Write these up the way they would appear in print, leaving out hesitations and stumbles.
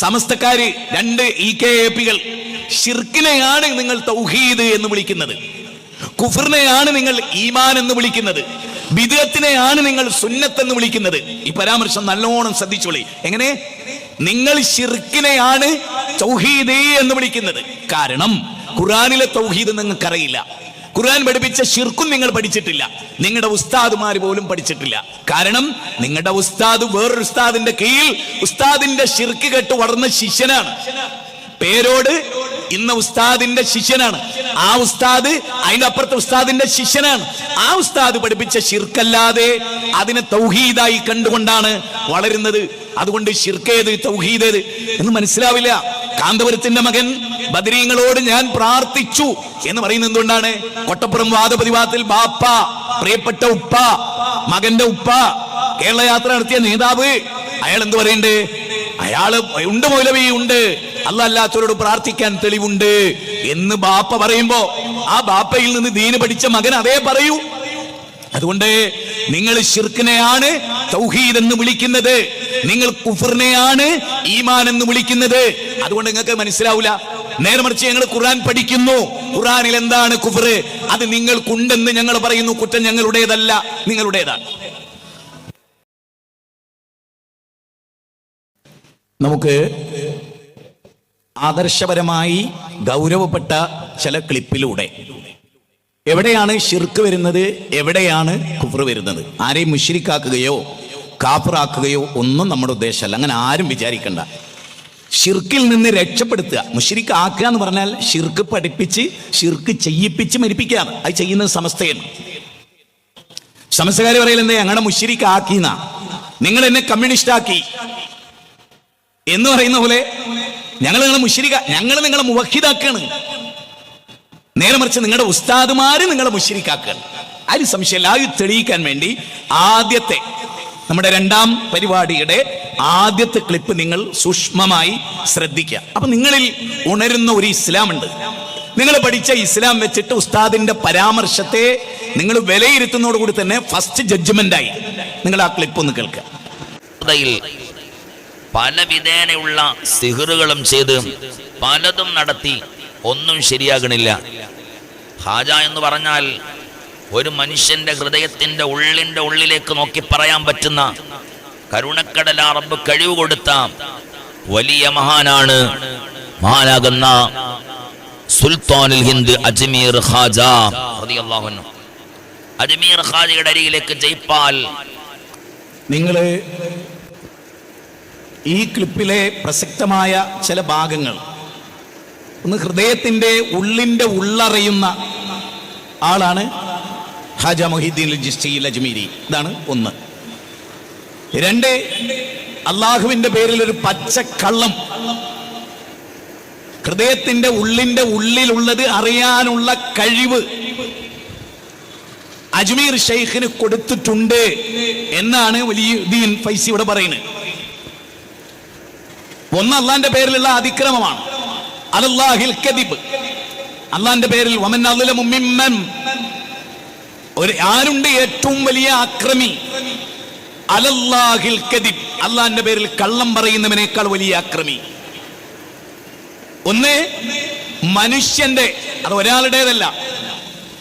സമസ്തക്കാര് രണ്ട് EKAP-കൾ ശിർക്കിനെയാണ് നിങ്ങൾ തൗഹീദ് എന്ന് വിളിക്കുന്നത്, കുഫറിനെയാണ് നിങ്ങൾ ഈമാൻ എന്ന് വിളിക്കുന്നത്, ബിദ്അത്തിനെയാണ് നിങ്ങൾ സുന്നത്ത് എന്ന് വിളിക്കുന്നത്. ഈ പരാമർശം നല്ലോണം ശ്രദ്ധിച്ചോളി. എങ്ങനെ? നിങ്ങൾ ശിർക്കിനെയാണ് തൗഹീദ് എന്ന് വിളിക്കുന്നത്. കാരണം ഖുർആനിലെ തൗഹീദ് നിങ്ങൾക്കറിയില്ല, ഖുർആൻ പഠിപ്പിച്ച ശിർക്കും നിങ്ങൾ പഠിച്ചിട്ടില്ല, നിങ്ങളുടെ ഉസ്താദുമാര് പോലും പഠിച്ചിട്ടില്ല. കാരണം നിങ്ങളുടെ ഉസ്താദ് വേറൊരു ഉസ്താദിന്റെ കീഴിൽ ഉസ്താദിന്റെ ശിർക്ക് കേട്ട് വളർന്ന ശിഷ്യനാണ്. പേരോട് ഇന്ന ഉസ്താദിന്റെ ശിഷ്യനാണ്, ആ ഉസ്താദ് അതിന്റെ അപ്പുറത്തെ ഉസ്താദിന്റെ ശിഷ്യനാണ്. ആ ഉസ്താദ് പഠിപ്പിച്ച ശിർക്കല്ലാതെ അതിനെ തൗഹീദായി കണ്ടുകൊണ്ടാണ് വളരുന്നത്. അതുകൊണ്ട് ശിർക്കേത് തൗഹീദേത് എന്ന് മനസ്സിലാവില്ല. കാന്തപുരത്തിന്റെ മകൻ ബദരീങ്ങളോട് ഞാൻ പ്രാർത്ഥിച്ചു എന്ന് പറയുന്നത് എന്തുകൊണ്ടാണ്? കൊട്ടപ്പുറം വാദപ്രതിവാദത്തിൽ ബാപ്പ, പ്രിയപ്പെട്ട ഉപ്പ, മകന്റെ ഉപ്പ, കേരള യാത്ര നടത്തിയ നേതാവ്, അയാൾ എന്ത് പറയണ്ടേ? അയാള് ഉണ്ട്, മൗലവി ഉണ്ട്, അല്ലാത്തവരോട് പ്രാർത്ഥിക്കാൻ തെളിവുണ്ട് എന്ന് ബാപ്പ പറയുമ്പോ ആ ബാപ്പയിൽ നിന്ന് ദീന് പഠിച്ച മകൻ അതേ പറയൂ. അതുകൊണ്ട് നിങ്ങൾ ശിർക്കിനെയാണ് തൗഹീദ് എന്ന് വിളിക്കുന്നത്, നിങ്ങൾ കുഫറിനെയാണ് ഈമാൻ എന്ന് വിളിക്കുന്നത്. അതുകൊണ്ട് നിങ്ങൾക്ക് മനസ്സിലാവില്ല. നേരെ മറിച്ച് ഞങ്ങൾ ഖുർആൻ പഠിക്കുന്നു, ഖുർആനിൽ എന്താണ് കുഫർ, അത് നിങ്ങൾക്കുണ്ടെന്ന് ഞങ്ങൾ പറയുന്നു. കുറ്റം ഞങ്ങളുടേതല്ല, നിങ്ങളുടേതാണ്. നമുക്ക് ആദർശപരമായി ഗൗരവപ്പെട്ട ചില ക്ലിപ്പിലൂടെ എവിടെയാണ് ശിർക്ക് വരുന്നത്, എവിടെയാണ് കുഫർ വരുന്നത്, ആരെയും മുശ്രിക്കാക്കുകയോ കാഫിറാക്കുകയോ ഒന്നും നമ്മുടെ ഉദ്ദേശമല്ല. അങ്ങനെ ആരും വിചാരിക്കണ്ട. ഷിർക്കിൽ നിന്ന് രക്ഷപ്പെടുത്തുക. മുശ്രിക്ക് ആക്കുക എന്ന് പറഞ്ഞാൽ ഷിർക്ക് പഠിപ്പിച്ച് ഷിർക്ക് ചെയ്യിപ്പിച്ച് മരിപ്പിക്കുകയാണ്. അത് ചെയ്യുന്നത് സമസ്തയാണ്. സമസ്തകാര് പറയലെന്തേ? ഞങ്ങളുടെ മുശ്രിക്ക് ആക്കിന്നാ, നിങ്ങൾ എന്നെ കമ്മ്യൂണിസ്റ്റ് ആക്കി എന്ന് പറയുന്ന പോലെ ഞങ്ങൾ നിങ്ങളെ മുശ്രിക, ഞങ്ങൾ നിങ്ങളെ മുവഹിദാക്കാണ്. നേരെ മറിച്ച് നിങ്ങളുടെ ഉസ്താദുമാര് നിങ്ങളെ മുശ്രിക്കാക്കാണ്. ആരും സംശയമില്ല. അത് തെളിയിക്കാൻ വേണ്ടി ആദ്യത്തെ നമ്മുടെ രണ്ടാം പരിപാടിയുടെ ആദ്യത്തെ ക്ലിപ്പ് നിങ്ങൾ സൂക്ഷ്മമായി ശ്രദ്ധിക്കുക. അപ്പൊ നിങ്ങളിൽ ഉണരുന്ന ഒരു ഇസ്ലാം ഉണ്ട്. നിങ്ങൾ പഠിച്ച ഇസ്ലാം വെച്ചിട്ട് ഉസ്താദിന്റെ പരാമർശത്തെ നിങ്ങൾ വിലയിരുത്തുന്നതോടുകൂടി തന്നെ ഫസ്റ്റ് ജഡ്ജ്മെന്റായി. നിങ്ങൾ ആ ക്ലിപ്പ് ഒന്ന് കേൾക്കുക. പല വിധേനയുള്ള സിഹറുകളും ചെയ്ത് പലതും നടത്തി ഒന്നും ശരിയാകണില്ല. ഹാജ എന്ന് പറഞ്ഞാൽ ഒരു മനുഷ്യന്റെ ഹൃദയത്തിന്റെ ഉള്ളിലേക്ക് നോക്കി പറയാൻ പറ്റുന്ന കരുണക്കടല റബ്ബ് കഴിവ് കൊടുത്ത വലിയ മഹാനാണ്. മഹാനാകുന്ന സുൽത്താനുൽ ഹിന്ദ് അജ്മീർ ഖാജ റളിയല്ലാഹു അൻഹു. അജ്മീർ ഖാജയുടെ അരികിലേക്ക് ജയ്പാൽ. നിങ്ങള് ഈ ക്ലിപ്പിലെ പ്രസക്തമായ ചില ഭാഗങ്ങൾ ഒന്ന്, ഹൃദയത്തിന്റെ ഉള്ളറിയുന്ന ആളാണ് ഖാജ മുഹീദ്ദീൻ ചിശ്തി അജ്മീരി. ഇതാണ് ഒന്ന്. രണ്ട്, അള്ളാഹുവിന്റെ പേരിൽ ഒരു പച്ചക്കള്ളം ഹൃദയത്തിന്റെ ഉള്ളിലുള്ളത് അറിയാനുള്ള കഴിവ് അജ്മീർ ഷെയ്ഖിന് കൊടുത്തിട്ടുണ്ട് എന്നാണ് വലിയുദ്ദീൻ ഫൈസി ഇവിടെ പറയുന്നത്. ഒന്ന്, അള്ളാന്റെ പേരിലുള്ള അതിക്രമമാണ്. അലല്ലാഹിൽ കദിബ്, അള്ളാന്റെ പേരിൽ വമൻ അദ്ലമു മിമ്മൻ, ആരുണ്ട് ഏറ്റവും വലിയ അക്രമി? അലല്ലാഹിൽ കദിബ്, അള്ളാന്റെ പേരിൽ കള്ളം പറയുന്നവനേക്കാൾ വലിയ അക്രമി. ഒന്ന്, മനുഷ്യന്റെ, അത് ഒരാളുടേതല്ല,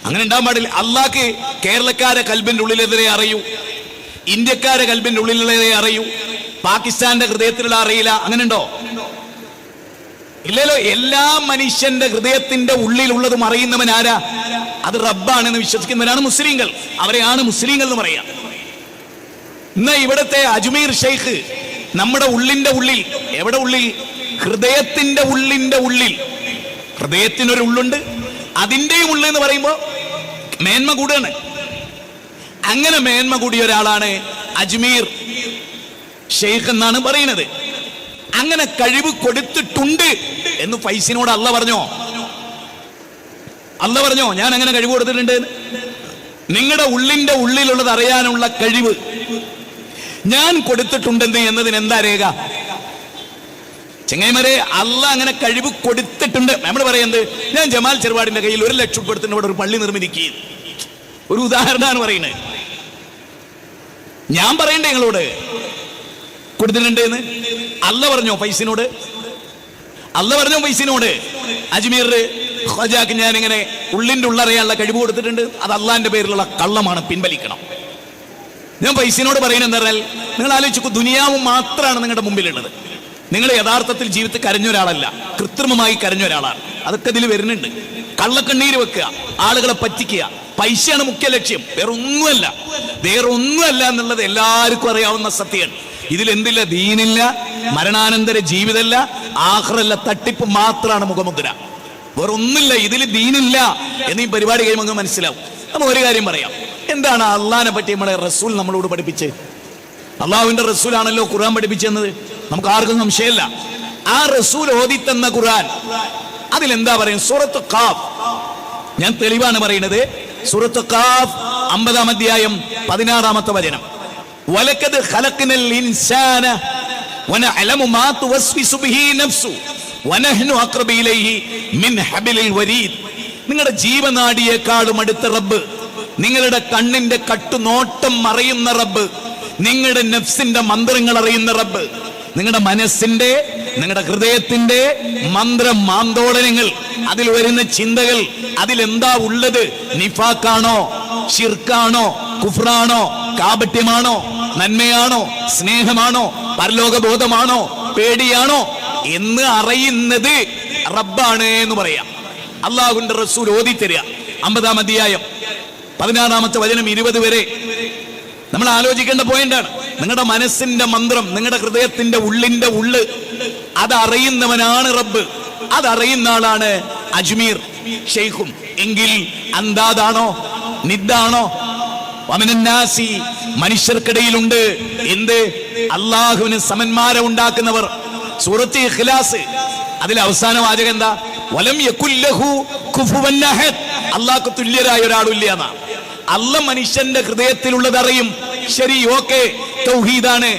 അങ്ങനെ ഉണ്ടാകാൻ പാടില്ല. അള്ളാഹ്ക്ക് കേരളക്കാരെ കൽബിന്റെ ഉള്ളിലെതിരെ അറിയൂ, ഇന്ത്യക്കാരെ കൽബിന്റെ ഉള്ളിലെതിരെ അറിയൂ, പാകിസ്ഥാന്റെ ഹൃദയത്തിലുള്ള അറിയില്ല. അങ്ങനെ ഉണ്ടോ? ഇല്ലല്ലോ. എല്ലാ മനുഷ്യന്റെ ഹൃദയത്തിന്റെ ഉള്ളിലുള്ളതും അറിയുന്നവൻ ആരാ? അത് റബ്ബാണെന്ന് വിശ്വസിക്കുന്നവരാണ് മുസ്ലിങ്ങൾ. അവരെയാണ് മുസ്ലിങ്ങൾ എന്ന് പറയാം. ഇന്ന് ഇവിടുത്തെ അജ്മീർ ഷെയ്ഖ് നമ്മുടെ ഉള്ളിന്റെ ഉള്ളിൽ, എവിടെ ഉള്ളിൽ? ഹൃദയത്തിന്റെ ഉള്ളിൽ. ഹൃദയത്തിനൊരു ഉള്ളുണ്ട്, അതിന്റെയും ഉള്ളിൽ എന്ന് പറയുമ്പോ മേന്മ കൂടുകയാണ്. അങ്ങനെ മേന്മ കൂടിയ ഒരാളാണ് അജ്മീർ ഷെയ്ഖ് എന്നാണ് പറയുന്നത്. അങ്ങനെ കഴിവ് കൊടുത്തിട്ടുണ്ട് എന്ന് ഫൈസിനോട് അല്ല പറഞ്ഞോ? ഞാൻ അങ്ങനെ കഴിവ് കൊടുത്തിട്ടുണ്ട്? നിങ്ങളുടെ ഉള്ളിന്റെ ഉള്ളിലുള്ളത് അറിയാനുള്ള കഴിവ് ഞാൻ കൊടുത്തിട്ടുണ്ടെന്ന് എന്നതിന് എന്താ രേഖ? ചെങ്ങൈമാരെ, അല്ല അങ്ങനെ കഴിവ് കൊടുത്തിട്ടുണ്ട്. നമ്മൾ പറയുന്നത്, ഞാൻ ജമാൽ ചെറുപാടിന്റെ കയ്യിൽ 1 ലക്ഷം കൊടുത്തിട്ട് ഇവിടെ ഒരു പള്ളി നിർമ്മിക്കുക, ഒരു ഉദാഹരണമാണ് പറയുന്നത്. ഞാൻ പറയണ്ടേ നിങ്ങളോട് കൊടുത്തിട്ടുണ്ട് എന്ന്? അല്ല പറഞ്ഞോ ഫൈസിനോട്? അല്ല പറഞ്ഞോ ഫൈസിനോട് അജ്മീർ ഖ്വാജാക്ക് ഞാൻ ഇങ്ങനെ ഉള്ളിന്റെ ഉള്ളറിയാനുള്ള കഴിവ് കൊടുത്തിട്ടുണ്ട്, അത് അള്ളാന്റെ പേരിലുള്ള കള്ളമാണ്, പിൻവലിക്കണം. ഞാൻ ഫൈസിനോട് പറയുന്നത് എന്താ പറഞ്ഞാൽ, നിങ്ങൾ ആലോചിച്ചു, ദുനിയാവും മാത്രമാണ് നിങ്ങളുടെ മുമ്പിലുള്ളത്. നിങ്ങൾ യഥാർത്ഥത്തിൽ ജീവിതത്തിൽ കരഞ്ഞ ഒരാളല്ല, കൃത്രിമമായി കരഞ്ഞ ഒരാളാണ്. അതൊക്കെ ഇതിൽ വരുന്നുണ്ട്. കള്ളക്കണ്ണീര് വെക്കുക, ആളുകളെ പറ്റിക്കുക, പൈസയാണ് മുഖ്യ ലക്ഷ്യം, വേറെ ഒന്നുമല്ല എന്നുള്ളത് എല്ലാവർക്കും അറിയാവുന്ന സത്യമാണ്. ഇതിലെന്തില്ല? ദീനില്ല, മരണാനന്തര ജീവിതമല്ല, ആഖിറല്ല, തട്ടിപ്പ് മാത്രമാണ് മുഖമുദ്ര, വേറെ ഒന്നുമില്ല. ഇതിൽ ദീനില്ല എന്നീ പരിപാടി കഴിയുമ്പോൾ മനസ്സിലാവും. നമ്മൾ ഒരു കാര്യം പറയാം, എന്താണ് അള്ളാഹിനെ പറ്റി നമ്മളെ റസൂൽ നമ്മളോട് പഠിപ്പിച്ച്? അള്ളാഹുവിന്റെ റസൂലാണല്ലോ ഖുർആൻ പഠിപ്പിച്ചെന്നത്, നമുക്ക് ആർക്കും സംശയമില്ല. ആ റസൂൽ ഓതിത്തന്ന ഖുർആൻ അതിലെന്താ പറയും? സൂറത്ത് ഖാഫ്, ഞാൻ തെളിവാണ് പറയുന്നത്. സൂറത്ത് ഖാഫ് 50-ാം അധ്യായം 16-ാമത്തെ വചനം, വലഖദ് ഖലഖ്നൽ ഇൻസാന വനഅലമു മാ തുവസ്വിസു ബിഹി നഫ്സു വനഹ്നു അഖ്റബു ഇലൈഹി മിൻ ഹബിലിൽ വരീദ്. നിങ്ങളുടെ ജീവനാഡിയേക്കാളും അടുത്ത റബ്ബ്, നിങ്ങളുടെ കണ്ണിന്റെ കട്ടുനോട്ടം അറിയുന്ന റബ്ബ്, നിങ്ങളുടെ നഫ്സിന്റെ മന്ത്രങ്ങൾ അറിയുന്ന റബ്ബ്, നിങ്ങളുടെ മനസ്സിന്റെ, നിങ്ങളുടെ ഹൃദയത്തിന്റെ മന്ത്രം, ആന്തോളനങ്ങൾ, അതിൽ വരുന്ന ചിന്തകൾ, അതിലെന്താ ഉള്ളത്? നിഫാക്കാണോ, ശിർക്കാണോ, കുഫ്റാണോ, കാപട്യമാണോ, നന്മയാണോ, സ്നേഹമാണോ, പരലോകബോധമാണോ, പേടിയാണോ എന്ന് അറിയുന്നത് റബ്ബാണ് എന്ന് പറയാം. അള്ളാഹുവിന്റെ റസൂൽ ഓതിത്തരിക 50-ാം അധ്യായം 16-ാമത്തെ വചനം 20 വരെ. നമ്മൾ ആലോചിക്കേണ്ട പോയിന്റാണ്. നിങ്ങളുടെ മനസ്സിന്റെ മന്ത്രം, നിങ്ങളുടെ ഹൃദയത്തിന്റെ ഉള്ളിന്റെ ഉള്ള്, അതറിയുന്നവനാണ് റബ്ബ്, അതറിയുന്ന ആളാണ് അജ്മീർ ഷെയ്ഖും. എങ്കിൽ അന്താദാണോ, നിദ്ദാണോ? വമിനന്നാസി, മനുഷ്യർക്കിടയിലുണ്ട് എന്ത്? അള്ളാഹുവിന് സമന്മാരെ ഉണ്ടാക്കുന്നവർ. സൂറത്ത് ഇഖ്ലാസ്, അതിൽ അവസാന വാചകം എന്താ? വലം യകുല്ലഹു കുഫുവൻ അഹദ്, അള്ളാഹ്ക്ക് തുല്യരായ ഒരാളില്ല എന്നാ. അല്ല മനുഷ്യന്റെ ഹൃദയത്തിലുള്ളത് അറിയും. ശരി, ഓക്കെ, തൗഹീദാണ്.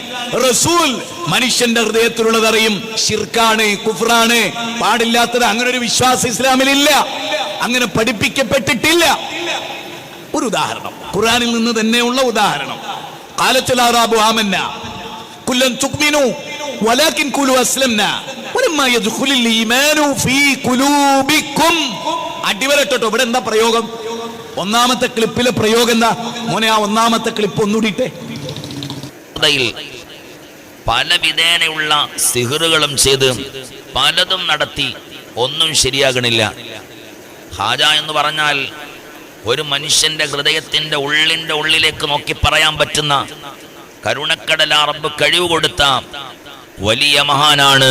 റസൂൽ മനുഷ്യന്റെ ഹൃദയത്തിലുള്ളത് അറിയും. ശിർക്കാണ്, കുഫ്റാണ്, പാടില്ലാത്തത്. അങ്ങനെ ഒരു വിശ്വാസം ഇസ്ലാമിലില്ല, അങ്ങനെ പഠിപ്പിക്കപ്പെട്ടിട്ടില്ല. ഒരു ഉദാഹരണം ഖുർആനിൽ നിന്ന് തന്നെയുള്ള ഉദാഹരണം. ഖാലത്തുൽ അറാബു ആമന്ന കുല്ലൻ തുഅ്മിനു വലാകിൻ ഖുലു അസ്ലംനാ വലമ്മാ യദ്ഖുലുൽ ഈമാനു ഫീ ഖുലൂബിക്കും. അടിവരട്ടോ, ഇവിടെ എന്താ പ്രയോഗം? ഒന്നാമത്തെ ക്ലിപ്പിലെ പ്രയോഗം എന്താ മോനെ? ആ ഒന്നാമത്തെ ക്ലിപ്പ് ഒന്നുകൂടിയിട്ടെ. പല വിധേനയുള്ള സിഹറുകളും ചെയ്ത് പലതും നടത്തി, ഒന്നും ശരിയാകണില്ല. ഹാജ എന്ന് പറഞ്ഞാൽ ഒരു മനുഷ്യന്റെ ഹൃദയത്തിന്റെ ഉള്ളിന്റെ ഉള്ളിലേക്ക് നോക്കി പറയാൻ പറ്റുന്ന കരുണക്കടല റബ്ബ് കഴിവ് കൊടുത്ത വലിയ മഹാനാണ്.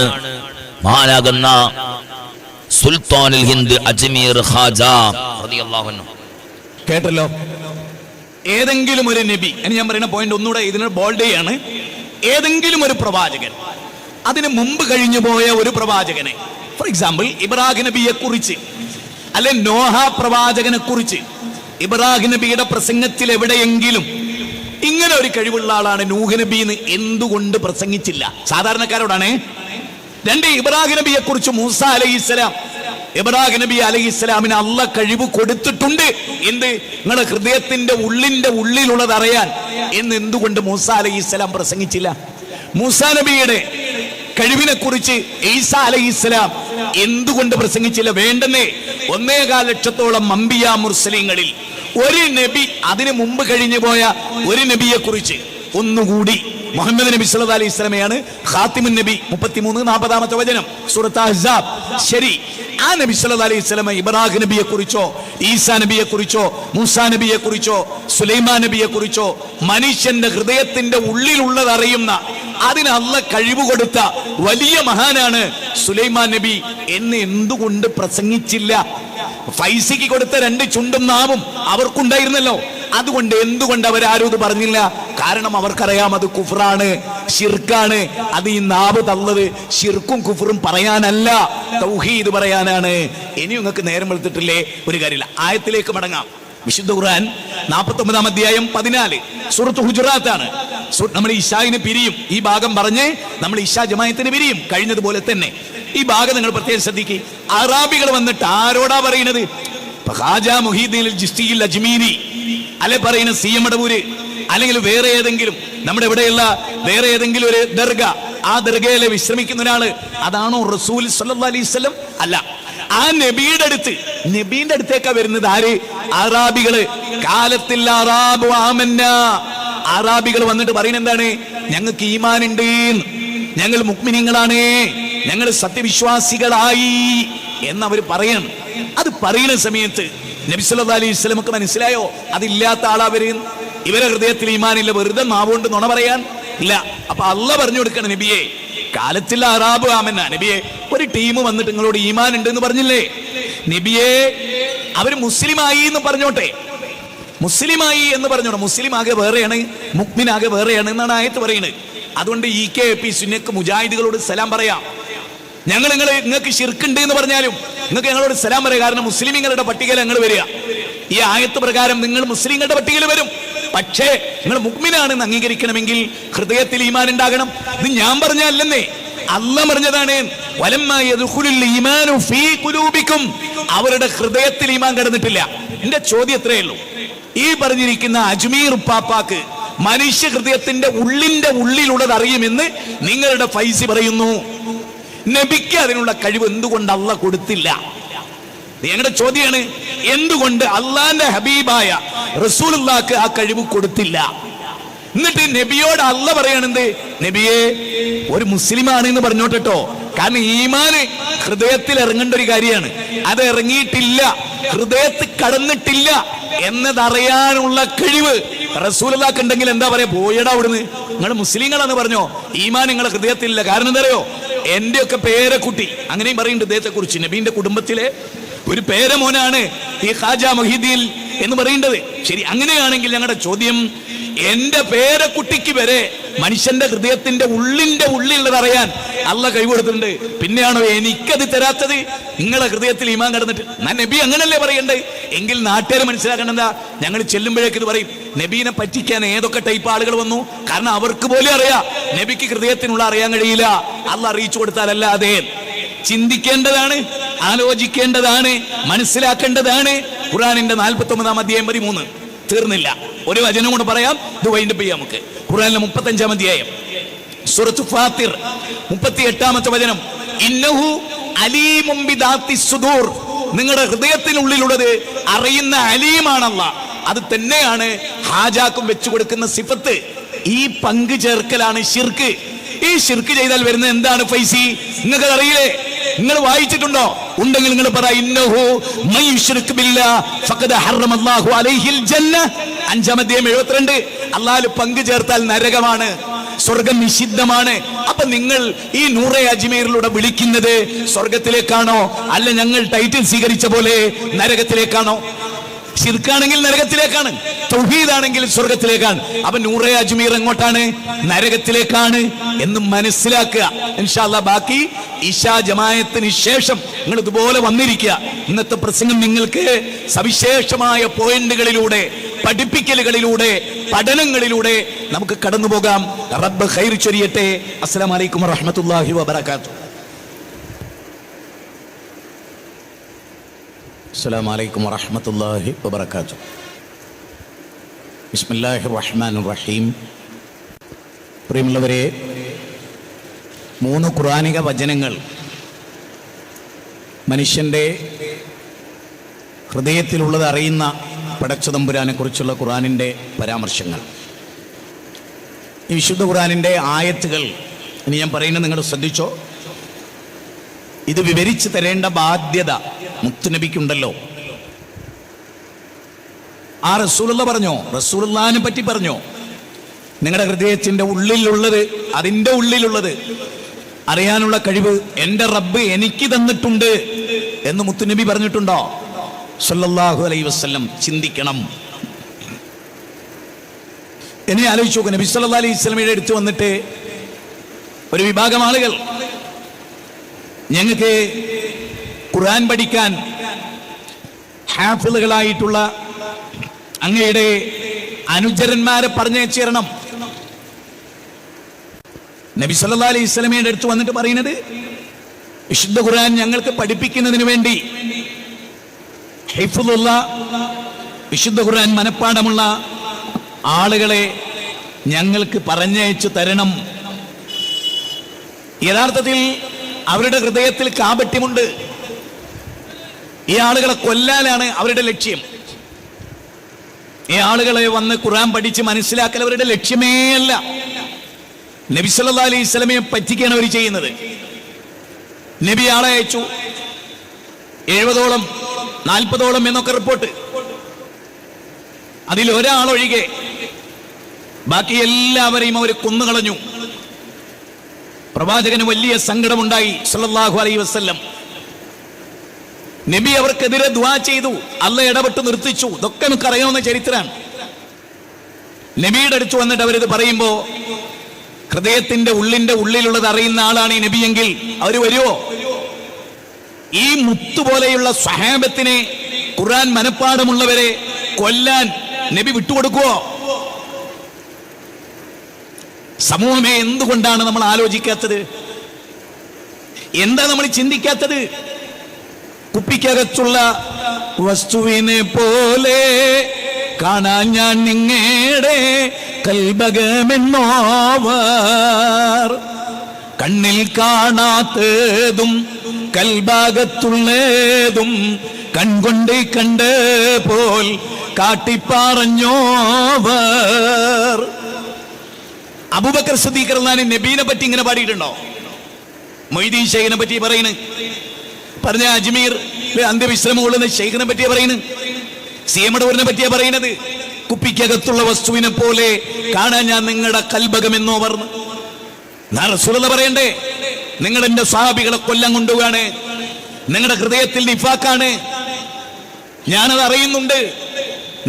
മഹാനാകുന്ന സുൽത്താനുൽ ഹിന്ദ് അജ്മീർ ഖാജ റളിയല്ലാഹു അൻഹു. കേട്ടല്ലോ? ഏതെങ്കിലും ഒരു നബി, ഞാൻ പറയുന്ന പോയിന്റ് ഒന്നുകൂടെ ഇതിന് ബോൾഡ് ചെയ്യാണ്. ഏതെങ്കിലും ഒരു പ്രവാചകൻ, അതിന് മുമ്പ് കഴിഞ്ഞു പോയ ഒരു പ്രവാചകനെ, ഫോർ എക്സാമ്പിൾ ഇബ്രാഹിം നബിയെ കുറിച്ച്, അല്ലെ നോഹ പ്രവാചകനെ കുറിച്ച് ഇബ്രാഹിം നബിയുടെ പ്രസംഗത്തിൽ എവിടെയെങ്കിലും ഇങ്ങനെ ഒരു കഴിവുള്ള ആളാണ് നൂഹ് നബി എന്ന് എന്തുകൊണ്ട് പ്രസംഗിച്ചില്ല? സാധാരണക്കാരോടാണ്. രണ്ട്, ഇബ്രാഹിം നബിയെ കുറിച്ച് മൂസ അലൈഹിസ്സലാം, ഇബ്രാഹിം നബി അലൈഹിസ്സലാമിന് അള്ള കഴിവ് കൊടുത്തിട്ടുണ്ട്. എന്ത്? നിങ്ങളുടെ ഹൃദയത്തിന്റെ ഉള്ളിന്റെ ഉള്ളിലുള്ളത് അറിയാൻ എന്ന് എന്തുകൊണ്ട് മൂസ അലൈഹിസ്സലാം പ്രസംഗിച്ചില്ല? മൂസ നബിയുടെ കഴിവിനെ കുറിച്ച് ഈസാ അലൈഹിസ്സലാം എന്തുകൊണ്ട് പ്രസംഗിച്ചില്ല? വേണ്ടെന്നേ. 1.25 ലക്ഷത്തോളം അംബിയാ മുർസലീങ്ങളിൽ ഒരു നബി, അതിനു മുമ്പ് കഴിഞ്ഞു പോയ ഒരു നബിയെ കുറിച്ച് ഒന്നുകൂടി, മുഹമ്മദ് നബി സല്ലല്ലാഹു അലൈഹി വസല്ലമയാണ് ഖാതിമുൻ നബി. 33-40-ാമത്തെ വചനം സൂറത്ത് അഹ്സാബ്. ശരി, ആ നബി സല്ലല്ലാഹു അലൈഹി വസല്ലമ ഇബ്രാഹിം നബിയെ കുറിച്ചോ, ഈസാ നബിയെ കുറിച്ചോ, മൂസാ നബിയെ കുറിച്ചോ, സുലൈമാൻ നബിയെ കുറിച്ചോ, മനുഷ്യന്റെ ഹൃദയത്തിന്റെ ഉള്ളിലുള്ളത് അറിയുന്ന, അതിന് അള്ള കഴിവ് കൊടുത്ത വലിയ മഹാനാണ് സുലൈമാൻ നബി എന്ന് എന്തുകൊണ്ട് പ്രസംഗിച്ചില്ല? ഫൈസിക്ക് കൊടുത്ത 2 ചുണ്ടും നാവും അവർക്കുണ്ടായിരുന്നല്ലോ. അതുകൊണ്ട് എന്തുകൊണ്ട് അവരാരും ഇത് പറഞ്ഞില്ല? കാരണം അവർക്കറിയാം അത് കുഫ്റാണ്, ഷിർക്കാണ്. അത് ഈ നാവ് തള്ളത് ഷിർക്കും കുഫറും പറയാനല്ല, തൗഹീദ് പറയാനാണ്. ഇനി നിങ്ങൾക്ക് നേരം വെളുത്തിട്ടില്ലേ? ഒരു കാര്യമില്ല, ആയത്തിലേക്ക് മടങ്ങാം. വിശുദ്ധ ഖുർആൻ 49-ാം അധ്യായം 14 സൂറത്ത് ഹുജറാത്താണ്. നമ്മൾ ഇശായിന് പിരിയും, ഈ ഭാഗം പറഞ്ഞ് നമ്മൾ ഇശാ ജമാഅത്തിന് പിരിയും, കഴിഞ്ഞതുപോലെ തന്നെ. ഈ ഭാഗം നിങ്ങൾ പ്രത്യേകം ശ്രദ്ധിക്കുക. അറാബികൾ വന്നിട്ട് ആരോടാ പറയുന്നത്? ഖാജ മുഹീദ്ദീൻ ചിശ്തിയിൽ അജ്മീരി, അല്ലെ പറയുന്ന സി എം മടവൂര്, അല്ലെങ്കിൽ വേറെ ഏതെങ്കിലും നമ്മുടെ ഇവിടെയുള്ള വേറെ ഏതെങ്കിലും ഒരു ദർഗ, ആ ദർഗയിൽ വിശ്രമിക്കുന്ന ഒരാള്, അതാണോ റസൂൽ സല്ലല്ലാഹു അലൈഹി വസല്ലം? അല്ല. ആ നബിയുടെ അടുത്തേക്കാ വരുന്നത് ആര്? അറാബികള്. കാലത്തിൽ അറാബു ആമന്ന, അറാബികൾ വന്നിട്ട് പറയുന്നത് എന്താണ്? ഞങ്ങൾക്ക് ഈമാനുണ്ട്, ഞങ്ങൾ മുഅ്മിനീങ്ങളാണ്, ഞങ്ങൾ സത്യവിശ്വാസികളായി എന്നവർ പറയണം. അത് പറയുന്ന സമയത്ത് നബി സല്ലല്ലാഹു അലൈഹി വസല്ലമക്ക് മനസ്സിലായോ അതില്ലാത്ത ആളവര്, ഇവരെ ഹൃദയത്തിൽ ഈമാനില്ല, വെറുതെ നാവുകൊണ്ട് നുണ പറയാൻ ഇല്ല. അപ്പൊ അള്ളാഹ് പറഞ്ഞു കൊടുക്കണം, നബിയെ കാലത്തിൽ അറാബ് ആമന്ന, നബിയെ ഒരു ടീം വന്നിട്ട് നിങ്ങളോട് ഈമാൻ ഉണ്ട് എന്ന് പറഞ്ഞില്ലേ, നബിയെ അവര് മുസ്ലിമായി എന്ന് പറഞ്ഞോട്ടെ, മുസ്ലിമായി എന്ന് പറഞ്ഞോട്ടെ. മുസ്ലിം ആകെ വേറെയാണ്, മുഅ്മിൻ ആകെ വേറെയാണ് എന്നാണ് ആയത്ത് പറയുന്നത്. അതുകൊണ്ട് EKP സുന്നത്ത് മുജാഹിദുകളോട് സലാം പറയാം. നിങ്ങൾക്ക് ശിർക്കുണ്ട് എന്ന് പറഞ്ഞാലും നിങ്ങൾക്ക് ഞങ്ങളോട് സലാം പറയാം. കാരണം മുസ്ലിമീങ്ങളുടെ പട്ടികയിൽ ഞങ്ങൾ വരിക. ഈ ആയത്ത് പ്രകാരം നിങ്ങൾ മുസ്ലിങ്ങളുടെ പട്ടികയിൽ വരും. പക്ഷേ നിങ്ങൾ മുഅ്മിനാണെന്ന് അംഗീകരിക്കണമെങ്കിൽ ഹൃദയത്തിൽ ഈമാൻ ഉണ്ടാകണം. ഇത് ഞാൻ പറഞ്ഞതല്ലെന്നേ, അല്ലാഹ് പറഞ്ഞതാണ്. വലമ്മാ യദ്ഖുലുൽ ഈമാനു ഫീ ഖുലൂബിക്കും, അവരുടെ ഹൃദയത്തിൽ ഈമാൻ കടന്നിട്ടില്ല. എന്റെ ചോദ്യം എത്രയേ ഉള്ളൂ, ഈ പറഞ്ഞിരിക്കുന്ന അജ്മീർ പാപ്പാക്ക് മനുഷ്യ ഹൃദയത്തിന്റെ ഉള്ളിലുള്ളത് അറിയുമെന്ന് നിങ്ങളുടെ ഫൈസി പറയുന്നു. നബിക്ക് അതിനുള്ള കഴിവ് എന്തുകൊണ്ട് അള്ളാഹ് കൊടുത്തില്ല? ഞങ്ങളുടെ ചോദ്യമാണ്, എന്തുകൊണ്ട് അള്ളാന്റെ ഹബീബായ റസൂലുള്ളാഹിക്ക് ആ കഴിവ് കൊടുത്തില്ല? എന്നിട്ട് നബിയോട് അള്ളാഹ് പറയണെന്ത്? നബിയെ ഒരു മുസ്ലിമാണ് എന്ന് പറഞ്ഞോട്ടോ, കാരണം ഈമാന് ഹൃദയത്തിൽ ഇറങ്ങേണ്ട ഒരു കാര്യമാണ്. അത് ഇറങ്ങിയിട്ടില്ല, ഹൃദയത്തിൽ കടന്നിട്ടില്ല എന്നതറിയാനുള്ള കഴിവ് റസൂലുള്ളാഹിക്ക് ഉണ്ടെങ്കിൽ എന്താ പറയാ, പോയടാ അവിടുന്ന്, നിങ്ങൾ മുസ്ലിങ്ങളാന്ന് പറഞ്ഞോ, ഈമാൻ നിങ്ങളെ ഹൃദയത്തിലില്ല. കാരണം എന്താ അറിയോ, എന്റെ ഒക്കെ പേരക്കുട്ടി, അങ്ങനെയും പറയുന്നുണ്ട് ഇദ്ദേഹത്തെ കുറിച്ച്, നബീന്റെ കുടുംബത്തിലെ ഒരു പേരമോനാണ് ഈ ഖാജ മൊഹീദ്ദീൻ എന്ന് പറയേണ്ടത്. ശരി, അങ്ങനെയാണെങ്കിൽ ഞങ്ങളുടെ ചോദ്യം, എന്റെ പേരക്കുട്ടിക്ക് വരെ മനുഷ്യന്റെ ഹൃദയത്തിന്റെ ഉള്ളിലുള്ളത് അറിയാൻ അള്ളാഹ് കഴിവെടുത്തിട്ടുണ്ട്, പിന്നെയാണോ എനിക്കത് തരാത്തത്? നിങ്ങളെ ഹൃദയത്തിൽ ഈമാൻ കടന്നിട്ട് നബി അങ്ങനല്ലേ പറയണ്ടേ? എങ്കിൽ നാട്ടുകാർ മനസ്സിലാക്കണം, എന്താ ഞങ്ങൾ ചെല്ലുമ്പോഴേക്ക് ഇത് പറയും, നബീനെ പറ്റിക്കാൻ ഏതൊക്കെ ടൈപ്പ് ആളുകൾ വന്നു. കാരണം അവർക്ക് പോലും അറിയാം നബിക്ക് ഹൃദയത്തിനുള്ള അറിയാൻ കഴിയില്ല, അള്ളാഹ് അറിയിച്ചു കൊടുത്താലല്ലാതെ. ചിന്തിക്കേണ്ടതാണ്, ആലോചിക്കേണ്ടതാണ്, മനസ്സിലാക്കേണ്ടതാണ്. ഖുർആനിന്റെ 49-ാം അധ്യായം 13 തീർന്നില്ല, ഒരു വചനം കൊണ്ട് പറയാം, ഇത് വൈൻഡപ്പ് ചെയ്യാം നമുക്ക്. ഖുർആനിലെ 35-ാം അധ്യായം സൂറത്ത് ഫാത്തിർ 38-ാമത്തെ വചനം, ഇന്നഹു അലീമും ബിദാത്തി സുദൂർ, നിങ്ങളുടെ ഹൃദയത്തിനുള്ളിലുള്ളത് അറിയുന്ന അലീമാണല്ല. അത് തന്നെയാണ് ഹാജാക്കും വെച്ചു കൊടുക്കുന്ന സിഫത്ത്. ഈ പങ്കു ചേർക്കലാണ് ശിർക്ക്. ഈ ശിർക്ക് ചെയ്താൽ വരുന്നത് എന്താണ് ഫൈസി? നിങ്ങൾക്ക് അറിയില്ലേ? നിങ്ങൾ വായിച്ചിട്ടുണ്ടോ? ഉണ്ടെങ്കിൽ നിങ്ങൾ പറ, ഇന്നഹു മൻ യുശ്രിക് ബില്ലാഹ് ഫഖദ് ഹറമല്ലാഹു അലൈഹിൽ ജന്ന. 5-ാം അധ്യായം 72. അല്ലാഹു പങ്കു ചേർത്താൽ നരകമാണ്, സ്വർഗം നിഷിദ്ധമാണ്. അപ്പൊ നിങ്ങൾ ഈ നൂറെ അജ്മീറിലൂടെ വിളിക്കുന്നത് സ്വർഗത്തിലേക്കാണോ, അല്ല ഞങ്ങൾ ടൈറ്റിൽ സ്വീകരിച്ച പോലെ നരകത്തിലേക്കാണോ? ശിർക്കാണെങ്കിൽ നരകത്തിലേക്കാണ്, തൗഹീദാണെങ്കിൽ സ്വർഗത്തിലേക്കാണ്. അപ്പൊ നൂറെ അജ്മീർ എങ്ങോട്ടാണ്? നരകത്തിലേക്കാണ് എന്ന് മനസ്സിലാക്കുക. ഇൻഷാ അല്ലാഹ് ബാക്കി ഇശാ ജമാഅത്തിന് ശേഷം നിങ്ങൾ ഇതുപോലെ വന്നിരിക്കുക. ഇന്നത്തെ പ്രസംഗം നിങ്ങൾക്ക് സവിശേഷമായ പോയിന്റുകളിലൂടെ, പഠിപ്പിക്കലുകളിലൂടെ, പഠനങ്ങളിലൂടെ നമുക്ക് കടന്നു പോകാം. റബ്ബ് ഖൈർ ചൊരിയട്ടെ. അസ്സലാമു അലൈക്കും വറഹ്മത്തുള്ളാഹി വബറകാതുഹു. അസ്സലാമു അലൈക്കും വറഹ്മത്തുള്ളാഹി വബറകാതുഹു. ബിസ്മില്ലാഹിർ റഹ്മാനിർ റഹീം. പ്രിയമുള്ളവരെ, 3 ഖുർആനിക വചനങ്ങൾ മനുഷ്യൻ്റെ ഹൃദയത്തിലുള്ളത് അറിയുന്ന പടച്ചതമ്പുരാനെ കുറിച്ചുള്ള ഖുർആനിൻ്റെ പരാമർശങ്ങൾ. ഈ വിശുദ്ധ ഖുർആനിൻ്റെ ആയത്തുകൾ ഇനി ഞാൻ പറയുന്നത് നിങ്ങൾ ശ്രദ്ധിച്ചോ. ഇത് വിവരിച്ചു തരേണ്ട ബാധ്യത മുത്തുനബിക്കുണ്ടല്ലോ. ആ റസൂലുള്ള പറഞ്ഞോ, റസൂലുള്ളാഹിനെ പറ്റി പറഞ്ഞോ, നിങ്ങളുടെ ഹൃദയത്തിന്റെ ഉള്ളിലുള്ളത്, അതിൻ്റെ ഉള്ളിലുള്ളത് അറിയാനുള്ള കഴിവ് എൻ്റെ റബ്ബ് എനിക്ക് തന്നിട്ടുണ്ട് എന്ന് മുത്തുനബി പറഞ്ഞിട്ടുണ്ടോ? സല്ലല്ലാഹു അലൈഹി വസല്ലം. ചിന്തിക്കണം. എന്നെ ആലോചിച്ച് നോക്കുക. നബി സല്ലല്ലാഹു അലൈഹി വസല്ലമയുടെ അടുത്ത് വന്നിട്ട് ഒരു വിഭാഗം ആളുകൾ, ഞങ്ങൾക്ക് ഖുർആൻ പഠിക്കാൻ ഹാഫിളുകളായിട്ടുള്ള അങ്ങയുടെ അനുചരന്മാരെ പറഞ്ഞയച്ചു തരണം. നബി സല്ലല്ലാഹു അലൈഹി വസല്ലമയുടെ അടുത്ത് വന്നിട്ട് പറയുന്നത്, വിശുദ്ധ ഖുർആൻ ഞങ്ങൾക്ക് പഠിപ്പിക്കുന്നതിന് വേണ്ടി ഹിഫ്ളുള്ള, വിശുദ്ധ ഖുർആൻ മനപ്പാഠമുള്ള ആളുകളെ ഞങ്ങൾക്ക് പറഞ്ഞയച്ചു തരണം. യഥാർത്ഥത്തിൽ അവരുടെ ഹൃദയത്തിൽ കാപട്യമുണ്ട്. ഈ ആളുകളെ കൊല്ലാനാണ് അവരുടെ ലക്ഷ്യം. ഈ ആളുകളെ വന്ന് ഖുർആൻ പഠിച്ച് മനസ്സിലാക്കൽ അവരുടെ ലക്ഷ്യമേ അല്ല. നബി സല്ലല്ലാഹു അലൈഹി വസല്ലമയെ പറ്റിക്കാണ് അവർ ചെയ്യുന്നത്. നബി ആളെ അയച്ചു, 70ഓളം 40ഓളം എന്നൊക്കെ റിപ്പോർട്ട്. അതിൽ ഒരാളൊഴികെ ബാക്കി എല്ലാവരെയും അവർ കൊന്നുകളഞ്ഞു. പ്രവാചകന് വലിയ സങ്കടമുണ്ടായി സല്ലല്ലാഹു അലൈഹി വസല്ലം. നബി അവർക്കെതിരെ ദുആ ചെയ്തു, അല്ലാഹ് ഇടപെട്ട് നിർത്തിച്ചു. ഇതൊക്കെ നമുക്ക് അറിയാവുന്ന ചരിത്രമാണ്. നബിയുടെ അടുത്ത് വന്നിട്ട് അവരിത് പറയുമ്പോ ഹൃദയത്തിന്റെ ഉള്ളിലുള്ളത് അറിയുന്ന ആളാണ് ഈ നബിയെങ്കിൽ അവർ വരുമോ? ഈ മുത്തുപോലെയുള്ള സ്വഹാബത്തിനെ, ഖുർആൻ മനപ്പാടമുള്ളവരെ കൊല്ലാൻ നബി വിട്ടുകൊടുക്കുവോ? സമൂഹമേ, എന്തുകൊണ്ടാണ് നമ്മൾ ആലോചിക്കാത്തത്? എന്താ നമ്മൾ ചിന്തിക്കാത്തത്? കുപ്പിക്കകത്തുള്ള വസ്തുവിനെ പോലെ കാണാൻ ഞാൻ നിങ്ങളുടെ കൽബകമെന്നോവർ. കണ്ണിൽ കാണാത്തതും കൽഭാഗത്തുള്ളതും കൺകൊണ്ട് കണ്ട് പോൽ കാട്ടിപ്പറഞ്ഞോവർ. അബൂബക്കർ സിദ്ദീഖ് റളിയല്ലാഹു അൻഹു നബീനെ പറ്റി ഇങ്ങനെ പാടിയിട്ടുണ്ടോ? മൊയ്തീൻ ശൈഖിനെ പറ്റി പറഞ്ഞ അജ്മീർ അന്ത്യവിശ്രമം കൊള്ളുന്ന ശൈഖിനെ പറ്റിയാ പറയുന്നത്. സീമടൂരിനെ പറ്റിയാ പറയുന്നത്. കുപ്പിക്കകത്തുള്ള വസ്തുവിനെ പോലെ കാണാൻ ഞാൻ നിങ്ങളുടെ കൽബകമെന്നോ പറഞ്ഞു. ഞാൻ റസൂലുള്ളാഹി പറയണ്ടേ, നിങ്ങൾ എന്റെ സ്വഹാബികളെ കൊല്ലം കൊണ്ടുപോവാണ്, നിങ്ങളുടെ ഹൃദയത്തിൽ നിഫാക്കാണ്, ഞാനത് അറിയുന്നുണ്ട്,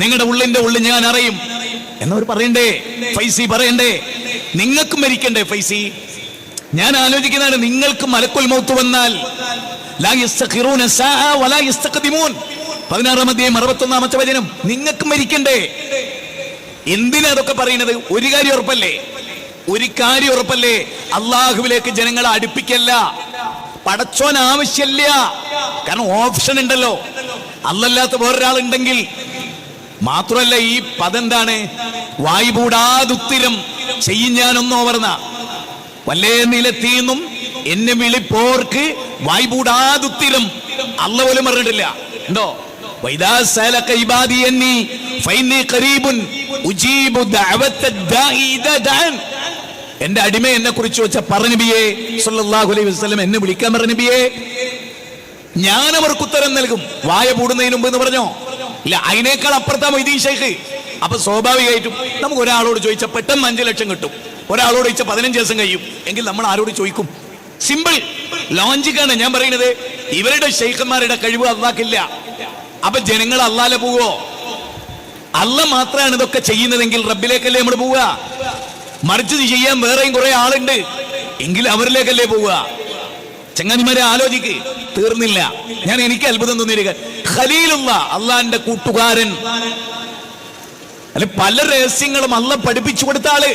നിങ്ങളുടെ ഉള്ളിന്റെ ഉള്ളിൽ ഞാൻ അറിയും എന്നവർ പറയണ്ടേ? ഫൈസി പറയണ്ടേ? നിങ്ങൾക്കും മരിക്കണ്ടേ ഫൈസി? ഞാൻ ആലോചിക്കുന്നതാണ്, നിങ്ങൾക്ക് മലക്കുൽ മൗത്ത് വന്നാൽ 16-ാം അധ്യായം 61-ാമത്തെ വചനം, നിങ്ങൾക്ക് മരിക്കണ്ടേ? എന്തിനാ അതൊക്കെ പറയുന്നത്? ഒരു കാര്യം ഉറപ്പല്ലേ, അള്ളാഹുവിലേക്ക് ജനങ്ങളെ അടുപ്പിക്കല്ല. പടച്ചോൻ ആവശ്യമില്ല. കാരണം ഓപ്ഷൻ ഉണ്ടല്ലോ, അല്ലല്ലാത്ത വേറൊരാളുണ്ടെങ്കിൽ. മാത്രമല്ല, ഈ പദെന്താണ്? വായ്പൂടാതുത്തിരം ചെയ്യും ഞാനൊന്നോ പറഞ്ഞ വല്ലേ നിലത്തീന്നും എന്നെ വിളിപ്പോർക്ക് വായ്പൂടാതുത്തിരം അല്ല പോലും പറഞ്ഞിട്ടില്ല. ഉണ്ടോ? എന്റെ അടിമ എന്നെ കുറിച്ച് വെച്ച പറഞ്ഞബിയെ സല്ലല്ലാഹു അലൈഹി വസല്ലം എന്നെ വിളിക്കാൻ പറഞ്ഞബിയെ, ഞാൻ അവർക്ക് ഉത്തരം നൽകും. വായ പൂടുന്നതിന് മുമ്പ് എന്ന് പറഞ്ഞോ? ഇല്ല, അതിനേക്കാൾ അപ്പുറത്താ മൊയ്തീൻ ശൈഖ്. അപ്പൊ സ്വാഭാവികമായിട്ടും നമുക്ക് ഒരാളോട് ചോദിച്ചാൽ പെട്ടെന്ന് 5 ലക്ഷം കിട്ടും, ഒരാളോട് ചോദിച്ചാൽ 15 ദിവസം കഴിയും. എങ്കിൽ നമ്മൾ ആരോട് ചോദിക്കും? സിമ്പിൾ ലോജിക്കാണ് ഞാൻ പറയുന്നത്. ഇവരുടെ ശൈഖന്മാരുടെ കഴിവ് അള്ളാഹ്ക്കില്ല. അപ്പൊ ജനങ്ങൾ അള്ളാലെ പോവോ? അള്ള മാത്രമാണ് ഇതൊക്കെ ചെയ്യുന്നതെങ്കിൽ റബ്ബിലേക്കല്ലേ നമ്മൾ പോവുക. മറിച്ച് ചെയ്യാൻ വേറെയും കുറെ ആളുണ്ട് എങ്കിൽ അവരിലേക്കല്ലേ പോവുക. ചങ്ങാതിമാരെ ആലോചിക്ക്, തീർന്നില്ല. എനിക്ക് അത്ഭുതം തോന്നിയിരിക്കുക, ഖലീലുള്ള അള്ളാന്റെ കൂട്ടുകാരൻ, അല്ലെ പല രഹസ്യങ്ങളും അള്ള പഠിപ്പിച്ചു കൊടുത്ത ആള്,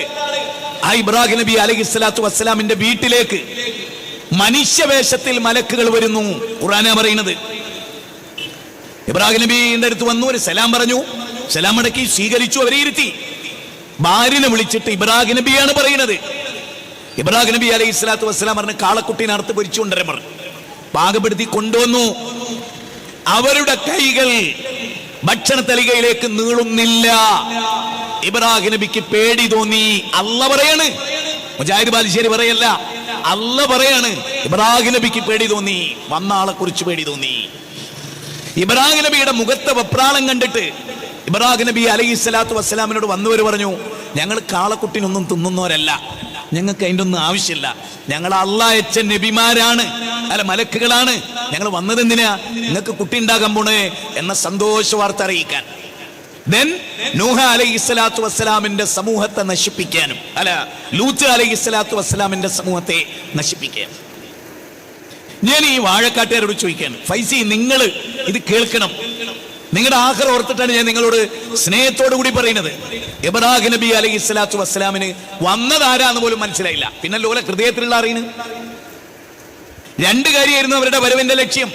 ആ ഇബ്രാഹിം നബി അലൈഹിസ്സലാത്തു വസ്സലാമിന്റെ വീട്ടിലേക്ക് മനുഷ്യവേഷത്തിൽ മലക്കുകൾ വരുന്നു. ഖുർആനാ പറയുന്നത്. ഇബ്രാഹിം നബിയുടെ അടുത്ത് വന്നു, ഒരു സലാം പറഞ്ഞു, സലാം അടക്കി സ്വീകരിച്ചു, അവരെ ഇരുത്തി. ഭാര്യനെ വിളിച്ചിട്ട് ഇബ്രാഹിം നബിയാണ് പറയുന്നത്. ഇബ്രാഹിം നബി അലൈഹിസ്സലാത്തു വസ്സലാം പറഞ്ഞ് കാളക്കുട്ടീനെ അറുത്ത് പൊരിച്ചു കൊണ്ടുവരാൻ പറഞ്ഞു. പാകപ്പെടുത്തി കൊണ്ടുവന്നു. അവരുടെ കൈകൾ ഭക്ഷണത്തലികയിലേക്ക് നീളുന്നില്ല. ഇബ്രാഹിം നബിക്ക് പേടി തോന്നി. അല്ല പറയാണ്, മുജാഹിദ് ബാലുശ്ശേരി പറയല്ല, അല്ല പറയാണ്. ഇബ്രാഹിം നബിക്ക് പേടി തോന്നി, വന്ന ആളെ കുറിച്ച് പേടി തോന്നി. ഇബ്രാഹിം നബിയുടെ മുഖത്തെ വെപ്രാളം കണ്ടിട്ട് ഇബ്രാഹിം നബി അലൈഹിസ്സലാത്തു വസ്സലാമിനോട് വന്നവർ പറഞ്ഞു, ഞങ്ങൾ കാളക്കുട്ടിനൊന്നും തിന്നുന്നവരല്ല, ഞങ്ങൾക്ക് അതിൻ്റെ ഒന്നും ആവശ്യമില്ല, ഞങ്ങൾ അല്ലാഹ് അയച്ച നബിമാരാണ്, അല്ല മലക്കുകളാണ്, ഞങ്ങൾ വന്നത് എന്തിനാ? നിങ്ങൾക്ക് കുട്ടി ഉണ്ടാകാൻ പോണേ എന്ന സന്തോഷ വാർത്ത അറിയിക്കാൻ. നൂഹ അലൈഹിസ്സലാത്തു വസ്സലാമിന്റെ സമൂഹത്തെ നശിപ്പിക്കാനും, അല്ല ലൂത്ത് അലൈഹിസ്സലാത്തു വസ്സലാമിന്റെ സമൂഹത്തെ നശിപ്പിക്കാനും. ഞാൻ ഈ വാഴക്കാട്ടുകാരോട് ചോദിക്കാണ്, ഫൈസി നിങ്ങൾ ഇത് കേൾക്കണം, നിങ്ങളുടെ ആഖിറ ഓർത്തിട്ടാണ് ഞാൻ നിങ്ങളോട് സ്നേഹത്തോടു കൂടി പറയുന്നത്. ഇബ്രാഹിം നബി അലൈഹിസ്സലാത്തു വസ്സലാമിന് വന്നതാരാന്ന് പോലും മനസ്സിലായില്ല. പിന്നെ ലോല ഹൃദയത്തിലുള്ള അറിയുന്നു. 2 കാര്യമായിരുന്നു അവരുടെ വരവിന്റെ ലക്ഷ്യം.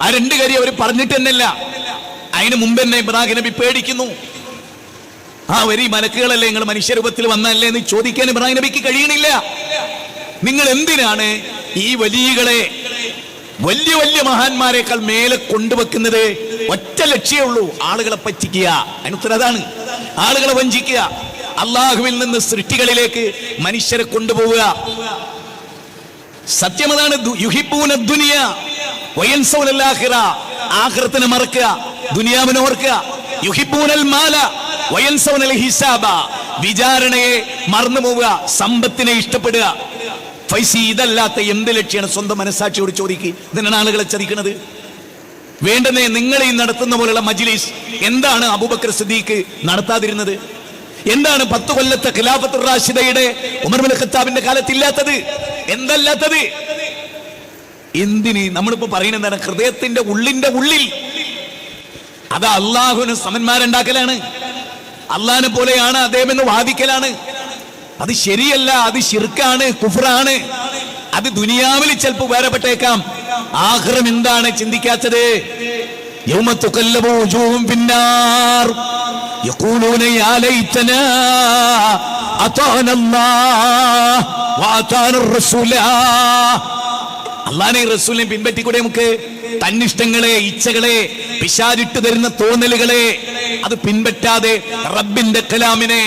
ആ 2 കാര്യം അവർ പറഞ്ഞിട്ട് തന്നെയല്ല. അതിന് മുമ്പ് തന്നെ ഇബ്രാഹിം നബി പേടിക്കുന്നു. ആ വരി മലക്കുകളല്ലേ, നിങ്ങൾ മനുഷ്യരൂപത്തിൽ വന്നല്ലേ എന്ന് ചോദിക്കാൻ ഇബ്രാഹിം നബിക്ക് കഴിയണില്ല. നിങ്ങൾ എന്തിനാണ് ഈ വലിയകളെ വലിയ വലിയ മഹാന്മാരെക്കാൾ മേലെ കൊണ്ടുവെക്കുന്നത്? ഒറ്റ ലക്ഷ്യമേ ഉള്ളൂ, ആളുകളെ പറ്റിക്കുക. അതിനുത്തരം അതാണ്, ആളുകളെ വഞ്ചിക്കുക, അള്ളാഹുവിൽ നിന്ന് സൃഷ്ടികളിലേക്ക് മനുഷ്യരെ കൊണ്ടുപോവുക. സത്യം അതാണ്. യുഹിബ്ബൂന ദുനിയ വയൻസൗനൽ ആഖിറ, ആഖിറത്തിനെ മറക്കുക, ദുനിയാവിനെ ഓർക്കുക. യുഹിബ്ബൂനൽ മാല വയൻസൗനൽ ഹിസാബ, വിചാരണയെ മറന്നു പോവുക, സമ്പത്തിനെ ഇഷ്ടപ്പെടുക. ഫൈസി, ഇതല്ലാത്ത എന്ത് ലക്ഷ്യമാണ്? സ്വന്തം മനസ്സാക്ഷിയോട് ചോദിക്കുക. ഇതിനാണ് ആളുകളെ ചതിക്കുന്നത്. വേണ്ടതേ നിങ്ങൾ ഈ നടത്തുന്ന പോലുള്ള മജ്ലിസ് എന്താണ് അബൂബക്കർ സിദ്ദീഖ് നടത്താതിരുന്നത്? എന്താണ് 10 കൊല്ലത്തെ ഖിലാഫത്തുർ റാഷിദയുടെ ഉമർ ഇബ്നുൽ ഖത്താബിന്റെ കാലത്ത് ഇല്ലാത്തത്? എന്തല്ലാത്തത്? എന്തിന് നമ്മളിപ്പോ പറയുന്നത് എന്താണ്? ഹൃദയത്തിന്റെ ഉള്ളിന്റെ ഉള്ളിൽ അത് അള്ളാഹുവിന് സമന്മാരുണ്ടാക്കലാണ്, അള്ളാഹിനെ പോലെയാണ് അദ്ദേഹം എന്ന് വാദിക്കലാണ്. അത് ശരിയല്ല, അത് ശിർക്കാണ്, കുഫ്റാണ്. അത് ദുനിയാവിൽ ചിലപ്പോൾ വേറെപ്പെട്ടേക്കാം. ആഖിറം എന്താണ് ചിന്തിക്കാത്തത്? യൗമ തുകല്ലബു വജൂഹും ഫിന്നാർ യഖൂലൂന യാ ലൈതനാ അതാന അല്ലാഹ് വഅതാന റസൂലാ. അല്ലാഹുവിനെ റസൂലിനെ പിൻപറ്റിക്കൂടെ നമുക്ക്? തന്നിഷ്ടങ്ങളെ, ഇച്ഛകളെ, പിശാചിട്ട് തരുന്ന തോന്നലുകളെ അത് പിൻപറ്റാതെ റബ്ബിന്റെ കലാമിനെ,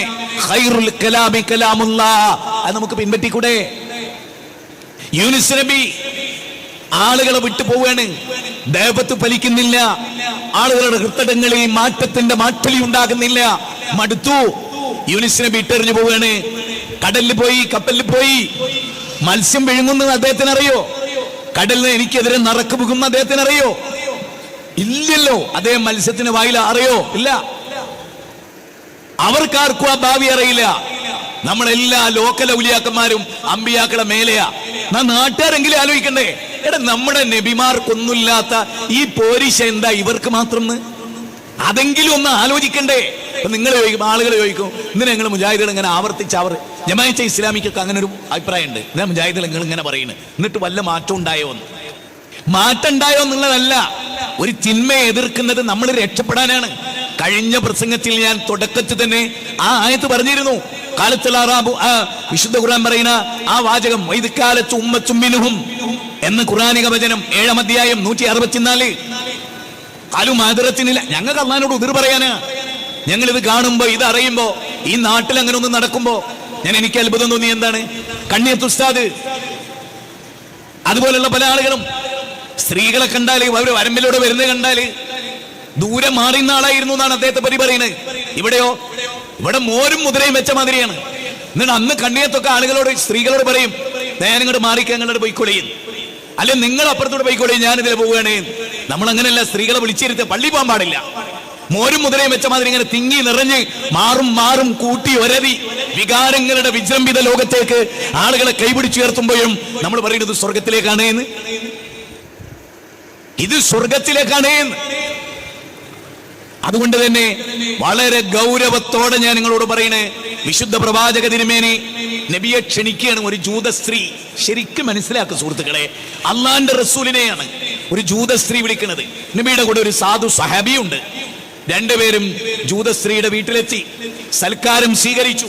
ഖൈറുൽ കലാമി കലാമുല്ലാഹ്, അത് നമുക്ക് പിൻപറ്റിക്കൂടെ? യൂനുസ് നബി ആളുകളെ വിട്ടു പോവുകയാണ്, ദേവത്ത് ഫലിക്കുന്നില്ല, ആളുകളുടെ ഹൃദയങ്ങളിൽ മാറ്റത്തിന്റെ മാറ്റലി ഉണ്ടാകുന്നില്ല, മടുത്തു. യൂനുസ് നബി ഇട്ടെറിഞ്ഞു പോവുകയാണ്. കടലിൽ പോയി, കപ്പലിൽ പോയി. മത്സ്യം വിഴുങ്ങുന്നത് അദ്ദേഹത്തിന് അറിയോ? കടലിന് എനിക്കെതിരെ നറക്ക് പോകുന്ന അദ്ദേഹത്തിന് അറിയോ? ഇല്ലല്ലോ. അദ്ദേഹം മത്സ്യത്തിന് വായില അറിയോ? ഇല്ല. അവർക്കാർക്കും ആ ഭാവി അറിയില്ല. നമ്മളെല്ലാ ലോക്കൽ ഔലിയാക്കന്മാരും അമ്പിയാക്കളെ മേലെയാ. നാട്ടുകാരെങ്കിലും ആലോചിക്കണ്ടേ? എടാ, നമ്മുടെ നബിമാർക്കൊന്നുമില്ലാത്ത ഈ പോരിശ എന്താ ഇവർക്ക് മാത്രം? അതെങ്കിലും ഒന്ന് ആലോചിക്കണ്ടേ? നിങ്ങൾ ചോദിക്കും, ആളുകൾ ചോദിക്കും, ഇന്ന് ഞങ്ങൾ മുജാഹിദുകൾ ഇങ്ങനെ ജമാഅത്തെ ഇസ്ലാമിക്കൊക്കെ അങ്ങനെ ഒരു അഭിപ്രായമുണ്ട്. ഞാൻ മുജാഹിദുകൾ നിങ്ങൾ ഇങ്ങനെ പറയുന്നത്, എന്നിട്ട് വല്ല മാറ്റം ഉണ്ടായോ എന്ന്. മാറ്റം ഉണ്ടായോ എന്നുള്ളതല്ല, ഒരു തിന്മയെ എതിർക്കുന്നത് നമ്മൾ രക്ഷപ്പെടാനാണ്. കഴിഞ്ഞ പ്രസംഗത്തിൽ ഞാൻ തുടക്കത്തിൽ തന്നെ ആ ആയത്ത് പറഞ്ഞിരുന്നു. വിശുദ്ധ ഖുർആൻ പറയുന്ന ആ വാചകം, വൈദ്കാലത്ത് ഉമ്മത്തുമ്മിനുഹും എന്ന ഖുർആനിക വചനം 7-ാം അധ്യായം 164. കാലും ആദരത്തിനില്ല. ഞങ്ങൾക്ക് അള്ളാഹിനോട് ഉതിർ പറയാനാ. ഞങ്ങൾ ഇത് കാണുമ്പോ, ഇത് അറിയുമ്പോ, ഈ നാട്ടിൽ അങ്ങനെ ഒന്നും നടക്കുമ്പോ എനിക്ക് അത്ഭുതം തോന്നി. എന്താണ്? കണ്ണിയത്ത് ഉസ്താദ്, അതുപോലുള്ള പല ആളുകളും സ്ത്രീകളെ കണ്ടാല്, അവര് വരമ്പിലൂടെ വരുന്നത് കണ്ടാല് ദൂരെ മാറിയുന്ന ആളായിരുന്നു എന്നാണ് അദ്ദേഹത്തെ പറ്റി പറയുന്നത്. ഇവിടെയോ? ഇവിടെ മോരും മുദ്രയും വെച്ച മാതിരിയാണ്. എന്നിട്ട് അന്ന് കണ്ണിയത്തൊക്കെ ആളുകളോട്, സ്ത്രീകളോട് പറയും, ഞാൻ ഇങ്ങോട്ട് മാറിക്കാൻ നിങ്ങളുടെ പോയിക്കൊള്ളിയും, അല്ലെ നിങ്ങൾ അപ്പുറത്തോട് പോയിക്കൊള്ളിയും, ഞാനിതിൽ പോവുകയാണ്. നമ്മൾ അങ്ങനെയല്ല, സ്ത്രീകളെ വിളിച്ചിരുത്ത് പള്ളി പോകാൻ പാടില്ല. മോരും മുദ്രയും വെച്ച മാതിരി ഇങ്ങനെ തിങ്ങി നിറഞ്ഞ് മാറും കൂട്ടി ഒരതി വികാരങ്ങളുടെ വിജൃംഭിത ലോകത്തേക്ക് ആളുകളെ കൈപിടിച്ചുയർത്തുമ്പോഴും നമ്മൾ പറയുന്നത് സ്വർഗത്തിലേക്കാണ് എന്ന്. ഇത് സ്വർഗത്തിലേക്കാണ്. അതുകൊണ്ട് തന്നെ വളരെ ഗൗരവത്തോടെ ഞാൻ നിങ്ങളോട് പറയണേ, വിശുദ്ധ പ്രവാചക തിരുമേനി നബിയെ ക്ഷണിക്കുകയാണ്. ഒരു ജൂത സ്ത്രീ, ശരിക്കും മനസ്സിലാക്കുക സുഹൃത്തുക്കളെ, അള്ളാന്റെ റസൂലിനെയാണ് ഒരു ജൂത സ്ത്രീ വിളിക്കുന്നത്. നബിയുടെ കൂടെ ഒരു സാധു സഹാബിയുണ്ട്. രണ്ടുപേരും ജൂത സ്ത്രീയുടെ വീട്ടിലെത്തി, സൽക്കാരം സ്വീകരിച്ചു.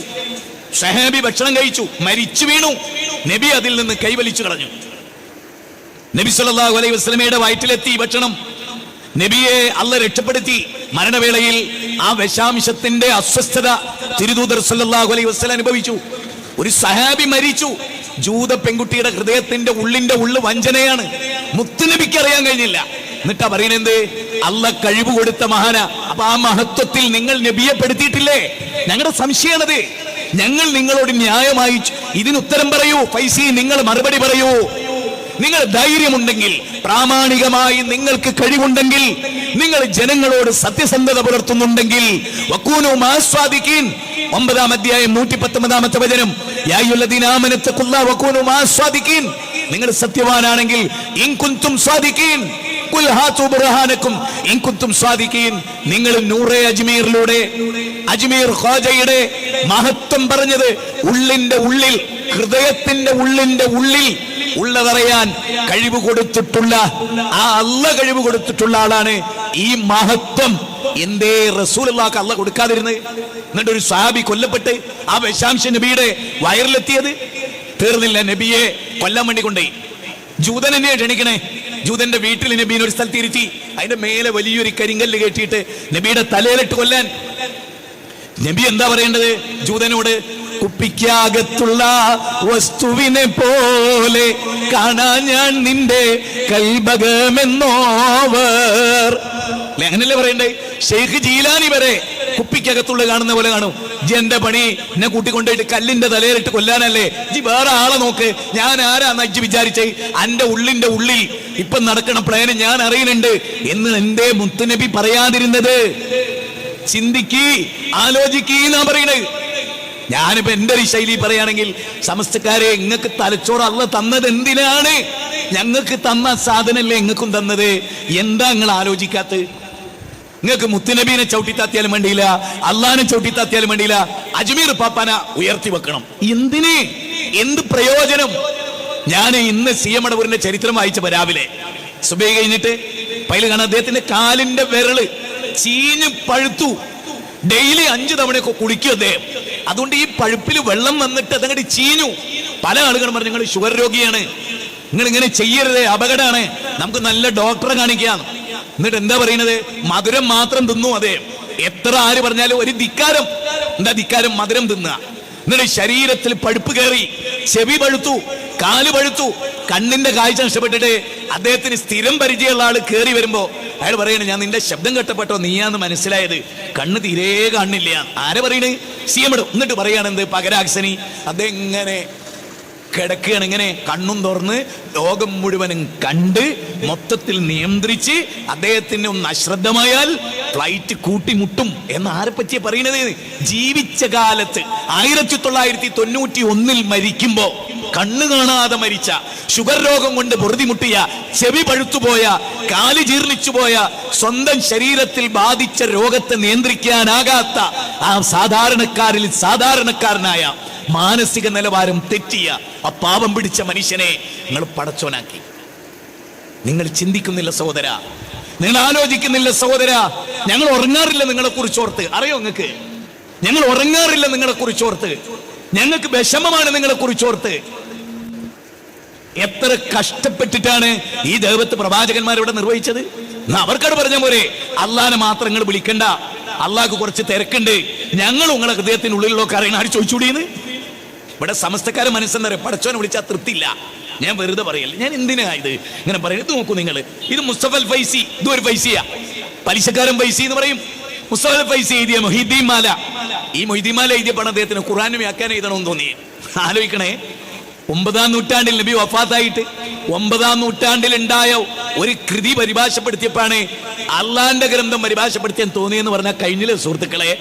സഹാബി ഭക്ഷണം കഴിച്ചു, മരിച്ചു വീണു. നബി അതിൽ നിന്ന് കൈവലിച്ചു കളഞ്ഞു. നബി സല്ലല്ലാഹു അലൈഹി വസല്ലമയുടെ വയറ്റിലെത്തി ഭക്ഷണം. നബിയെ അള്ളാഹ് രക്ഷപ്പെടുത്തി. മരണവേളയിൽ ആ വിഷാംശത്തിന്റെ അസ്വസ്ഥത തിരുദൂതർ സല്ലല്ലാഹു അലൈഹി വസല്ലം അനുഭവിച്ചു. ഒരു സഹാബി മരിച്ചു. ജൂത പെൺകുട്ടിയുടെ ഹൃദയത്തിന്റെ ഉള്ളിന്റെ ഉള്ളു വഞ്ചനയാണ്. മുത്തുനബിക്ക് അറിയാൻ കഴിഞ്ഞില്ല. എന്നിട്ടാ പറയുന്നത്, അള്ളാഹ് കഴിവ് കൊടുത്ത മഹാന. അപ്പൊ ആ മഹത്വത്തിൽ നിങ്ങൾ നബിയെ പെടുത്തിയിട്ടില്ലേ? ഞങ്ങളുടെ സംശയമാണത്. ഞങ്ങൾ നിങ്ങളോട് ന്യായമായി ഇതിനുത്തരം പറയൂ. ഫൈസി, നിങ്ങൾ മറുപടി പറയൂ. നിങ്ങൾ ധൈര്യമുണ്ടെങ്കിൽ, പ്രാമാണികമായി നിങ്ങൾക്ക് കഴിവുണ്ടെങ്കിൽ, നിങ്ങൾ ജനങ്ങളോട് സത്യസന്ധത പുലർത്തുന്നുണ്ടെങ്കിൽ, വകൂനു മാസ്വാദിഖീൻ 9-ാം അധ്യായം 119-ാമത്തെ വചനം, യാ അയ്യുഹല്ലദീന ആമനൂ തഖുല്ലാഹ വകൂനു മാസ്വാദിഖീൻ, നിങ്ങൾ സത്യവാനാണെങ്കിൽ, ഇൻ കുൻതും സ്വാദിഖീൻ ഖുൽ ഹാതു ബുർഹാനകും ഇൻ കുൻതും സ്വാദിഖീൻ, നിങ്ങൾ നൂറെ അജ്മീറിലൂടെ അജ്മീർ ഖാജയുടെ മഹത്വം പറഞ്ഞത് ഉള്ളിന്റെ ഉള്ളിൽ, ഹൃദയത്തിന്റെ ഉള്ളിന്റെ ഉള്ളിൽ ഉള്ളതറിയാൻ കഴിവ് കൊടുത്തിട്ടുള്ള ആ അള്ളാഹ് കഴിവ് കൊടുത്തിട്ടുള്ള ആളാണ്. ഈ മഹത്വം എന്തേ റസൂലുള്ളാഹിക്ക് അള്ളാഹ് കൊടുക്കാതിരുന്നത്? എന്നിട്ട് ഒരു സ്വഹാബി കൊല്ലപ്പെട്ട് ആ വിഷാംശ നബിയുടെ വയറിലെത്തിയത് തീർന്നില്ല, നബിയെ കൊല്ലാൻ വേണ്ടി കൊണ്ടുപോയി. ജൂതൻ എന്നെ ക്ഷണിക്കണേ. ജൂതന്റെ വീട്ടിൽ നബീനെ ഒരു സ്ഥലത്ത് ഇരുത്തി, അതിന്റെ മേലെ വലിയൊരു കരിങ്കല്ല് കെട്ടിയിട്ട് നബിയുടെ തലയിലിട്ട് കൊല്ലാൻ. നബി എന്താ പറയേണ്ടത് ജൂതനോട്? കുപ്പിക്കകത്തുള്ള വസ്തുവിനെ പോലെ കാണാൻ ഞാൻ നിന്റെ കൽബകമെന്നോവർ. അങ്ങനല്ലേ പറയണ്ടേ? ഷെയ്ഖ് ജീലാനി വരെ കുപ്പിക്കകത്തുള്ള കാണുന്ന പോലെ കാണും. ജി എന്റെ പണി എന്നെ കൂട്ടിക്കൊണ്ടിട്ട് കല്ലിന്റെ തലയിലിട്ട് കൊല്ലാനല്ലേ? ജി വേറെ ആളെ നോക്ക്. ഞാൻ ആരാന്ന് അജ്ജി വിചാരിച്ചേ? എന്റെ ഉള്ളിന്റെ ഉള്ളിൽ ഇപ്പൊ നടക്കണ പ്ലാന് ഞാൻ അറിയുന്നുണ്ട് എന്ന് എന്റെ മുത്തുനബി പറയാതിരുന്നത്? ചിന്തിക്ക്, ആലോചിക്കീന്നാ പറയണത്. ഞാനിപ്പോ എന്റെ ഒരു ശൈലി പറയുകയാണെങ്കിൽ, സമസ്തക്കാരെ ഇങ്ങക്ക് തലച്ചോറ് അള്ള തന്നത് എന്തിനാണ്? ഞങ്ങൾക്ക് തന്ന സാധനല്ലേ ഇങ്ങക്കും തന്നത്. എന്താ നിങ്ങൾ ആലോചിക്കാത്ത? നിങ്ങൾക്ക് മുത്തുനബീനെ ചവിട്ടിത്താത്തിയാലും വേണ്ടിയില്ല, അള്ളാനെ ചവിട്ടിത്താത്തിയാലും വേണ്ടിയില്ല, അജ്മീർ പാപ്പാന ഉയർത്തി വെക്കണം. എന്തിന്? എന്ത് പ്രയോജനം? ഞാൻ ഇന്ന് സി എം അടവൂരിന്റെ ചരിത്രം വായിച്ചപ്പോ രാവിലെ സുബൈ കഴിഞ്ഞിട്ട് പൈല് കാണാൻ അദ്ദേഹത്തിന്റെ കാലിന്റെ വിരല് ചീഞ്ഞ് പഴുത്തു. ഡെയിലി 5 തവണയൊക്കെ കുളിക്കും അദ്ദേഹം. അതുകൊണ്ട് ഈ പഴുപ്പിൽ വെള്ളം വന്നിട്ട് അതങ്ങോട്ട് ചീഞ്ഞു. പല ആളുകളും പറഞ്ഞു നിങ്ങൾ ഷുഗർ രോഗിയാണ്, നിങ്ങൾ ഇങ്ങനെ ചെയ്യരുത്, അപകടമാണ്, നമുക്ക് നല്ല ഡോക്ടറെ കാണിക്കാം. എന്നിട്ട് എന്താ പറയുന്നത്? മധുരം മാത്രം തിന്നു അദ്ദേഹം. എത്ര ആര് പറഞ്ഞാലും ഒരു ധിക്കാരം. എന്താ ധിക്കാരം? മധുരം തിന്നുക. എന്നിട്ട് ശരീരത്തിൽ പഴുപ്പ് കയറി, ചെവി പഴുത്തു, കാല് പഴുത്തു, കണ്ണിന്റെ കാഴ്ച നഷ്ടപ്പെട്ടിട്ട് അദ്ദേഹത്തിന് സ്ഥിരം പരിചയമുള്ള ആള് കയറി വരുമ്പോ അയാൾ പറയണേ, ഞാൻ നിന്റെ ശബ്ദം കേട്ടപ്പെട്ടോ നീയാന്ന് മനസ്സിലായത്, കണ്ണ് തീരെ കാണില്ല. ആരെ പറയണേ? C M. എന്നിട്ട് പറയാണെന്ത്? പകരാക്സനി. അതെങ്ങനെ കിടക്കുകയാണ്, ഇങ്ങനെ കണ്ണും തുറന്ന് ലോകം മുഴുവനും കണ്ട് മൊത്തത്തിൽ നിയന്ത്രിച്ച് അദ്ദേഹത്തിന് ഒന്ന് അശ്രദ്ധമായാൽ ഫ്ലൈറ്റ് കൂട്ടിമുട്ടും എന്ന് ആരെ പറ്റിയാ പറയുന്നത്? ജീവിച്ച കാലത്ത് 1991 മരിക്കുമ്പോ കണ്ണ് കാണാതെ മരിച്ച, ഷുഗർ രോഗം കൊണ്ട് പൊറുതിമുട്ടിയ, ചെവി പഴുത്തുപോയ, കാല് ജീർണിച്ചുപോയ, സ്വന്തം ശരീരത്തിൽ ബാധിച്ച രോഗത്തെ നിയന്ത്രിക്കാനാകാത്ത ആ സാധാരണക്കാരിൽ സാധാരണക്കാരനായ, മാനസിക നിലവാരം തെറ്റിയ ആ പാപം പിടിച്ച മനുഷ്യനെ നിങ്ങൾ പടച്ചോനാക്കി. നിങ്ങൾ ചിന്തിക്കുന്നില്ല സഹോദര, നിങ്ങൾ ആലോചിക്കുന്നില്ല സഹോദര. ഞങ്ങൾ ഉറങ്ങാറില്ല നിങ്ങളെ കുറിച്ചോർത്ത്. അറിയോ നിങ്ങൾക്ക്? ഞങ്ങൾ ഉറങ്ങാറില്ല നിങ്ങളെ കുറിച്ചോർത്ത്. ഞങ്ങൾക്ക് വിഷമമാണ് നിങ്ങളെ കുറിച്ചോർത്ത്. എത്ര കഷ്ടപ്പെട്ടിട്ടാണ് ഈ ദൈവത്ത് പ്രവാചകന്മാർ ഇവിടെ നിർവഹിച്ചത്. അവർക്കത് പറഞ്ഞ പോരെ, അള്ളാനെ മാത്രം നിങ്ങൾ വിളിക്കണ്ട, അള്ളാഹ്ക്ക് കുറച്ച് തിരക്കുണ്ട്, ഞങ്ങൾ നിങ്ങളെ ഹൃദയത്തിനുള്ളിലൊക്കെ അറിയണം. ആര് ചോദിച്ചുകൂടിയെന്ന്? ഇവിടെ സമസ്തക്കാരെ മനസ്സെന്താ പറയുക? പടച്ചോനെ വിളിച്ചാൽ തൃപ്തിയില്ല. ഞാൻ വെറുതെ പറയല്ല. ഞാൻ എന്തിനാ ഇത് ഇങ്ങനെ പറയുന്നത്? നോക്കൂ നിങ്ങൾ, ഇത് മുസ്തഫൽ ഫൈസി, ഇതൊരു ഫൈസിയാ, പലിശക്കാരൻ ഫൈസി എന്ന് പറയും. മുസ്തഫൽ ഫൈസി എഴുതിയ മൊഹീദ്ദീൻ മാല, ഈ മൊഹീദ്ദീൻ മാല എഴുതിയ പണം അദ്ദേഹത്തിന് ഖുർആൻ വ്യാഖ്യാനം എഴുതണമെന്ന് തോന്നി. ആലോചിക്കണേ, 9-ാം നൂറ്റാണ്ടിൽ നബി വഫാത്തായിട്ട് 9-ാം നൂറ്റാണ്ടിൽ ഉണ്ടായ ഒരു കൃതി പരിഭാഷപ്പെടുത്തിയപ്പോഴാണ് അള്ളാന്റെ ഗ്രന്ഥം പരിഭാഷപ്പെടുത്തിയാൻ തോന്നിയെന്ന് പറഞ്ഞാൽ കഴിഞ്ഞില്ല സുഹൃത്തുക്കളെ.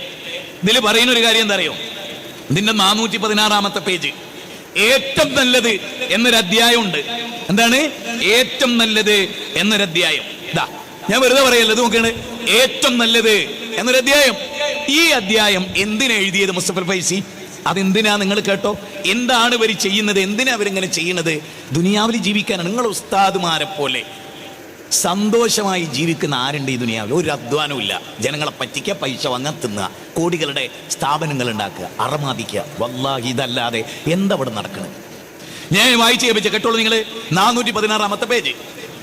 ഇതിൽ പറയുന്ന ഒരു കാര്യം എന്താ അറിയോ? ഇതിന്റെ 416-ാമത്തെ പേജ്, ഏറ്റവും നല്ലത് എന്നൊരു അധ്യായം ഉണ്ട്. എന്താണ് ഏറ്റവും നല്ലത് എന്നൊരു അധ്യായം? ഇതാ, ഞാൻ വെറുതെ പറയല്ല, ഇത് നോക്കണേ, ഏറ്റവും നല്ലത് എന്നൊരു അധ്യായം. ഈ അധ്യായം എന്തിനാ എഴുതിയത് മുസ്തഫൽ ഫൈസി? അതെന്തിനാ നിങ്ങൾ കേട്ടോ? എന്താണ് ഇവർ ചെയ്യുന്നത്? എന്തിനാ അവരിങ്ങനെ ചെയ്യുന്നത്? ദുനിയാവിൽ ജീവിക്കാനാണ്. നിങ്ങൾ ഉസ്താദുമാരെ പോലെ സന്തോഷമായി ജീവിക്കുന്ന ആരുണ്ട് ഈ ദുനിയാവിൽ? ഒരു അധ്വാനവും ഇല്ല. ജനങ്ങളെ പറ്റിക്കുക, പൈസ വാങ്ങാൻ, തിന്നുക, കോടികളുടെ സ്ഥാപനങ്ങൾ ഉണ്ടാക്കുക, അറമാദിക്കുക. വല്ലാഹി ഇതല്ലാതെ എന്താ ഇവിടെ നടക്കുന്നത്? ഞാൻ വായിച്ചു കേൾപ്പിച്ച കേട്ടോളൂ നിങ്ങൾ. 416-ാമത്തെ പേജ്,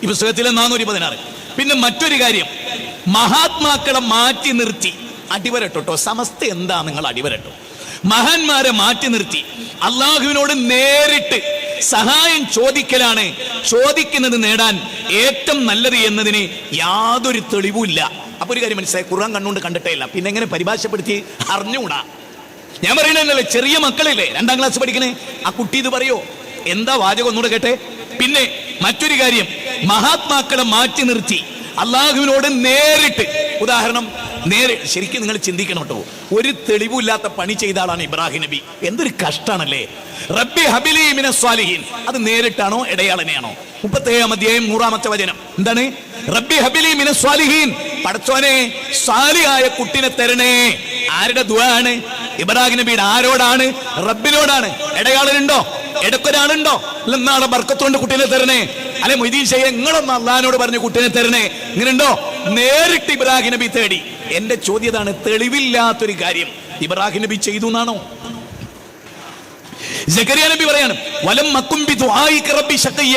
ഈ പുസ്തകത്തിലെ 416. പിന്നെ മറ്റൊരു കാര്യം, മഹാത്മാക്കളെ മാറ്റി നിർത്തി അടിവരട്ടോ. സമസ്ത എന്താ നിങ്ങൾ അടിവരട്ടോ? മഹാന്മാരെ മാറ്റി നിർത്തി അള്ളാഹുവിനോട് നേരിട്ട് സഹായം ചോദിക്കലാണ് ചോദിക്കുന്നത് നേടാൻ ഏറ്റവും നല്ലത് എന്നതിന് യാതൊരു തെളിവുമില്ല. അപ്പൊ ഒരു കാര്യം മനസ്സിലായി, ഖുർആൻ കണ്ണുകൊണ്ട് കണ്ടിട്ടേ ഇല്ല, പിന്നെ എങ്ങനെ പരിഭാഷപ്പെടുത്തി അറിഞ്ഞുകൂടാ? ഞാൻ പറയണല്ലേ, ചെറിയ മക്കളില്ലേ 2-ാം ക്ലാസ് പഠിക്കണേ, ആ കുട്ടി ഇത് പറയോ? എന്താ വാചകം ഒന്നുകൂടെ കേട്ടെ. പിന്നെ മറ്റൊരു കാര്യം, മഹാത്മാക്കളെ മാറ്റി നിർത്തി അള്ളാഹുവിനോട് നേരിട്ട്, ഉദാഹരണം ശരിക്കും നിങ്ങൾ ചിന്തിക്കണം കേട്ടോ, ഒരു തെളിവില്ലാത്ത പണി ചെയ്ത ആളാണ് ഇബ്രാഹിം നബി. എന്തൊരു കഷ്ടാണല്ലേ. റബ്ബി ഹബിലി മിനസ് സ്വാലിഹീൻ, അത് നേരിട്ടാണോ ഇടയാളനെയാണോ? 37-ാം അധ്യായം 100-ാമത്തെ വചനം എന്താണ്? റബ്ബി ഹബിലി മിനസ് സ്വാലിഹീൻ, പടച്ചോനെ സ്വാലിഹായ കുട്ടിനെ തരണേ. ആരുടെ ദുആ ആണ്? ഇബ്രാഹിം നബിയുടെ. ആരോടാണ്? റബ്ബിനോടാണ്. ഇടയാളനുണ്ടോ? ഇടക്കൊരാളുണ്ടോ? എന്നാണ് ബർക്കത്തോണ്ട് കുട്ടീനെ തരണേ. അല്ലെ മൊയ്തീൻ ഷെയ്ഖ് നിങ്ങളൊന്ന് അള്ളാഹിനോട് പറഞ്ഞു കുട്ടീനെ തരണേ, ഇങ്ങനെയുണ്ടോ? നേരിട്ട് ഇബ്രാഹിം നബി തേടി. എന്റെ ചോദ്യതാണ്, തെളിവില്ലാത്തൊരു കാര്യം ഇബ്രാഹിം നബി ചെയ്തു എന്നാണോ? സക്കരിയ നബി പറയാണ്, വലം മക്കും ബി ദുആഇക റബ്ബി ശഖിയ,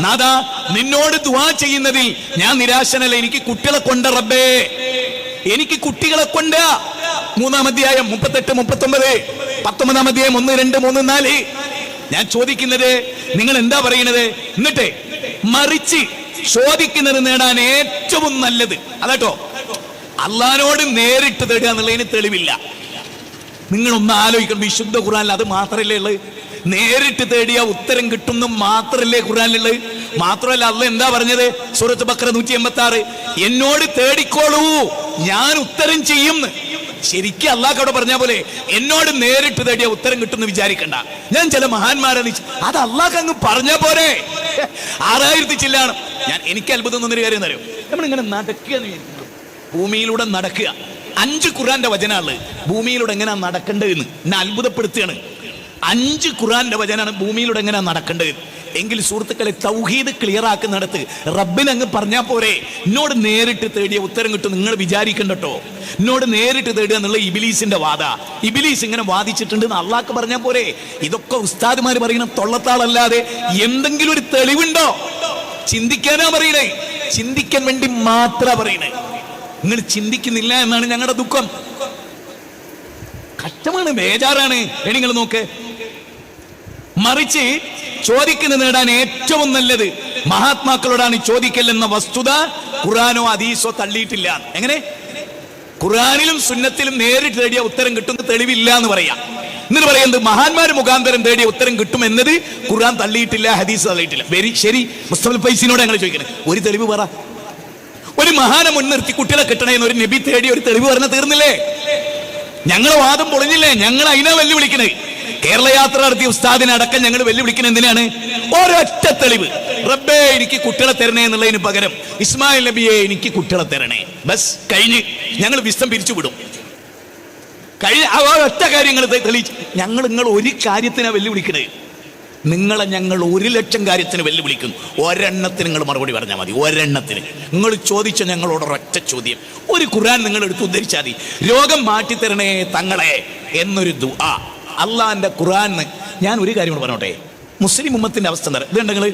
നാദാ നിന്നോട് ദുആ ചെയ്യുന്നതിൽ ഞാൻ നിരാശനല്ല, എനിക്ക് കുട്ടികളെ കൊണ്ട് റബ്ബേ, എനിക്ക് കുട്ടികളെ കൊണ്ട്. 3-ാം അധ്യായം 38, 39, 19-ാം അധ്യായം 1, 2, 3, 4. ഞാൻ ചോദിക്കുന്നത് നിങ്ങൾ എന്താ പറയുന്നത്? എന്നിട്ട് മറിച്ച് ചോദിക്കുന്നത് നേടാൻ ഏറ്റവും നല്ലത് അതാട്ടോ അള്ളാഹിനോട് നേരിട്ട് തേടുക എന്നുള്ളതിന് തെളിവില്ല. നിങ്ങളൊന്ന് ആലോചിക്കണം, വിശുദ്ധ ഖുർആനിൽ അത് മാത്രമല്ലേ ഉള്ളത്? നേരിട്ട് തേടിയ ഉത്തരം കിട്ടുന്നു മാത്രല്ലേ ഖുർആനിലുള്ളത്? മാത്രമല്ല അള്ളാഹ് എന്താ പറഞ്ഞത്? സൂറത്ത് ബഖറ 186, എന്നോട് തേടിക്കോളൂ ഞാൻ ഉത്തരം ചെയ്യും. ശരിക്കും അള്ളാഹ് അവിടെ പറഞ്ഞ പോലെ എന്നോട് നേരിട്ട് തേടിയ ഉത്തരം കിട്ടുമെന്ന് വിചാരിക്കണ്ട. ഞാൻ ചില മഹാന്മാരെ അത് അള്ളാഹ് അങ്ങ് പറഞ്ഞ പോരെ. 6000 ചില്ലാണ്. എനിക്ക് അത്ഭുതം തോന്നിയൊരു കാര്യം എന്നറിയോ, നമ്മളിങ്ങനെ നടക്കുക, ഭൂമിയിലൂടെ നടക്കുക. 5 ഖുർആന്റെ വചനമാണ് ഭൂമിയിലൂടെ എങ്ങനെയാ നടക്കേണ്ടതെന്ന് എന്നെ അത്ഭുതപ്പെടുത്തുകയാണ്. 5 ഖുർആന്റെ വചനാണ് ഭൂമിയിലൂടെ എങ്ങനെയാ നടക്കേണ്ടത്. എങ്കിൽ സുഹൃത്തുക്കളെ, തൗഹീദ് ക്ലിയർ ആക്കുന്നിടത്ത് റബ്ബിന് അങ്ങ് പറഞ്ഞാൽ പോരെ. എന്നോട് നേരിട്ട് തേടിയ ഉത്തരം കിട്ടും നിങ്ങൾ വിചാരിക്കണ്ടോ. എന്നോട് നേരിട്ട് തേടുക എന്നുള്ള ഇബിലീസിന്റെ വാദ. ഇബിലീസ് ഇങ്ങനെ വാദിച്ചിട്ടുണ്ട് അള്ളാഹ് പറഞ്ഞാൽ പോരെ. ഇതൊക്കെ ഉസ്താദ്മാർ പറയുന്ന തൊള്ളത്താളല്ലാതെ എന്തെങ്കിലും ഒരു തെളിവുണ്ടോ? ചിന്തിക്കാനാ പറയണേ, ചിന്തിക്കാൻ വേണ്ടി മാത്ര പറയണേ. നിങ്ങൾ ചിന്തിക്കുന്നില്ല എന്നാണ് ഞങ്ങളുടെ ദുഃഖം. കഷ്ടമാണ്, ബേജാറാണ്. നിങ്ങൾ നോക്ക്, മറിച്ച് ചോദിക്കുന്നത് നേടാൻ ഏറ്റവും നല്ലത് മഹാത്മാക്കളോടാണ് ചോദിക്കൽ എന്ന വസ്തുത ഖുർആനോ ഹദീസോ തള്ളിയിട്ടില്ല. എങ്ങനെ? ഖുർആനിലും സുന്നത്തിലും നേരിട്ട് തേടിയ ഉത്തരം കിട്ടുന്ന തെളിവില്ല എന്ന് പറയാം. എന്നിട്ട് പറയുന്നത് മഹാന്മാര് മുഖാന്തരം തേടിയ ഉത്തരം കിട്ടും എന്നത് ഖുർആൻ തള്ളിയിട്ടില്ല, ഹദീസ് തള്ളിയിട്ടില്ല. ശരി, മുസ്തഫ ഫൈസിനോട് ഞങ്ങൾ ചോദിക്കണേ, ഒരു തെളിവ് പറ. ഒരു മഹാനെ മുൻനിർത്തി കുട്ടികളെ കിട്ടണമെന്ന് ഒരു നബി തേടി ഒരു തെളിവ് പറഞ്ഞ തീർന്നില്ലേ? ഞങ്ങളെ വാദം പൊളിഞ്ഞില്ലേ? ഞങ്ങൾ അതിനാ വെല്ലുവിളിക്കണേ. കേരള യാത്ര നടത്തിയ ഉസ്താദിനെ അടക്കം ഞങ്ങൾ വെല്ലുവിളിക്കുന്നത് എന്തിനാണ്? ഒരൊറ്റ തെളിവ്, റബ്ബേ എനിക്ക് കുട്ടികളെ തരണേ എന്നുള്ളതിന് പകരം ഇസ്മായിൽ നബിയെ എനിക്ക് കുട്ടികളെ തരണേ. ബസ് കഴിഞ്ഞ് ഞങ്ങൾ വിസം പിരിച്ചുവിടും. കഴിഞ്ഞ ആ ഒറ്റ കാര്യങ്ങൾ തെളിയിച്ച് നിങ്ങൾ ഒരു കാര്യത്തിനാ വെല്ലുവിളിക്കണേ. നിങ്ങളെ ഞങ്ങൾ 1,00,000 കാര്യത്തിന് വെല്ലുവിളിക്കുന്നു. ഒരെണ്ണത്തിന് നിങ്ങൾ മറുപടി പറഞ്ഞാൽ മതി. ഒരെണ്ണത്തിന് നിങ്ങൾ ചോദിച്ച ഞങ്ങളോട് ഒരൊറ്റ ചോദ്യം, ഒരു ഖുർആൻ നിങ്ങൾ എടുത്ത് ഉദ്ധരിച്ചാൽ മതി. രോഗം മാറ്റിത്തരണേ തങ്ങളെ എന്നൊരു ദുആ അള്ളാന്റെ ഖുർആൻ. ഞാൻ ഒരു കാര്യം കൂടെ പറഞ്ഞോട്ടെ, മുസ്ലിം ഉമ്മത്തിന്റെ അവസ്ഥ എന്താ? ഇതുണ്ടെങ്കിൽ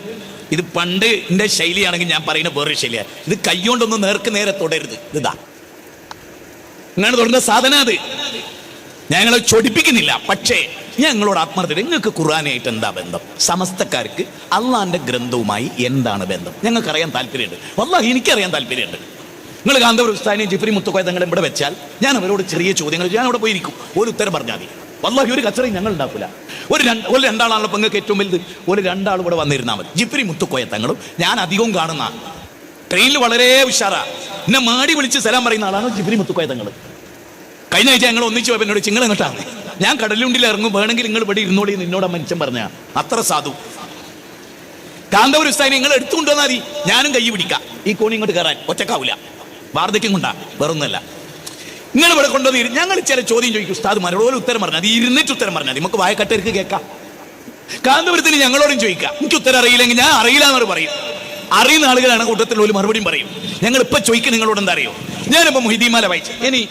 ഇത് പണ്ട് എന്റെ ശൈലിയാണെങ്കിൽ ഞാൻ പറയുന്ന വേറൊരു ശൈലിയാണ്. ഇത് കൈകൊണ്ടൊന്നും നേർക്ക് നേരെ തൊടരുത്. ഇതാ ഇങ്ങനെ തൊടുന്ന സാധനം. അത് ഞങ്ങളെ ചൊടിപ്പിക്കുന്നില്ല, പക്ഷേ ഞങ്ങളോട് ആത്മാർത്ഥത, നിങ്ങൾക്ക് ഖുർആനായിട്ട് എന്താ ബന്ധം? സമസ്തക്കാർക്ക് അള്ളാന്റെ ഗ്രന്ഥവുമായി എന്താണ് ബന്ധം? ഞങ്ങൾക്ക് അറിയാൻ താല്പര്യമുണ്ട്. വല്ലാഹി എനിക്കറിയാൻ താല്പര്യമുണ്ട്. നിങ്ങൾ കാന്തപുരം ഉസ്താദിനെയും ജിഫ്രി മുത്തുക്കോയ തങ്ങളെ ഇവിടെ വെച്ചാൽ ഞാൻ അവരോട് ചെറിയ ചോദ്യങ്ങൾ, ഞാൻ അവിടെ പോയിരിക്കും, ഒരു ഉത്തരം പറഞ്ഞാൽ മതി. വല്ലാഹി ഒരു കച്ചറയും ഞങ്ങൾ ഉണ്ടാക്കില്ല. ഒരു രണ്ടാളാണല്ലോ നിങ്ങൾക്ക് ഏറ്റവും വലുത്. ഒരു 2 ആൾ ഇവിടെ വന്നിരുന്നാൽ മതി. ജിഫ്രി മുത്തുക്കോയ തങ്ങളും ഞാൻ അധികവും കാണുന്ന, ട്രെയിനിൽ വളരെ ഉഷാറാ, എന്നെ മാടി വിളിച്ച് സലാം പറയുന്ന ആളാണ് ജിഫ്രി മുത്തുക്കോയ തങ്ങൾ. കഴിഞ്ഞ ആഴ്ച ഞങ്ങൾ ഒന്നിച്ചു പോയപ്പോൾ എന്നോട് ചിങ്ങൾ എങ്ങോട്ടാണ്, ഞാൻ കടലുണ്ടിൽ ഇറങ്ങും, വേണമെങ്കിൽ നിങ്ങൾ ഇവിടെ ഇരുന്നോളി നിന്നോട് മനുഷ്യൻ പറഞ്ഞ അത്ര സാധു. കാന്തപുരം ഉസ്താദിനെ നിങ്ങൾ എടുത്തുകൊണ്ടുവന്നാൽ മതി, ഞാനും കൈ പിടിക്കാം. ഈ കോണി ഇങ്ങോട്ട് കയറാൻ ഒറ്റക്കാവില്ല, വാർദ്ധക്യം കൊണ്ടാ, വേറൊന്നുമല്ല. നിങ്ങൾ ഇവിടെ കൊണ്ടുവന്ന് ഞങ്ങൾ ചില ചോദ്യം ചോദിക്കും ഉസ്താദ്മാരോട്, ഒരു ഉത്തരം പറഞ്ഞാൽ മതി, ഇരുന്നിട്ട് ഉത്തരം പറഞ്ഞാൽ നമുക്ക് വായക്കട്ടർക്ക് കേൾക്കാം. കാന്തപുരത്തിന് ഞങ്ങളോടും ചോദിക്കാം. എനിക്ക് ഉത്തരം അറിയില്ലെങ്കിൽ ഞാൻ അറിയില്ല എന്നോട് പറയും. അറിയുന്ന ആളുകളാണ് കൂട്ടത്തിൽ ഒരു മറുപടിയും പറയും. ഞങ്ങൾ ഇപ്പൊ ചോദിക്കും നിങ്ങളോട് എന്താ അറിയോ? ഞാനിപ്പോ മുഹിദ്ദീമാല വായിച്ചു. ഇനി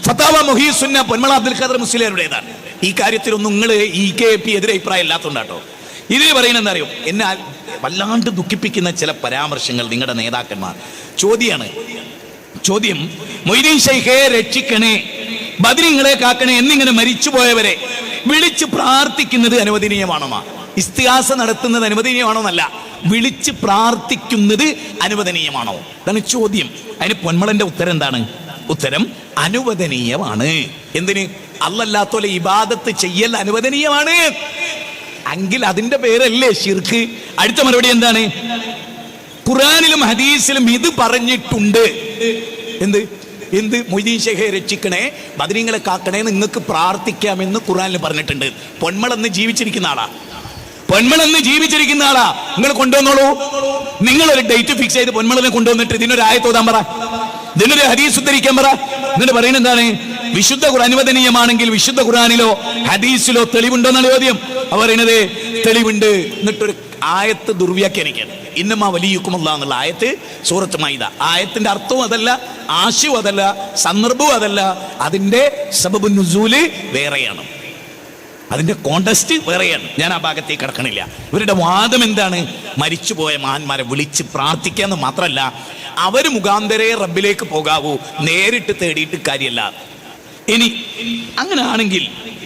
ഫത്താവ മുഹീസുന്ന പൊന്മള അബ്ദുൽ ഖാദർ മുസ്ലിയാരുടേതാണ്. ഈ കാര്യത്തിലൊന്നും നിങ്ങൾ EKP എതിരെ അഭിപ്രായം ഇല്ലാത്തതുകൊണ്ടാട്ടോ. ഇതിൽ പറയുന്നത് എന്താ അറിയോ? എന്നെ വല്ലാണ്ട് ദുഃഖിപ്പിക്കുന്ന ചില പരാമർശങ്ങൾ നിങ്ങളുടെ നേതാക്കന്മാർ. ചോദ്യം, മൊയ്തീൻ ശൈഖെ രക്ഷിക്കണേ, ബദരീങ്ങളെ കാക്കണേ എന്നിങ്ങനെ മരിച്ചുപോയവരെ വിളിച്ച് പ്രാർത്ഥിക്കുന്നത് അനുവദനീയമാണോ? ഇസ്തിഹാസ നടത്തുന്നത് അനുവദനീയമാണോന്നല്ല, വിളിച്ച് പ്രാർത്ഥിക്കുന്നത് അനുവദനീയമാണോ? അതാണ് ചോദ്യം. അതിന് പൊന്മളന്റെ ഉത്തരം എന്താണ്? ഉത്തരം അനുവദനീയമാണ്. എന്തിന്? അല്ലല്ലാത്തോലെ ഇബാദത്ത് ചെയ്യൽ അനുവദനീയമാണ്. എങ്കിൽ അതിന്റെ പേരല്ലേ ശിർക്ക്? അടുത്ത മറുപടി എന്താണ്? ഖുർആനിലും ഹദീസിലും ഇത് പറഞ്ഞിട്ടുണ്ട്. എന്ത് മൊയ്തീൻ ശൈഖെ രക്ഷിക്കണേ, ബദരീങ്ങളെ കാക്കണേ, നിങ്ങൾക്ക് പ്രാർത്ഥിക്കാമെന്ന് ഖുർആനിൽ പറഞ്ഞിട്ടുണ്ട്. പൊന്മളന്ന് ജീവിച്ചിരിക്കുന്ന ആളാ, നിങ്ങൾ കൊണ്ടുവന്നോളൂ. നിങ്ങളൊരു ഡേറ്റ് ഫിക്സ് ചെയ്ത് പൊന്മളനെ കൊണ്ടുവന്നിട്ട് ഇതിനൊരു ആയത്ത് ഓതാൻ പറ, ഇതിനൊരു ഹദീസ് ഉദ്ധരിക്കാൻ പറ. എന്നിട്ട് പറയുന്നത് എന്താണ്? വിശുദ്ധ ഖുർആൻ അനുവദനീയമാണെങ്കിൽ വിശുദ്ധ ഖുർആനിലോ ഹദീസിലോ തെളിവുണ്ടോ എന്നാണ് ചോദ്യം. അവർ പറയുന്നത് തെളിവുണ്ട്. എന്നിട്ടൊരു ആയത്ത് ദുർവ്യാഖ്യാനിക്കാണ്. ഇന്നമാ വലിയുക്കും അല്ലാഹ് എന്നുള്ള ആയത്ത് സൂറത്ത് മാഇദ. ആയത്തിന്റെ അർത്ഥവും അതല്ല, ആശയവും അതല്ല, സന്ദർഭവും അതല്ല, അതിന്റെ സബബുൻ നുസൂല് വേറെയാണ്. അതിന്റെ കോണ്ടസ്റ്റ് വേറെയാണ്, ഞാൻ ആ ഭാഗത്തേക്ക് കിടക്കണില്ല. ഇവരുടെ വാദം എന്താണ്? മരിച്ചുപോയ മഹാന്മാരെ വിളിച്ച് പ്രാർത്ഥിക്കാന്ന് മാത്രമല്ല, അവർ മുഖാന്തരേ റബ്ബിലേക്ക് പോകാവൂ, നേരിട്ട് തേടിയിട്ട് കാര്യമല്ല. ഇനി അങ്ങനെ ആണെങ്കിൽ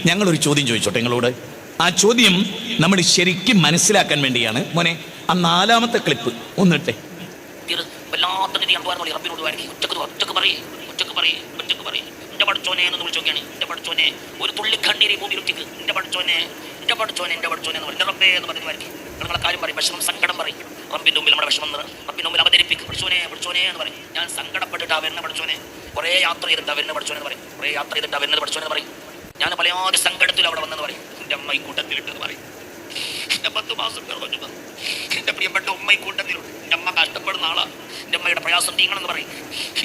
ഞങ്ങളൊരു ചോദ്യം ചോദിച്ചോട്ടെ നിങ്ങളോട്. ആ ചോദ്യം നമ്മൾ ശരിക്കും മനസ്സിലാക്കാൻ വേണ്ടിയാണ്. മോനെ, ആ 4ാമത്തെ ക്ലിപ്പ് ഒന്നിട്ടെ. ഒരു തുള്ളി കണ്ണീര് ഭൂമിയിലേക്ക് എന്റെ പഠിച്ചോനെ എന്റെ പഠിച്ചോനെ എന്റെ പഠിച്ചോനെ എന്ന് പറയും. റബ്ബേ എന്ന് പറഞ്ഞ് വരയ്ക്കും. നിങ്ങളെ കാര്യം പറയും, വിഷമം സങ്കടം പറയും. റബ്ബിന്റെ മുമ്പിൽ നമ്മുടെ വിഷമം റബ്ബിന്റെ മുമ്പിൽ അവതരിപ്പിക്കും. പഠിച്ചോനെ പഠിച്ചോനെ എന്ന് പറയും. ഞാൻ സങ്കടപ്പെട്ടിട്ടാ വരുന്ന പഠിച്ചോനെ, കുറേ യാത്ര ചെയ്തിട്ടാ വരുന്ന പഠിച്ചോനെ എന്ന് പറയും. കുറേ യാത്ര ചെയ്തിട്ടാ വരുന്നത് പഠിച്ചോനെ എന്ന് പറയും. ഞാൻ പലയാതെ സങ്കടത്തിൽ അവിടെ വന്നെന്ന് പറയും. എൻ്റെ അമ്മ ഈ കൂട്ടത്തിലിട്ടെന്ന് പറയും. എൻ്റെ 10 മാസം പറഞ്ഞു, എൻ്റെ പ്രിയപ്പെട്ട ഉമ്മ ഈ കൂട്ടത്തിലുണ്ട്. എൻ്റെ അമ്മ കഷ്ടപ്പെടുന്ന ആളാ, എൻ്റെ അമ്മയുടെ പ്രയാസം തീങ്ങണമെന്ന് പറയും.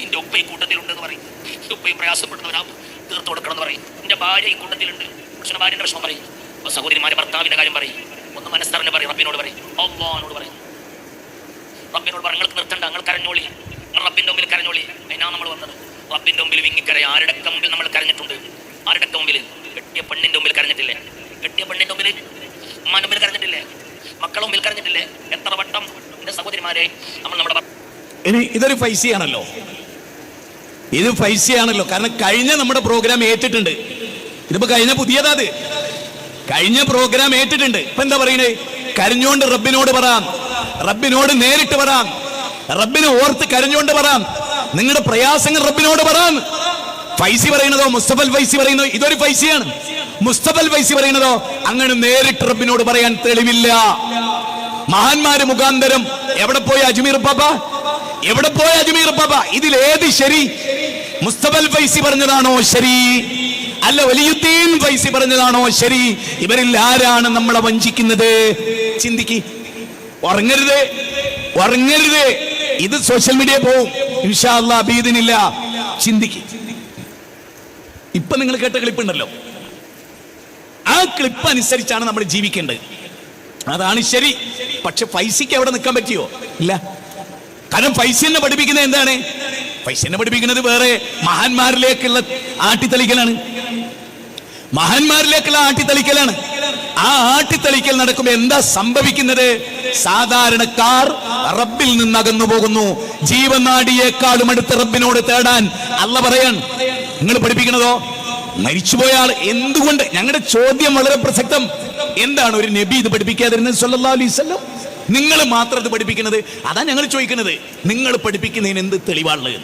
എൻ്റെ ഉപ്പ ഈ കൂട്ടത്തിലുണ്ടെന്ന് പറയും. എൻ്റെ ഉപ്പയും പ്രയാസപ്പെടുന്നവരാ, തീർത്തു കൊടുക്കണം എന്ന് പറയും. എൻ്റെ ഭാര്യ ഈ കൂട്ടത്തിലുണ്ട്, പക്ഷേ ഭാര്യൻ്റെ വിഷമം പറയും. സഹോദരിമാരെ ഭർത്താവിൻ്റെ കാര്യം പറയും. ഒന്ന് മനസ്സറിഞ്ഞ് പറയും, റബ്ബിനോട് പറയും, അല്ലാഹുവിനോട് പറയും. റബ്ബിനോട് പറയും, നിങ്ങൾക്ക് നിർത്തണ്ട, നിങ്ങൾ കരഞ്ഞോളി, നിങ്ങൾ റബ്ബിൻ്റെ മുമ്പിൽ കരഞ്ഞോളി. അതിനാണ് നമ്മൾ വന്നത്. റബ്ബിൻ്റെ മുമ്പിൽ വിങ്ങിക്കരയ. ആരുടെയൊക്കെ മുമ്പിൽ നമ്മൾ കരഞ്ഞിട്ടുണ്ട്? ആരുടെയൊക്കെ മുമ്പിൽ? കെട്ടിയ പെണ്ണിൻ്റെ മുമ്പിൽ കരഞ്ഞിട്ടില്ലേ? കെട്ടിയ പെണ്ണിൻ്റെ മുമ്പിൽ, ഉമ്മാൻ്റെ മുമ്പിൽ കരഞ്ഞിട്ടില്ലേ? മക്കളുടെ മുമ്പിൽ കരഞ്ഞിട്ടില്ലേ? എത്ര വട്ടം എൻ്റെ സഹോദരിമാരെ നമ്മൾ നമ്മുടെ ഇനി ഇതൊരു ഫൈസിയാണല്ലോ, ഇത് ഫൈസിയാണല്ലോ. കാരണം കഴിഞ്ഞ നമ്മുടെ പ്രോഗ്രാം ഏറ്റിട്ടുണ്ട്. ഇതിപ്പോ കഴിഞ്ഞ പുതിയതാ, അത് കഴിഞ്ഞ പ്രോഗ്രാം ഏറ്റിട്ടുണ്ട്. ഇപ്പൊ എന്താ പറയുന്നത്? കരഞ്ഞോണ്ട് റബ്ബിനോട് പറയാം, റബ്ബിനോട് നേരിട്ട് പറയാം, റബ്ബിനെ ഓർത്ത് കരഞ്ഞോണ്ട് പറയാം, നിങ്ങളുടെ പ്രയാസങ്ങൾ റബ്ബിനോട് പറയാം. ഫൈസി പറയുന്നതോ, മുസ്തഫൽ ഫൈസി പറയുന്നതോ ഇതൊരു ഫൈസിയാണ്. മുസ്തഫൽ ഫൈസി പറയുന്നതോ അങ്ങനെ നേരിട്ട് റബ്ബിനോട് പറയാൻ തെളിവില്ല. മഹാന്മാര് മുഖാന്തരം എവിടെ പോയ അജ്മീർ ബാബ, എവിടെ പോയ അജ്മീർ ബാബ? ഇതിലേത് ശരി? മുസ്തഫൽ ഫൈസി പറഞ്ഞതാണോ ശരി? അല്ല വലിയുദ്ദീൻ ഫൈസി പറഞ്ഞതാണോ ശരി? ഇവരിൽ ആരാണ് നമ്മളെ വഞ്ചിക്കുന്നത്? ചിന്തിക്ക്. ഉറങ്ങരുത്, ഉറങ്ങരുത്. ഇത് സോഷ്യൽ മീഡിയ പോവും ഇൻഷാ അല്ലാഹ് ബീദിനില്ല. ചിന്തിക്ക്. ഇപ്പൊ നിങ്ങൾ കേട്ട ക്ലിപ്പ് ഉണ്ടല്ലോ, ആ ക്ലിപ്പ് അനുസരിച്ചാണ് നമ്മൾ ജീവിക്കേണ്ടത്. അതാണ് ശരി. പക്ഷെ ഫൈസിക്ക് അവിടെ നിൽക്കാൻ പറ്റിയോ? ഇല്ല. കാരണം ഫൈസി എന്നെ പഠിപ്പിക്കുന്നത് എന്താണ്? ഫൈസി എന്നെ പഠിപ്പിക്കുന്നത് വേറെ മഹാന്മാരിലേക്കുള്ള ആട്ടിത്തളിക്കലാണ്, മഹാന്മാരിലേക്കുള്ള ആട്ടിത്തളിക്കലാണ്. ആ ആട്ടിത്തളിക്കൽ നടക്കുമ്പോൾ എന്താ സംഭവിക്കുന്നത്? സാധാരണക്കാർ റബ്ബിൽ നിന്ന് അകന്നു പോകുന്നു. ജീവനാടിയേക്കാളും അടുത്ത് റബ്ബിനോട് തേടാൻ അല്ല പറയാൻ. നിങ്ങൾ പഠിപ്പിക്കണതോ മരിച്ചുപോയ ആൾ. എന്തുകൊണ്ട്? ഞങ്ങളുടെ ചോദ്യം വളരെ പ്രസക്തം. എന്താണ് ഒരു നബി ഇത് പഠിപ്പിക്കാതിരുന്നത് സല്ലല്ലാഹു അലൈഹി വസല്ലം? നിങ്ങൾ മാത്രം ഇത് പഠിപ്പിക്കുന്നത്. അതാ ഞങ്ങൾ ചോദിക്കുന്നത്, നിങ്ങൾ പഠിപ്പിക്കുന്നതിന് എന്ത് തെളിവാണുള്ളത്?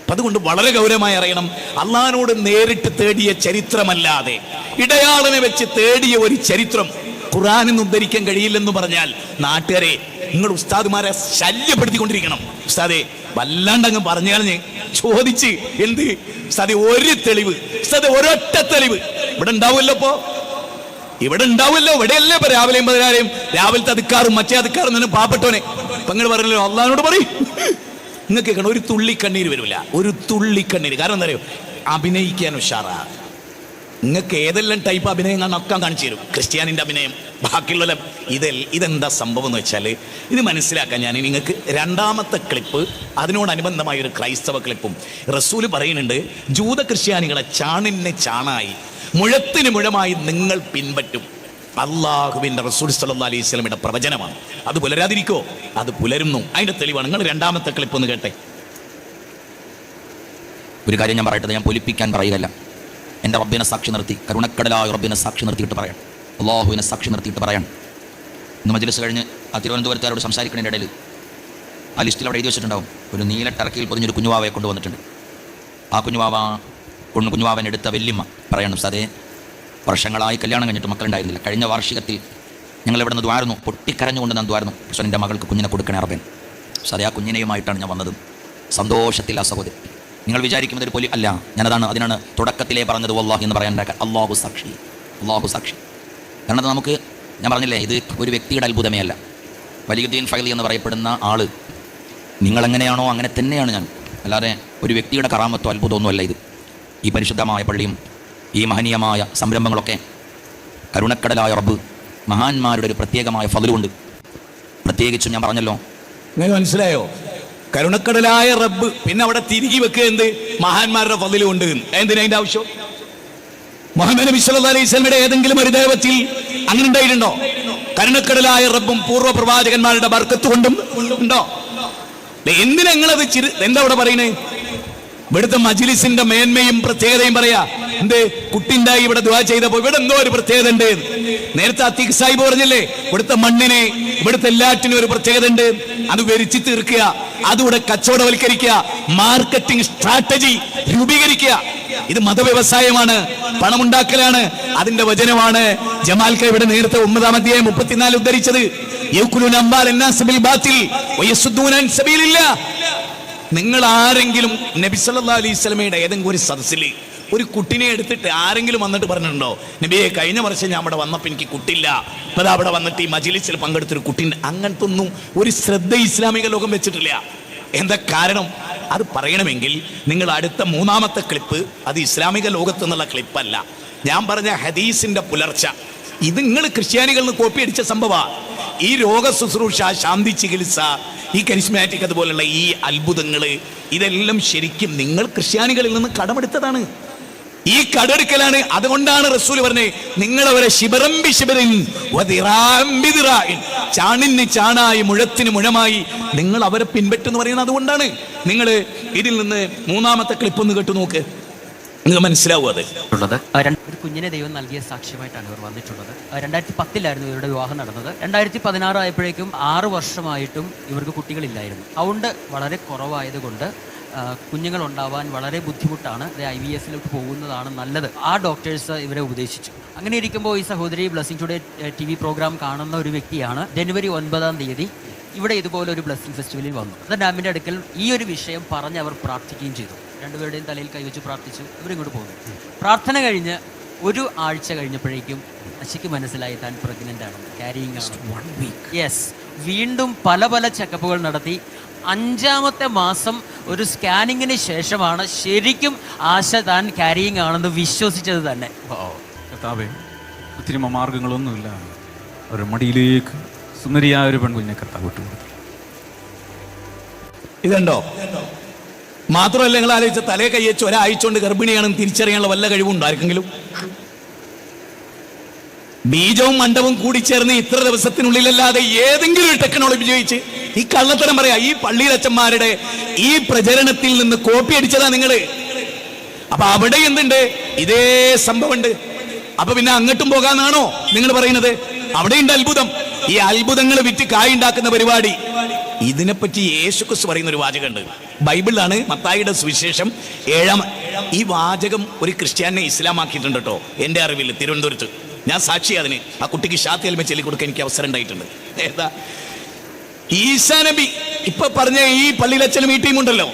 അപ്പൊ അതുകൊണ്ട് വളരെ ഗൗരവമായി അറിയണം. അള്ളാഹിനോട് നേരിട്ട് തേടിയ ചരിത്രമല്ലാതെ ഇടയാളനെ വെച്ച് തേടിയ ഒരു ചരിത്രം ഖുർആനിൽ നിന്ന് ഉദ്ധരിക്കാൻ കഴിയില്ലെന്ന് പറഞ്ഞാൽ നാട്ടുകാരെ, നിങ്ങൾ ഉസ്താദുമാരെ ശല്യപ്പെടുത്തിക്കൊണ്ടിരിക്കണം. ഉസ്താദെ വല്ലാണ്ടങ്ങ് പറഞ്ഞു കളഞ്ഞ് ചോദിച്ച് എന്ത് ഉസ്താദെ ഒരു തെളിവ്, ഉസ്താദെ ഒരൊറ്റ തെളിവ് ഇവിടെ ഉണ്ടാവുമല്ലോ. ഇപ്പോ ഇവിടെ ഉണ്ടാവുമല്ലോ, ഇവിടെയല്ലേ ഇപ്പൊ രാവിലെയും 14 രാവിലത്തെ അതുക്കാറും മറ്റേ അതുക്കാറും തന്നെ പാവപ്പെട്ടവനെ. ഇപ്പൊ നിങ്ങൾ പറഞ്ഞല്ലോ അള്ളാഹിനോട് പറയും. നിങ്ങൾക്ക് കേൾക്കണം, ഒരു തുള്ളി കണ്ണീര് വരില്ല, ഒരു തുള്ളി കണ്ണീര്. കാരണം എന്താ അറിയോ? അഭിനയിക്കാൻ ഉഷാറാ. നിങ്ങൾക്ക് ഏതെല്ലാം ടൈപ്പ് അഭിനയം ഒക്കെ കാണിച്ചു തരും. ക്രിസ്ത്യാനിന്റെ അഭിനയം, ബാക്കിയുള്ള ഇതെന്താ സംഭവം എന്ന് വെച്ചാൽ ഇത് മനസ്സിലാക്കാൻ ഞാൻ നിങ്ങൾക്ക് 2ാമത്തെ ക്ലിപ്പ്, അതിനോടനുബന്ധമായ ഒരു ക്രൈസ്തവ ക്ലിപ്പും. റസൂല് പറയുന്നുണ്ട്, ജൂത ക്രിസ്ത്യാനികളെ ചാണിന് ചാണായി മുഴത്തിന് മുഴമായി നിങ്ങൾ പിൻപറ്റും. അള്ളാഹുവിന്റെ റസൂൽ സല്ലല്ലാഹു അലൈഹി വസല്ലമയുടെ പ്രവചനമാണ്. അത് പുലരാതിരിക്കോ? അത് പുലരുന്നു. അതിന്റെ തെളിവാണ്. നിങ്ങൾ 2ാമത്തെ ക്ലിപ്പ് ഒന്ന് കേട്ടെ. ഒരു കാര്യം ഞാൻ പറയട്ടെ, ഞാൻ പൊലിപ്പിക്കാൻ പറയുകയല്ല. എൻ്റെ റബ്ബിനെ സാക്ഷി നിർത്തി, കരുണക്കടലായ റബ്ബിനെ സാക്ഷി നിർത്തിയിട്ട് പറയാം, അള്ളാഹുവിനെ സാക്ഷി നിർത്തിയിട്ട് പറയാം. ഇന്ന് മജ്‌ലിസ് കഴിഞ്ഞ് ആ തിരുവനന്തപുരത്തുകാരോട് സംസാരിക്കുന്നതിൻ്റെ ഇടയിൽ ആ ലിസ്റ്റിൽ അവിടെ എഴുതി വെച്ചിട്ടുണ്ടാവും, ഒരു നീല ടർക്കിയിൽ പൊതിഞ്ഞൊരു കുഞ്ഞുവാവയെ കൊണ്ടുവന്നിട്ടുണ്ട്. ആ കുഞ്ഞുവാവൻ എടുത്ത വല്യമ്മ പറയണം, സാറേ വർഷങ്ങളായി കല്യാണം കഴിഞ്ഞിട്ട് മക്കളുണ്ടായിരുന്നില്ല. കഴിഞ്ഞ വാർഷികത്തിൽ ഞങ്ങൾ ഇവിടെ നിന്ന് ദ്വാരുന്നു, പൊട്ടിക്കരഞ്ഞുകൊണ്ട് ഞാൻ ദ്വാരുന്നു, പക്ഷേ എൻ്റെ മകൾക്ക് കുഞ്ഞിനെ കൊടുക്കണേ റബ്ബൻ. സാറേ ആ കുഞ്ഞിനെയുമായിട്ടാണ് ഞാൻ വന്നത്. സന്തോഷത്തിൽ ആ സഹോദരി. നിങ്ങൾ വിചാരിക്കുന്നത് ഒരു അല്ല, അതിനാണ് തുടക്കത്തിലേ പറഞ്ഞത് വല്ലാഹി എന്ന് പറയാൻ. അള്ളാഹു സാക്ഷി, അള്ളാഹു സാക്ഷി. കാരണം അത് നമുക്ക്, ഞാൻ പറഞ്ഞില്ലേ, ഇത് ഒരു വ്യക്തിയുടെ അത്ഭുതമേ അല്ല. വലിയുദ്ദീൻ ഫൈലി എന്ന് പറയപ്പെടുന്ന ആൾ നിങ്ങളെങ്ങനെയാണോ അങ്ങനെ തന്നെയാണ് ഞാൻ. അല്ലാതെ ഒരു വ്യക്തിയുടെ കറാമത്തോ അത്ഭുതമൊന്നുമല്ല ഇത്. ഈ പരിശുദ്ധമായ പള്ളിയും ഈ മഹനീയമായ സംരംഭങ്ങളൊക്കെ കരുണക്കടലായ റബ്ബ് മഹാന്മാരുടെ ഒരു പ്രത്യേകമായ ഫضലുണ്ട്. പ്രത്യേകിച്ചും ഞാൻ പറഞ്ഞല്ലോ, നിങ്ങൾക്ക് മനസ്സിലായോ? കരുണക്കടലായ റബ്ബ്. പിന്നെ അവിടെ തിരികെ വെക്കുക എന്ത്? മഹാന്മാരുടെ ഫضലുണ്ട്. എന്തിനാ അതിന്റെ ആവശ്യം? മുഹമ്മദ് നബി സല്ലല്ലാഹു അലൈഹി വസല്ലമയുടെ ഏതെങ്കിലും ഒരു ദൈവത്തിൽ അങ്ങനെ ഉണ്ടായിട്ടുണ്ടോ? കരുണക്കടലായ റബ്ബും പൂർവ്വ പ്രവാചകന്മാരുടെ ബർക്കത്ത് കൊണ്ടും ഉണ്ടോ? എന്തിനാ നിങ്ങളത് എന്താ ഇവിടെ പറയുന്നത്? ഇവിടുത്തെ മജ്ലിസിന്റെ മേന്മയും പ്രത്യേകതയും പറയാ. എന്ത് കുട്ടിണ്ടായി ഇവിടെ ദുആ ചെയ്തപ്പോ ഇവിടെ എന്തോ ഒരു പ്രത്യേകത ഉണ്ട്. നേരത്തെ അത്തീഖ് സാഹിബ് പറഞ്ഞില്ലേ, ഇവിടുത്തെ മണ്ണിനെ ഇവിടുത്തെ എല്ലാറ്റിനും ഒരു പ്രത്യേകത ഉണ്ട്. അത് വരിച്ചു തീർക്കുക, അതിവിടെ കച്ചവടവൽക്കരിക്കുക, മാർക്കറ്റിംഗ് സ്ട്രാറ്റജി രൂപീകരിക്കുക. ഇത് മതവ്യവസായമാണ്, പണമുണ്ടാക്കലാണ്. അതിന്റെ വചനമാണ് ജമാൽക്ക ഇവിടെ നേരത്തെ 9-ാം അധ്യായം 34 ഉദ്ധരിച്ചത്. നിങ്ങൾ ആരെങ്കിലും നബി സല്ലല്ലാഹു അലൈഹി വസല്ലമയുടെ ഏതെങ്കിലും ഒരു സദസ്സിൽ ഒരു കുട്ടിനെ എടുത്തിട്ട് ആരെങ്കിലും വന്നിട്ട് പറഞ്ഞിട്ടുണ്ടോ, നബിയെ കഴിഞ്ഞ വർഷം ഞാൻ അവിടെ വന്നപ്പോൾ എനിക്ക് കുട്ടിയില്ല, ഇപ്പം അവിടെ വന്നിട്ട് ഈ മജ്ലിസിൽ പങ്കെടുത്തൊരു കുട്ടിയുണ്ട്? അങ്ങനത്തെ ഒന്നും ഒരു ശ്രദ്ധ ഇസ്ലാമിക ലോകം വെച്ചിട്ടില്ല. എന്താ കാരണം? അത് പറയണമെങ്കിൽ നിങ്ങൾ അടുത്ത 3-ാമത്തെ ക്ലിപ്പ് അത് ഇസ്ലാമിക ലോകത്ത് നിന്നുള്ള ക്ലിപ്പല്ല. ഞാൻ പറഞ്ഞ ഹദീസിന്റെ പുലർച്ച. ഇത് നിങ്ങൾ ക്രിസ്ത്യാനികളിൽ നിന്ന് കോപ്പി അടിച്ച സംഭവമാണ്. ഈ രോഗ ശുശ്രൂഷ, ശാന്തി ചികിത്സ, ഈ കരിസ്മാറ്റിക് അതുപോലുള്ള ഈ അത്ഭുതങ്ങൾ, ഇതെല്ലാം ശരിക്കും നിങ്ങൾ ക്രിസ്ത്യാനികളിൽ നിന്ന് കടമെടുത്തതാണ്. ഈ കടമെടുക്കലാണ്. അതുകൊണ്ടാണ് റസൂൽ പറഞ്ഞത്, നിങ്ങളവരെ ശിബറംബി ശിബറിൻ ചാണിന് ചാണായി മുഴത്തിന് മുഴമായി നിങ്ങൾ അവരെ പിൻപറ്റെന്ന് പറയുന്നത് അതുകൊണ്ടാണ്. നിങ്ങൾ ഇതിൽ നിന്ന് 3-ാമത്തെ ക്ലിപ്പ് ഒന്ന് കേട്ടു നോക്ക്, നിങ്ങൾക്ക് മനസ്സിലാവും. അത് ഒരു കുഞ്ഞിനെ ദൈവം നൽകിയ സാക്ഷ്യമായിട്ടാണ് ഇവർ വന്നിട്ടുള്ളത്. 2010 ഇവരുടെ വിവാഹം നടന്നത്. 2016 ആയപ്പോഴേക്കും 6 വർഷമായിട്ടും ഇവർക്ക് കുട്ടികളില്ലായിരുന്നു. കൗണ്ട് വളരെ കുറവായതുകൊണ്ട് കുഞ്ഞുങ്ങൾ ഉണ്ടാവാൻ വളരെ ബുദ്ധിമുട്ടാണ്. IVF-ലേക്ക് പോകുന്നതാണ് നല്ലത്. ആ ഡോക്ടേഴ്സ് ഇവരെ ഉപദേശിച്ചു. അങ്ങനെ ഇരിക്കുമ്പോൾ ഈ സഹോദരി ബ്ലെസ്സിംഗ് ടുഡേ TV പ്രോഗ്രാം കാണുന്ന ഒരു വ്യക്തിയാണ് ജനുവരി 9-ാം തീയതി ഇവിടെ ഇതുപോലെ ഒരു ബ്ലെസ്സിംഗ് ഫെസ്റ്റിവലിൽ വന്നു. അത് ഡാമിൻ്റെ അടുക്കൽ ഈ ഒരു വിഷയം പറഞ്ഞ് അവർ പ്രാർത്ഥിക്കുകയും ചെയ്തു. രണ്ടുപേരുടെയും തലയിൽ കൈവച്ച് പ്രാർത്ഥിച്ചു. ഇവരിങ്ങോട്ട് പോകുന്നു. പ്രാർത്ഥന കഴിഞ്ഞ് 1 ആഴ്ച കഴിഞ്ഞപ്പോഴേക്കും അശിക്ക് മനസ്സിലായി താൻ പ്രഗ്നൻ്റ് ആണ്, ക്യാരിയിങ് ആണ്. 1 വീക്ക്. യെസ്. വീണ്ടും പല ചെക്കപ്പുകൾ നടത്തി. 5-ാമത്തെ മാസം ഒരു സ്കാനിങ്ങിന് ശേഷമാണ് ശരിക്കും ആശ താൻ ക്യാരിയിങ് ആണെന്ന് വിശ്വസിച്ചത് തന്നെ. കർത്താവേ, ഒത്തിരി മാർഗങ്ങളൊന്നുമില്ല, ഒരു മടിയിലേക്ക് സുന്ദരിയായ ഒരു പെൺകുഞ്ഞിനെ കർത്താവ് വിട്ടുകൊടുത്തു. ഇതുണ്ടോ? മാത്രമല്ല, നിങ്ങൾ ആലോചിച്ച തലേ കയ്യച്ച് ഒരാഴ്ച കൊണ്ട് ഗർഭിണിയാണെന്ന് തിരിച്ചറിയാനുള്ള വല്ല കഴിവുണ്ടോ ആർക്കെങ്കിലും? ബീജവും മണ്ഡവും കൂടി ചേർന്ന് ഇത്ര ദിവസത്തിനുള്ളിലല്ലാതെ ഏതെങ്കിലും ഒരു ടെക്നോളജി ഉപയോഗിച്ച് ഈ കള്ളത്തരം പറയാ. ഈ പള്ളിയിലച്ചന്മാരുടെ ഈ പ്രചരണത്തിൽ നിന്ന് കോപ്പി അടിച്ചതാ നിങ്ങള്. അപ്പൊ അവിടെ എന്തുണ്ട്? ഇതേ സംഭവം ഉണ്ട്. അപ്പൊ പിന്നെ അങ്ങോട്ടും പോകാന്നാണോ നിങ്ങൾ പറയുന്നത്? അവിടെയുണ്ട് അത്ഭുതം. ഈ അത്ഭുതങ്ങൾ വിറ്റ് കായുണ്ടാക്കുന്ന പരിപാടി. ഇതിനെപ്പറ്റി യേശുക്രിസ്തു പറയുന്ന ഒരു വാചകമുണ്ട്, ബൈബിളിലാണ്, മത്തായിയുടെ സുവിശേഷം 7-ാം. ഈ വാചകം ഒരു ക്രിസ്ത്യാനിനെ ഇസ്ലാമാക്കിയിട്ടുണ്ട് കേട്ടോ, എൻ്റെ അറിവിൽ. തിരുവനന്തപുരത്ത് ഞാൻ സാക്ഷി. അതിന് ആ കുട്ടിക്ക് ഷാത്തിയൽമ ചൊല്ലിക്കൊടുക്കാൻ എനിക്ക് അവസരം ഉണ്ടായിട്ടുണ്ട്. ഏതാ? ഈസാ നബി ഇപ്പൊ പറഞ്ഞ ഈ പള്ളിയിലച്ഛനും ഈ ടീമുണ്ടല്ലോ,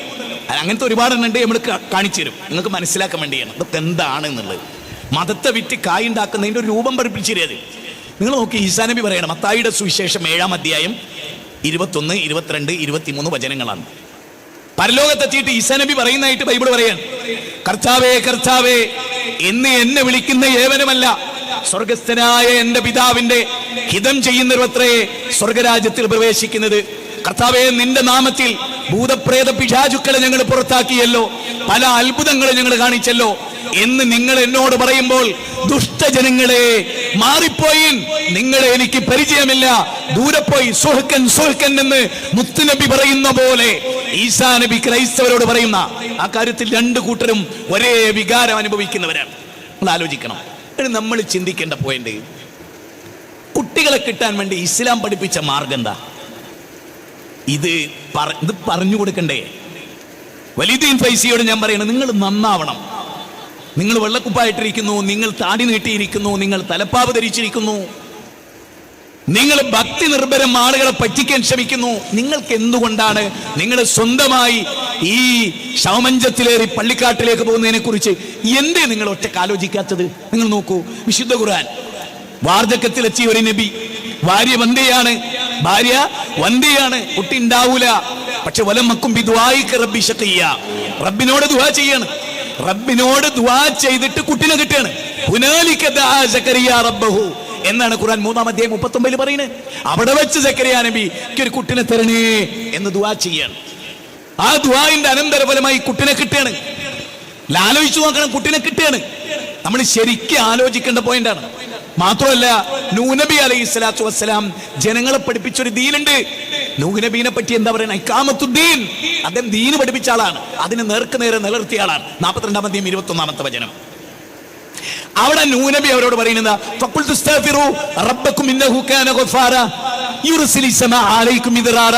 അങ്ങനത്തെ ഒരുപാടെണ്ണുണ്ട്. നമ്മൾ കാണിച്ചു തരും, നിങ്ങൾക്ക് മനസ്സിലാക്കാൻ വേണ്ടിയാണ് ഇതൊക്കെ എന്താണ് എന്നുള്ളത്. മതത്തെ വിറ്റ് കായുണ്ടാക്കുന്നതിൻ്റെ ഒരു രൂപം പഠിപ്പിച്ചിരുന്നത് നിങ്ങൾ നോക്കി. ഈസാ നബി പറയണം, മത്തായിയുടെ സുവിശേഷം 7-ാം അധ്യായം 21, 22, 23 വചനങ്ങളാണ്. പരലോകത്തെത്തിയിട്ട് ഈസാ നബി പറയുന്നതായിട്ട് ബൈബിൾ പറയാണ്, കർത്താവേ കർത്താവേ എന്ന് എന്നെ വിളിക്കുന്ന ഏവനുമല്ല സ്വർഗസ്ഥനായ എന്റെ പിതാവിന്റെ ഹിതം ചെയ്യുന്നവരത്രേ സ്വർഗരാജ്യത്തിൽ പ്രവേശിക്കുന്നത്. കർത്താവേ, നിന്റെ നാമത്തിൽ ഭൂതപ്രേത പിശാചുക്കളെ ഞങ്ങൾ പുറത്താക്കിയല്ലോ, പല അത്ഭുതങ്ങളും ഞങ്ങൾ കാണിച്ചല്ലോ എന്ന് നിങ്ങൾ എന്നോട് പറയുമ്പോൾ, ദുഷ്ടജനങ്ങളെ മാറിപ്പോയി, നിങ്ങളെ എനിക്ക് പരിചയമില്ല, ദൂരെ പോയി, സുഹ്കൻ സുഹ്കൻ എന്ന് മുത്തുനബി പറയുന്ന പോലെ ഈസാ നബി ക്രൈസ്തവരോട് പറയുന്ന ആ കാര്യത്തിൽ 2 കൂട്ടരും ഒരേ വികാരം അനുഭവിക്കുന്നവരാണ്. നിങ്ങൾ ആലോചിക്കണം. നമ്മൾ ചിന്തിക്കേണ്ട പോയിന്റ്, കുട്ടികളെ കിട്ടാൻ വേണ്ടി ഇസ്ലാം പഠിപ്പിച്ച മാർഗം എന്താ? ഇത് പറഞ്ഞു കൊടുക്കണ്ടേ? വലീദീൻ ഫൈസിയോട് ഞാൻ പറയണം, നിങ്ങൾ നന്നാവണം. നിങ്ങൾ വെള്ളക്കുപ്പായിട്ടിരിക്കുന്നു, നിങ്ങൾ താടി നീട്ടിയിരിക്കുന്നു, നിങ്ങൾ തലപ്പാവ് ധരിച്ചിരിക്കുന്നു, നിങ്ങൾ ഭക്തി നിർഭരം ആളുകളെ പറ്റിക്കാൻ ശ്രമിക്കുന്നു. നിങ്ങൾക്ക് എന്തുകൊണ്ടാണ് നിങ്ങൾ സ്വന്തമായി ഈ ശവമഞ്ചത്തിലേറി പള്ളിക്കാട്ടിലേക്ക് പോകുന്നതിനെ കുറിച്ച് എന്തേ നിങ്ങൾ ഒറ്റക്ക് ആലോചിക്കാത്തത്? നിങ്ങൾ നോക്കൂ, വിശുദ്ധ ഖുർആൻ, വാർദ്ധക്യത്തിലെത്തിയ ഒരു നബി, ഭാര്യ വന്ധ്യയാണ്, കുട്ടി ഉണ്ടാവൂല. പക്ഷെ വലമക്കും റബ്ബി ശഖിയ്യ, റബ്ബിനോട് ദുആ ചെയ്യാണ്. റബ്ബിനോട് ദുആ ചെയ്തിട്ട് കുട്ടിനെ കിട്ടുകയാണ്. ഹുനാലിക ദഅ സക്കറിയ റബ്ബഹു എന്നാണ് ഖുർആൻ 3-ാം അധ്യായം 39 പറയുന്നത്. അവിടെ വെച്ച് സക്കറിയ നബി ഒരു കുട്ടിനെ തരണേ എന്ന് ദുആ ചെയ്യാണ്. ആ ദുആന്റെ അനന്തരഫലമായി കുട്ടിനെ കിട്ടുകയാണ്. ആലോചിച്ചു നോക്കണം, കുട്ടിനെ കിട്ടുകയാണ്. നമ്മൾ ശരിക്കും ആലോചിക്കേണ്ട പോയിന്റാണ്. മാത്രമല്ല നൂഹ് നബി അലൈഹി സ്വലാത്തു വസ്സലാം ജനങ്ങളെ പഠിപ്പിച്ചൊരു ദീനുണ്ട്. നൂഹ് നബീനെ പറ്റി എന്താ പറയുക? ഇഖാമത്തുദ്ദീൻ. അദ്ദേഹം ദീന് പഠിപ്പിച്ച ആളാണ്, അതിന് നേർക്ക് നേരെ നിലനിർത്തിയ ആളാണ്. 42-ാം അധ്യായം 21-ാമത്തെ വചനം. അവിടെ നൂഹ് നബി അവരോട് പറയുന്നത് ഫഖുൽതുസ്തഗ്ഫിറൂ റബ്ബക്കും ഇന്നഹു കാന ഗഫാറ യുർസിലിസ് സമാഅ അലൈക്കും മിദ്റാറ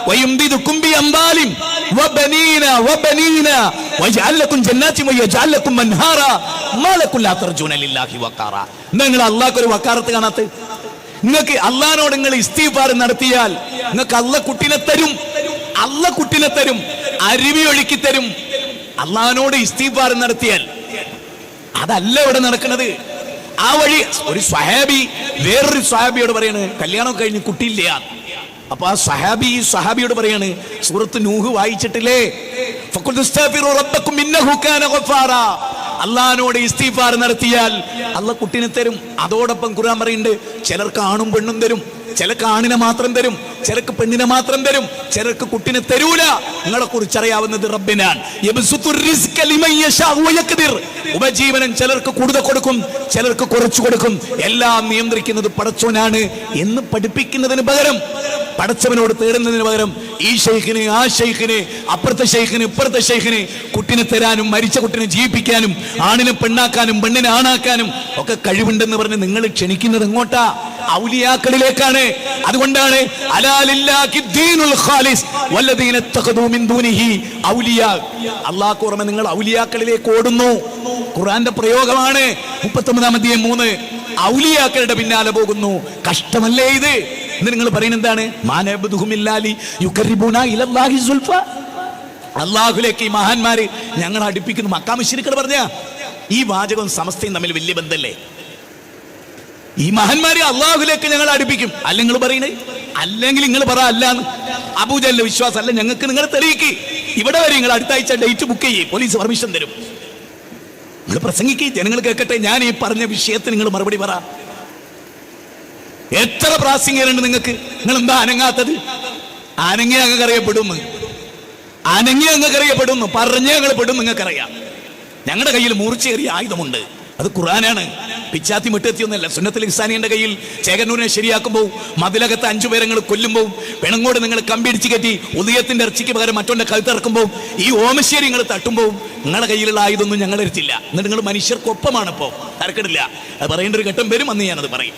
വയുംദിദുക്കും ബിഅംവാലിൻ വബനീന വയജ്അൽ ലക്കും ജന്നാത്തിൻ വയജ്അൽ ലക്കും അൻഹാറ മാ ലക്കും ലാ തർജൂന ലില്ലാഹി വഖാറ. നിങ്ങൾ അല്ലാഹുവിന് ഒരു വക്കാറത്ത് കാണാത്ത? നിങ്ങൾക്ക് അല്ലാഹുവിനോട് നിങ്ങൾ ഇസ്തിഗ്ഫാർ നടത്തിയാൽ നിങ്ങൾക്ക് അല്ലാഹു കുട്ടിനെ തരും. അല്ലാഹു കുട്ടിനെ തരും, അരുവി ഒഴുക്കി തരും. അല്ലാഹുവിനോട് ഇസ്തിഗ്ഫാർ നടത്തിയാൽ അതല്ല ഇവിടെ നടക്കുന്നത്. ആ വഴി ഒരു സ്വഹാബി വേറൊരു സ്വഹാബിയോട് പറയാണ് കല്യാണം കഴിഞ്ഞ് കുട്ടിയില്ല. അപ്പൊ ആ സ്വഹാബി ഈ സ്വഹാബിയോട് പറയാണ് സൂറത്ത് നൂഹ് വായിച്ചിട്ടില്ലേ? ഫഖുൽതുസ്തഗ്ഫിറൂ റബ്ബക്കും ഇന്നഹു കാന ഗഫാറ. അല്ലാഹുവിനോട് ഇസ്തിഗ്ഫാർ നടത്തിയാൽ അല്ലാഹു കുട്ടിനെ തരും. അതോടൊപ്പം ഖുർആൻ പറയുന്നുണ്ട് ചിലർക്ക് ആണും പെണ്ണും തരും, ചിലർക്ക് ആണിനെ മാത്രം തരും, ചിലർക്ക് പെണ്ണിനെ മാത്രം തരും, ചിലർക്ക് കുട്ടിനെ തരൂല. നിങ്ങളെ കുറിച്ച് അറിയാവുന്നത് റബ്ബിനാണ്. ഉപജീവനം ചിലർക്ക് കൂടുതൽ കൊടുക്കും, ചിലർക്ക് കുറച്ചു കൊടുക്കും. എല്ലാം നിയന്ത്രിക്കുന്നത് പടച്ചവനാണ് എന്ന് പഠിപ്പിക്കുന്നതിന് പകരം, പടച്ചവനോട് തേടുന്നതിന് പകരം ഈ ശൈഖിന് ആ ശൈഖിന് അപ്പുറത്തെ ശൈഖിന് ഇപ്പുറത്തെ ശൈഖിന് കുട്ടിനെ തരാനും മരിച്ച കുട്ടിനെ ജീവിപ്പിക്കാനും ആണിനെ പെണ്ണാക്കാനും പെണ്ണിനെ ആണാക്കാനും ഒക്കെ കഴിവുണ്ടെന്ന് പറഞ്ഞ് നിങ്ങൾ ക്ഷണിക്കുന്നത് എങ്ങോട്ടാ? ഔലിയാക്കളിലേക്കാണ്. അതുകൊണ്ടാണ് അലാലില്ലാഹി ദീനുൽ ഖാലിസ് വല്ലദീന തഖദൂ മിൻ ദൂനിഹി ഔലിയാ. അല്ലാഹു പുറമെ നിങ്ങൾ ഔലിയാക്കളിലേക്ക് ഓടുന്നു. ഖുർആന്റെ പ്രയോഗമാണ് 39-ാം അധ്യായം 3. ഔലിയാക്കളുടെ പിന്നാലെ പോകുന്നു. കഷ്ടമല്ലേ ഇത്? എന്ന് നിങ്ങൾ പറയുന്നത് എന്താണ്? അല്ലാഹുലേക്ക് ഈ മഹാന്മാര് ഞങ്ങൾ അടുപ്പിക്കുന്നു. മക്കാ മുശ്രിക്കുകൾ പറഞ്ഞ ഈ വാചകം സമസ്തയും തമ്മിൽ വലിയ ബന്ധല്ലേ? ഈ മഹാന്മാരെ അള്ളാഹുലേക്ക് ഞങ്ങൾ അടുപ്പിക്കും. അല്ല നിങ്ങൾ പറയുന്നത്? അല്ലെങ്കിൽ നിങ്ങൾ പറ അല്ലാന്ന്. അബൂജഹലിന്റെ വിശ്വാസം അല്ല ഞങ്ങൾക്ക് നിങ്ങൾ തെളിയിക്ക്. ഇവിടെ വരെ നിങ്ങൾ അടുത്ത ആഴ്ച ഡേറ്റ് ബുക്ക് ചെയ്യേ, പോലീസ് പെർമിഷൻ തരും. നിങ്ങൾ പ്രസംഗിക്ക്, ജനങ്ങൾ കേൾക്കട്ടെ. ഞാൻ ഈ പറഞ്ഞ വിഷയത്തിന് നിങ്ങൾ മറുപടി പറ. എത്ര പ്രാസംഗികരുണ്ട് നിങ്ങൾക്ക്? നിങ്ങൾ എന്താ അനങ്ങാത്തത്? അനങ്ങി അങ്ങ് അറിയപ്പെടുന്നു, അനങ്ങി അങ്ങ് അറിയപ്പെടുന്നു, പറഞ്ഞേ ഞങ്ങൾ പെടും. നിങ്ങൾക്കറിയാം ഞങ്ങളുടെ കയ്യിൽ മൂർച്ചയേറിയ ആയുധമുണ്ട്, അത് ഖുർആനാണ്. പിച്ചാത്തി മുട്ടെത്തിയൊന്നല്ല. സുന്നത്തുൽ ഇഹ്സാനിയുടെ കയ്യിൽ ചേകന്നൂരിനെ ശരിയാക്കുമ്പോൾ, മതിലകത്ത് 5 പേരെ നിങ്ങൾ കൊല്ലുമ്പോൾ, പെണങ്ങോട് നിങ്ങൾ കമ്പിടിച്ച് കെട്ടി ഉദയത്തിന്റെ ഇറച്ചിക്ക് പകരം മറ്റൊന്റെ കഴുത്തിറക്കുമ്പോൾ, ഈ ഓമശ്ശേരി നിങ്ങൾ തട്ടുമ്പോൾ നിങ്ങളുടെ കയ്യിലുള്ള ആയുധമൊന്നും ഞങ്ങൾ എടുത്തില്ല. എന്നിട്ട് നിങ്ങൾ മനുഷ്യർക്കൊപ്പമാണ്. ഇപ്പോൾ തരക്കിടില്ല. അത് പറയേണ്ട ഒരു ഘട്ടം വരും, അന്ന് ഞാനത് പറയും.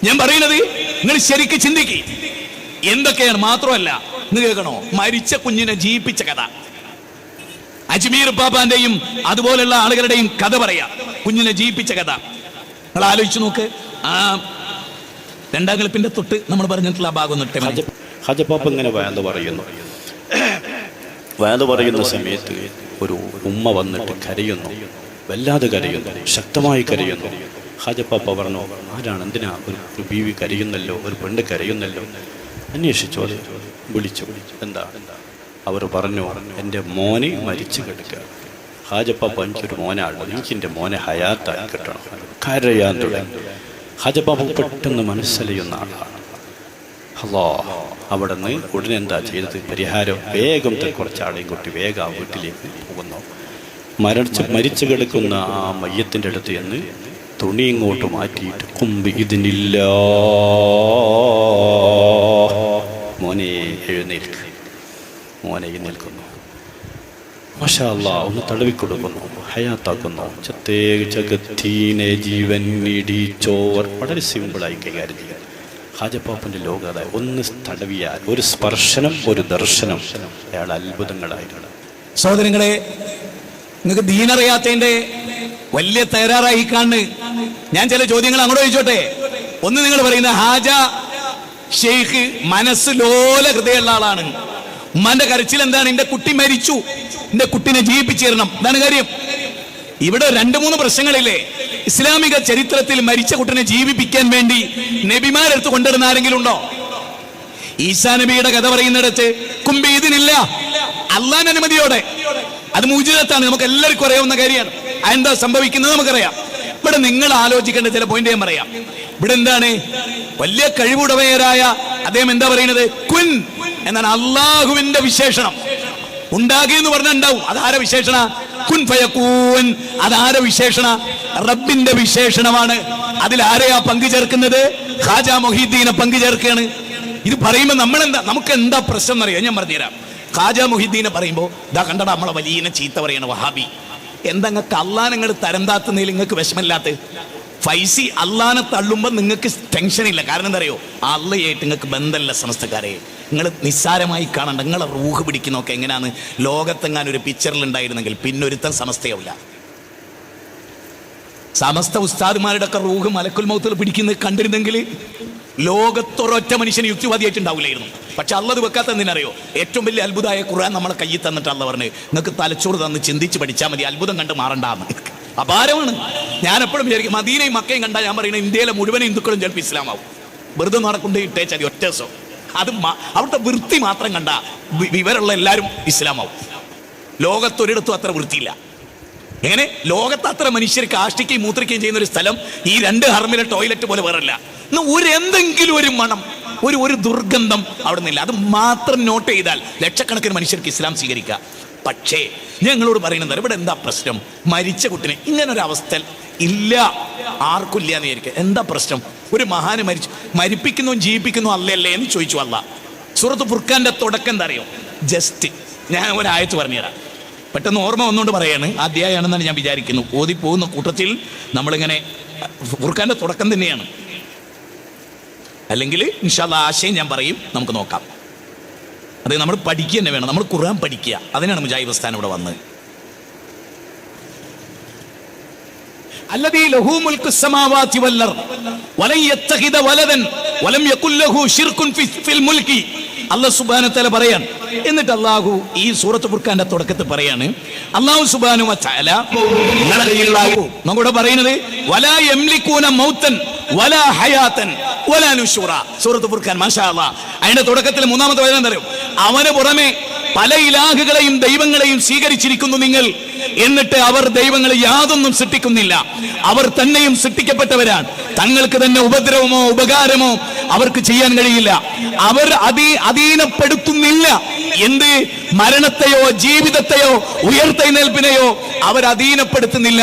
ഞാൻ പറയുന്നത് നിങ്ങൾ ശരിക്ക് ചിന്തിക്ക്. എന്തൊക്കെയാണ്? മാത്രമല്ല നിങ്ങൾ കേൾക്കണോ? മരിച്ച കുഞ്ഞിനെ ജീവിപ്പിച്ച കഥ, അജ്മീർ പാപ്പാന്റെയും അതുപോലുള്ള ആളുകളുടെയും കഥ പറയാം. കുഞ്ഞിനെ ജീവിപ്പിച്ച കഥ നിങ്ങൾ ആലോചിച്ച് നോക്ക്. ആ 2ാം ക്ലിപ്പിന്റെ തൊട്ട് നമ്മൾ പറഞ്ഞിട്ടുള്ള ആ ഭാഗം തൊട്ട് ഹജപ്പാപ്പ ഇങ്ങനെ വയന്ന് പറയുന്ന സമയത്ത് ഒരു ഉമ്മ വന്നിട്ട് കരയുന്നു, വല്ലാതെ കരയുന്നു, ശക്തമായി കരയുന്നു. ഹാജപ്പാപ്പ പറഞ്ഞു, ആരാണ്, എന്തിനാ ഒരു ബീവി കരയുന്നല്ലോ, ഒരു പെണ്ണ് കരയുന്നല്ലോ? അന്വേഷിച്ചു, അത് വിളിച്ചു. എന്താ? അവർ പറഞ്ഞു, എൻ്റെ മോനെ മരിച്ചു കിടക്കുക. ഹാജപ്പാപ്പ, എനിക്കൊരു മോനാണ്, എനിക്ക് എൻ്റെ മോനെ ഹയാത്തായി കിട്ടണം. കരയാൻ തുടങ്ങി. ഹാജപ്പാപ്പ പെട്ടെന്ന് മനസ്സിലെയ്യുന്ന ആളാണ്. അല്ലാ, അവിടെ നിന്ന് ഉടനെ എന്താ ചെയ്തത്? പരിഹാരം. വേഗം കുറച്ചാളെയും കൂട്ടി വേഗം ആ വീട്ടിലേക്ക് പോകുന്നു. മരിച്ചു കിടക്കുന്ന ആ മയ്യത്തിൻ്റെ അടുത്ത് എന്ന് തുണി ഇങ്ങോട്ട് മാറ്റിയിട്ട് കുമ്പി ഇതിനില്ല, മോനെ എഴുന്നേൽക്ക്, മോനെ എഴുന്നേൽക്കുന്നു. മാഷാ അല്ലാഹ്, ഒന്ന് തടവിക്കൊടുക്കുന്നു, ഹയാത്താക്കുന്നു. ജഗത്തീനെ ജീവൻ ഇടിച്ചോർ. വളരെ സിമ്പിളായി കൈകാര്യം ചെയ്യാൻ ഹാജപ്പാപ്പൻ്റെ ലോകം അതായത് ഒന്ന് തടവിയാൽ, ഒരു സ്പർശനം, ഒരു ദർശനം, അയാൾ അത്ഭുതങ്ങളായിട്ടാണ്. സഹോദരങ്ങളെ, നിങ്ങൾക്ക് ദീനറിയാത്തതിന്റെ വലിയ തയ്യാറായി കാണുന്നു. ഞാൻ ചില ചോദ്യങ്ങൾ അങ്ങോട്ട് ചോദിച്ചോട്ടെ. ഒന്ന്, നിങ്ങൾ പറയുന്ന ഹാജ ഷെയ്ഖ് മനസ്സ് ലോല ഹൃദയമുള്ള ആളാണ്. ഉമ്മാന്റെ കരച്ചിൽ എന്താണ്? എന്റെ കുട്ടി മരിച്ചു, എന്റെ കുട്ടിനെ ജീവിപ്പിച്ചു തരണം. എന്താണ് കാര്യം? ഇവിടെ 2-3 പ്രശ്നങ്ങളില്ലേ? ഇസ്ലാമിക ചരിത്രത്തിൽ മരിച്ച കുട്ടിനെ ജീവിപ്പിക്കാൻ വേണ്ടി നബിമാരെടുത്ത് കൊണ്ടുവരുന്ന ആരെങ്കിലും ഉണ്ടോ? ഈസാ നബിയുടെ കഥ പറയുന്നിടത്ത് കുമ്പീതിനില്ല, അള്ളാന്റെ അനുമതിയോടെ. അത് മുഅ്ജിസത്താണ്, നമുക്ക് എല്ലാവർക്കും അറിയാവുന്ന കാര്യമാണ്. അതെന്താ സംഭവിക്കുന്നത് നമുക്കറിയാം. ഇവിടെ നിങ്ങൾ ആലോചിക്കേണ്ട ചില പോയിന്റ് ഞാൻ പറയാം. ഇവിടെ എന്താണ്? വലിയ കഴിവുടമയരായ അദ്ദേഹം എന്താ പറയുന്നത്? കുൻ എന്നാണ് അള്ളാഹുവിന്റെ വിശേഷണം. ഉണ്ടാകുക എന്ന് പറഞ്ഞാൽ ഉണ്ടാവും. അതാര വിശേഷണ? കുൻ ഫയകൂൻ. അതാരെ വിശേഷണ? റബ്ബിന്റെ വിശേഷണമാണ്. അതിൽ ആരെയാ പങ്കു ചേർക്കുന്നത്? ഖാജ മൊഹീദ്ദീനെ പങ്കു ചേർക്കുകയാണ്. ഇത് പറയുമ്പോൾ നമുക്ക് എന്താ പ്രശ്നം എന്നറിയാം, ഞാൻ പറഞ്ഞുതരാം. ഖാജ മൊഹീദ്ദീനെ പറയുമ്പോൾ ഇതാ കണ്ടടാ നമ്മളെ വലിയ ചീത്ത പറയണ വഹാബി. എന്താ നിങ്ങൾക്ക് അള്ളാനെ നിങ്ങൾ തരം താത്തുന്നതിൽ നിങ്ങൾക്ക് വിഷമമില്ലാത്ത? ഫൈസി അള്ളാനെ തള്ളുമ്പോൾ നിങ്ങൾക്ക് ടെൻഷൻ ഇല്ല. കാരണം എന്താ അറിയോ? അള്ളയായിട്ട് നിങ്ങൾക്ക് ബന്ധമല്ല. സമസ്തക്കാരെ നിങ്ങൾ നിസ്സാരമായി കാണണ്ട. നിങ്ങളെ റൂഹ് പിടിക്കുന്നൊക്കെ എങ്ങനെയാന്ന് ലോകത്തെങ്ങാൻ ഒരു പിക്ചറിൽ ഉണ്ടായിരുന്നെങ്കിൽ പിന്നൊരുത്തൻ സമസ്തയാവില്ല. സമസ്ത ഉസ്താദുമാരുടെ ഒക്കെ റൂഹ് മലക്കുൽ മൗത്തിൽ പിടിക്കുന്നത് കണ്ടിരുന്നെങ്കിൽ ലോകത്തൊരൊറ്റ മനുഷ്യന് യുക്തിവാദിയായിട്ടുണ്ടാവില്ലായിരുന്നു. പക്ഷെ അള്ളത് വെക്കാത്ത എന്തിനറിയോ? ഏറ്റവും വലിയ അത്ഭുതമായ ഖുർആൻ നമ്മളെ കയ്യിൽ തന്നിട്ട് അള്ള പറഞ്ഞ് നിങ്ങൾക്ക് തലച്ചോറ് തന്ന് ചിന്തിച്ച് പഠിച്ചാൽ മതി, അത്ഭുതം കണ്ട് മാറണ്ടാന്ന്. അപാരമാണ്. ഞാൻ എപ്പോഴും വിചാരിക്കും മദീനയും മക്കയും കണ്ടാൽ ഞാൻ പറയുന്നത് ഇന്ത്യയിലെ മുഴുവൻ ഹിന്ദുക്കളും ചിലപ്പോൾ ഇസ്ലാമാവും. വെറുതെ നടക്കൊണ്ട് ഇട്ടേച്ചാൽ ഒറ്റ ദിവസം അത് അവിടുത്തെ വൃത്തി മാത്രം കണ്ട വിവരമുള്ള എല്ലാവരും ഇസ്ലാമാവും. ലോകത്തൊരിടത്തും അത്ര വൃത്തിയില്ല. എങ്ങനെ ലോകത്ത് അത്ര മനുഷ്യർക്ക് ആഷ്ടിക്കുകയും മൂത്രിക്കുകയും ചെയ്യുന്ന ഒരു സ്ഥലം ഈ 2 ഹറമിലെ ടോയ്ലറ്റ് പോലെ വേറല്ല. എന്തെങ്കിലും ഒരു മണം, ഒരു ദുർഗന്ധം അവിടെ നിന്നില്ല. അത് മാത്രം നോട്ട് ചെയ്താൽ ലക്ഷക്കണക്കിന് മനുഷ്യർക്ക് ഇസ്ലാം സ്വീകരിക്കുക. പക്ഷേ ഞങ്ങളോട് പറയുന്നത് ഇവിടെ എന്താ പ്രശ്നം? മരിച്ച കുട്ടിനെ ഇങ്ങനൊരവസ്ഥ ഇല്ല, ആർക്കും ഇല്ല എന്ന് വിചാരിക്കുക. എന്താ പ്രശ്നം? ഒരു മഹാന് മരിപ്പിക്കുന്നു ജീവിപ്പിക്കുന്നു അല്ലല്ലേ എന്ന് ചോദിച്ചു അല്ല. സൂറത്ത് ഫുർഖാന്റെ തുടക്കം എന്താ അറിയോ? ജസ്റ്റ് ഞാൻ ഒരായത്ത് പറഞ്ഞുതരാം. പെട്ടെന്ന് ഓർമ്മ ഒന്നുകൊണ്ട് പറയാണ്. അധ്യായമാണെന്നാണ് ഞാൻ വിചാരിക്കുന്നു. ഓതി പോകുന്ന കൂട്ടത്തിൽ നമ്മളിങ്ങനെ ഫുർഖാന്റെ തുടക്കം തന്നെയാണ്. അല്ലെങ്കിൽ ഇൻഷാ അല്ലാഹ് ആശയം ഞാൻ പറയും, നമുക്ക് നോക്കാം. അത് നമ്മൾ പഠിക്കുക തന്നെ വേണം. നമ്മൾ ഖുർആൻ പഠിക്കുക. അതിനാണ് മുജാഹിദ് പ്രസ്ഥാനം ഇവിടെ വന്നത്. അല്ലദീ ലഹു മുൽക്കു സ്സമാവാതി വൽ അർദ് വലൻ യത്തഖിദ വലദൻ വലം യകുൽ ലഹു ശിർകുൻ ഫിൽ മുൽക്കി. അല്ലാഹു സുബ്ഹാനഹു വ തആല പറയാണ്. എന്നിട്ട് അല്ലാഹു ഈ സൂറത്ത് ഫുർഖാന്റെ തുടക്കത്തിൽ പറയാണ്, അല്ലാഹു സുബ്ഹാനഹു വ തആല നമ്മോട് പറയുന്നത് വലാ യംലികൂന മൗതൻ വലാ ഹയാതൻ വലാ നുശൂറ. സൂറത്ത് ഫുർഖാൻ മാഷാ അല്ലാഹ്. അതിന്റെ തുടക്കത്തിൽ 3-ാമത്തെ വചനം എന്താ? അവന് പുറമെ പല ഇലാഹുകളെയും ദൈവങ്ങളെയും സ്വീകരിച്ചിരിക്കുന്നു നിങ്ങൾ, എന്നിട്ട് അവർ ദൈവങ്ങളെ യാതൊന്നും സൃഷ്ടിക്കുന്നില്ല. അവർ തന്നെയും സൃഷ്ടിക്കപ്പെട്ടവരാണ്. തങ്ങൾക്ക് തന്നെ ഉപദ്രവമോ ഉപകാരമോ അവർക്ക് ചെയ്യാൻ കഴിയില്ല. അവർ അധീനപ്പെടുത്തുന്നില്ല. എന്ത്? മരണത്തെയോ ജീവിതത്തെയോ ഉയർത്തെഴുന്നേൽപ്പിനെയോ അവർ അധീനപ്പെടുത്തുന്നില്ല.